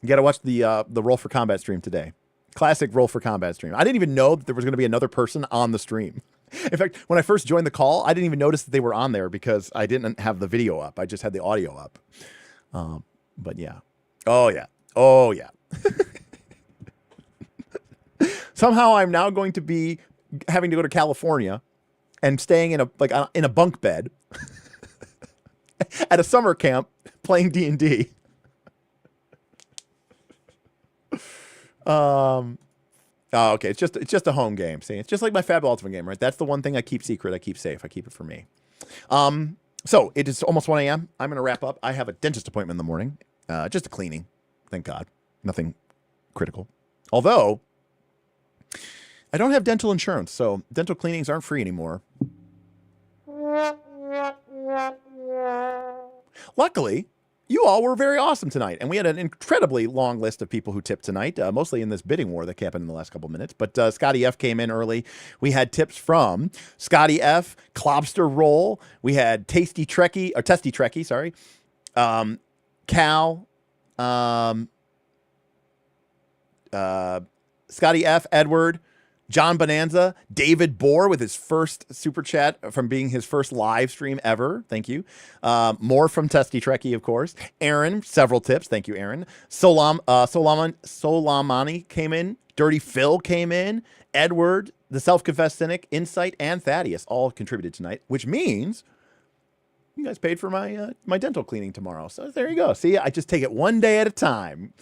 got to watch the Roll for Combat stream today. Classic Roll for Combat stream. I didn't even know that there was going to be another person on the stream. In fact, when I first joined the call, I didn't even notice that they were on there because I didn't have the video up. I just had the audio up. But yeah. Oh, yeah. Somehow I'm now going to be having to go to California and staying in a bunk bed at a summer camp playing D&D. Oh, okay. It's just a home game. See, it's just like my Fab Ultimate game, right? That's the one thing I keep secret. I keep safe. I keep it for me. So it is almost 1 a.m. I'm going to wrap up. I have a dentist appointment in the morning. Just a cleaning. Thank God. Nothing critical. Although I don't have dental insurance, so dental cleanings aren't free anymore. Luckily, you all were very awesome tonight, and we had an incredibly long list of people who tipped tonight, mostly in this bidding war that happened in the last couple of minutes. But Scotty F came in early. We had tips from Scotty F, Clobster Roll. We had Testy Trekkie, sorry. Cal, Scotty F, Edward, John Bonanza, David Bohr with his first super chat from being his first live stream ever. Thank you. More from Testy Trekkie, of course. Aaron, several tips. Thank you, Aaron. Solamani came in. Dirty Phil came in. Edward, the self-confessed cynic, Insight, and Thaddeus all contributed tonight, which means you guys paid for my my dental cleaning tomorrow. So there you go. See, I just take it one day at a time.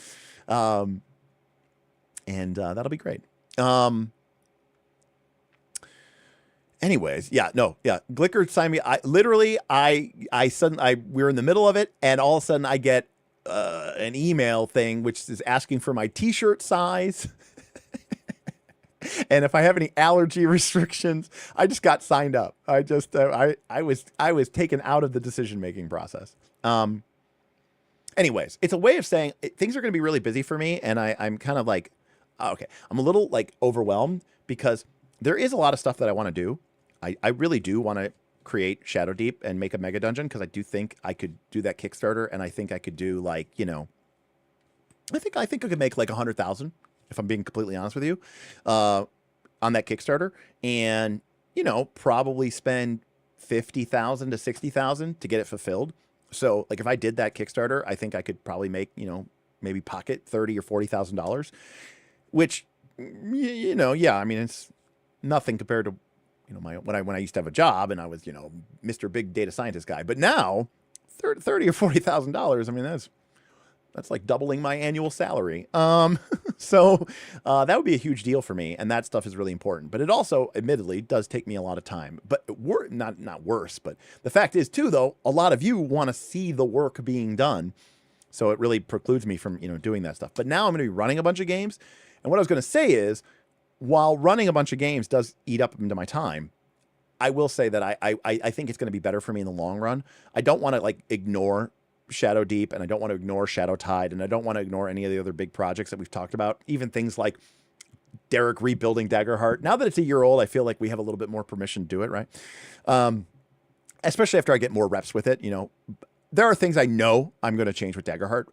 And that'll be great. Anyways, Glicker signed me. We were in the middle of it, and all of a sudden I get an email thing which is asking for my t-shirt size. And if I have any allergy restrictions. I just got signed up. I was taken out of the decision-making process. Anyways, it's a way of saying things are going to be really busy for me, and I'm kind of like, okay, I'm a little like overwhelmed because there is a lot of stuff that I want to do. I really do want to create Shadow Deep and make a mega dungeon because I do think I could do that Kickstarter, and I think I could do like, I think I could make like 100,000 if I'm being completely honest with you, on that Kickstarter, and probably spend 50,000 to 60,000 to get it fulfilled. So like if I did that Kickstarter, I think I could probably make maybe pocket $30,000 or $40,000, which I mean it's nothing compared to when I used to have a job and I was Mr. Big Data Scientist guy. But now $30,000 or $40,000, I mean that's like doubling my annual salary. So that would be a huge deal for me, and that stuff is really important. But it also, admittedly, does take me a lot of time. But not worse. But the fact is, too, though, a lot of you want to see the work being done, so it really precludes me from doing that stuff. But now I'm going to be running a bunch of games, and what I was going to say is, while running a bunch of games does eat up into my time, I will say that I think it's going to be better for me in the long run. I don't want to like ignore Shadow Deep, and I don't want to ignore Shadow Tide, and I don't want to ignore any of the other big projects that we've talked about, even things like Derek rebuilding Daggerheart. Now that it's a year old, I feel like we have a little bit more permission to do it, right? Especially after I get more reps with it. There are things I know I'm going to change with Daggerheart,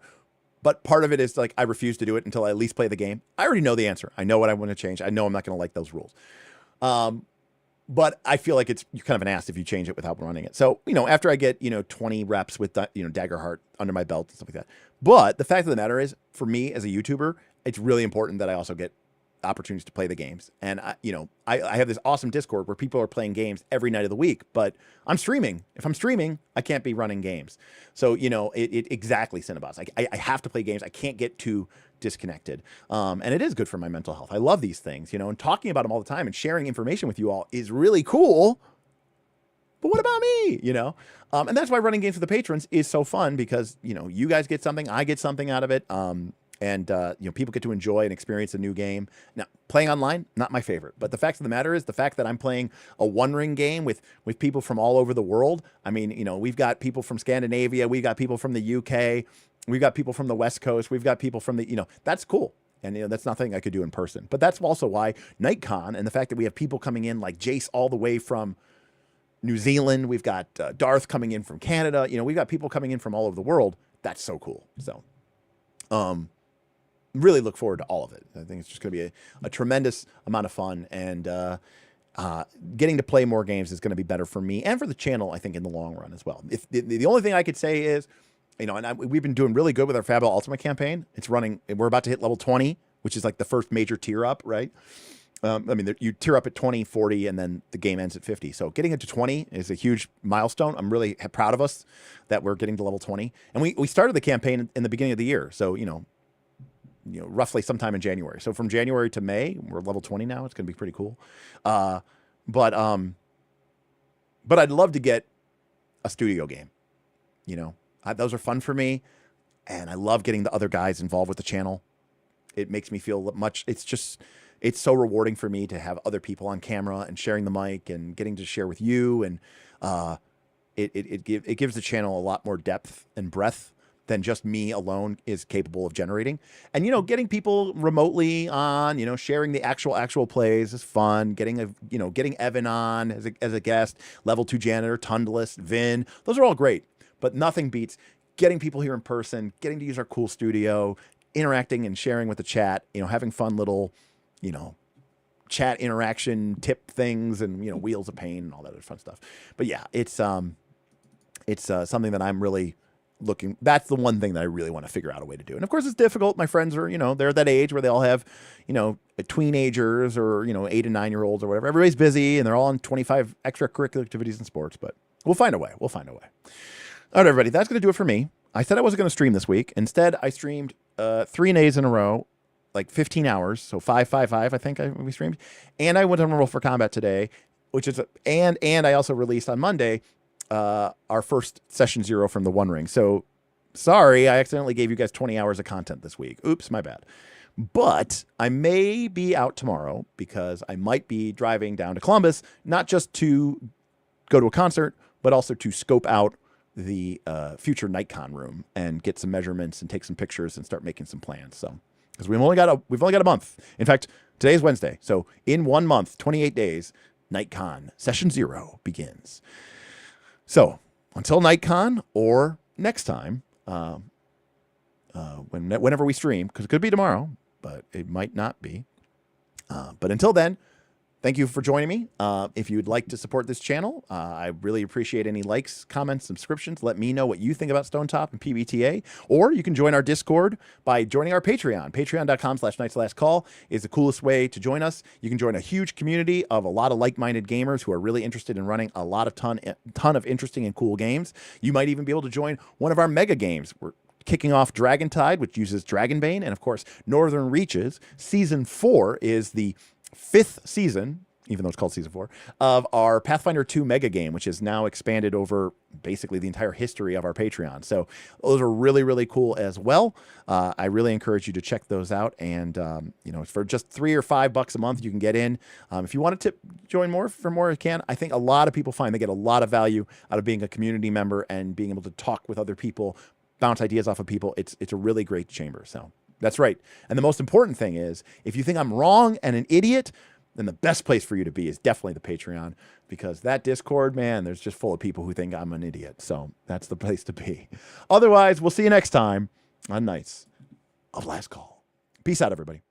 but part of it is like I refuse to do it until I at least play the game. I already know the answer. I know what I want to change. I know I'm not going to like those rules. But I feel like you're kind of an ass if you change it without running it. So, after I get, 20 reps with, Daggerheart under my belt and stuff like that. But the fact of the matter is, for me as a YouTuber, it's really important that I also get opportunities to play the games. And, I have this awesome Discord where people are playing games every night of the week, but I'm streaming. If I'm streaming, I can't be running games. So, it exactly, Cinnabos. I have to play games. I can't get too disconnected. And it is good for my mental health. I love these things, and talking about them all the time and sharing information with you all is really cool. But what about me? And that's why running games with the patrons is so fun because, you guys get something, I get something out of it. And people get to enjoy and experience a new game. Now, playing online, not my favorite. But the fact of the matter is the fact that I'm playing a One Ring game with people from all over the world. I mean, we've got people from Scandinavia. We've got people from the UK. We've got people from the West Coast. We've got people from the, that's cool. And, that's nothing I could do in person. But that's also why NightCon and the fact that we have people coming in like Jace all the way from New Zealand. We've got Darth coming in from Canada. We've got people coming in from all over the world. That's so cool. So, really look forward to all of it. I think it's just going to be a tremendous amount of fun, and getting to play more games is going to be better for me and for the channel, I think, in the long run as well. If the only thing I could say is, we've been doing really good with our Fab Ultimate campaign. It's running. We're about to hit level 20 which is like the first major tier up, right? I mean, you tier up at 20, 40, and then the game ends at 50. So getting into 20 is a huge milestone. I'm really proud of us that we're getting to level 20. And we started the campaign in the beginning of the year. So, roughly sometime in January. So from January to May, we're level 20 now. It's going to be pretty cool. But I'd love to get a studio game. Those are fun for me. And I love getting the other guys involved with the channel. It makes me feel it's so rewarding for me to have other people on camera and sharing the mic and getting to share with you. And it gives the channel a lot more depth and breadth than just me alone is capable of generating. And, getting people remotely on, sharing the actual plays is fun. Getting Evan on as a guest, level 2 janitor, Tundless, Vin, those are all great. But nothing beats getting people here in person, getting to use our cool studio, interacting and sharing with the chat, having fun little, chat interaction tip things and, wheels of pain and all that other fun stuff. But yeah, it's something that I'm really that's the one thing that I really want to figure out a way to do. And of course it's difficult. My friends are, they're that age where they all have, teenagers or, 8 and 9 year olds or whatever. Everybody's busy and they're all on 25 extracurricular activities and sports, but we'll find a way. All right, everybody, that's going to do it for me. I said I wasn't going to stream this week. Instead, I streamed 3 days in a row, like 15 hours. So 555, I think we streamed. And I went on Roll for Combat today, which is, and I also released on Monday our first session 0 from the One Ring. So sorry, I accidentally gave you guys 20 hours of content this week. Oops, my bad. But I may be out tomorrow because I might be driving down to Columbus, not just to go to a concert, but also to scope out the future NightCon room and get some measurements and take some pictures and start making some plans. So, because we've only got a month. In fact, today's Wednesday. So in 1 month, 28 days, NightCon session 0 begins. So until NightCon or next time, whenever we stream, because it could be tomorrow, but it might not be. But until then, thank you for joining me. If you'd like to support this channel, I really appreciate any likes, comments, subscriptions. Let me know what you think about Stonetop and PBTA. Or you can join our Discord by joining our Patreon. Patreon.com/nightslastcall is the coolest way to join us. You can join a huge community of a lot of like-minded gamers who are really interested in running a lot of ton of interesting and cool games. You might even be able to join one of our mega games. We're kicking off Dragontide, which uses Dragonbane, and of course, Northern Reaches. Season 4 is the 5th season, even though it's called Season 4, of our Pathfinder 2 mega game, which is now expanded over basically the entire history of our Patreon. So those are really, really cool as well. I really encourage you to check those out. And, for just $3 or $5 a month, you can get in. If you want to join more for more, you can. I think a lot of people find they get a lot of value out of being a community member and being able to talk with other people, bounce ideas off of people. It's a really great chamber. So that's right. And the most important thing is, if you think I'm wrong and an idiot, then the best place for you to be is definitely the Patreon, because that Discord, man, there's just full of people who think I'm an idiot. So that's the place to be. Otherwise, we'll see you next time on Knights of Last Call. Peace out, everybody.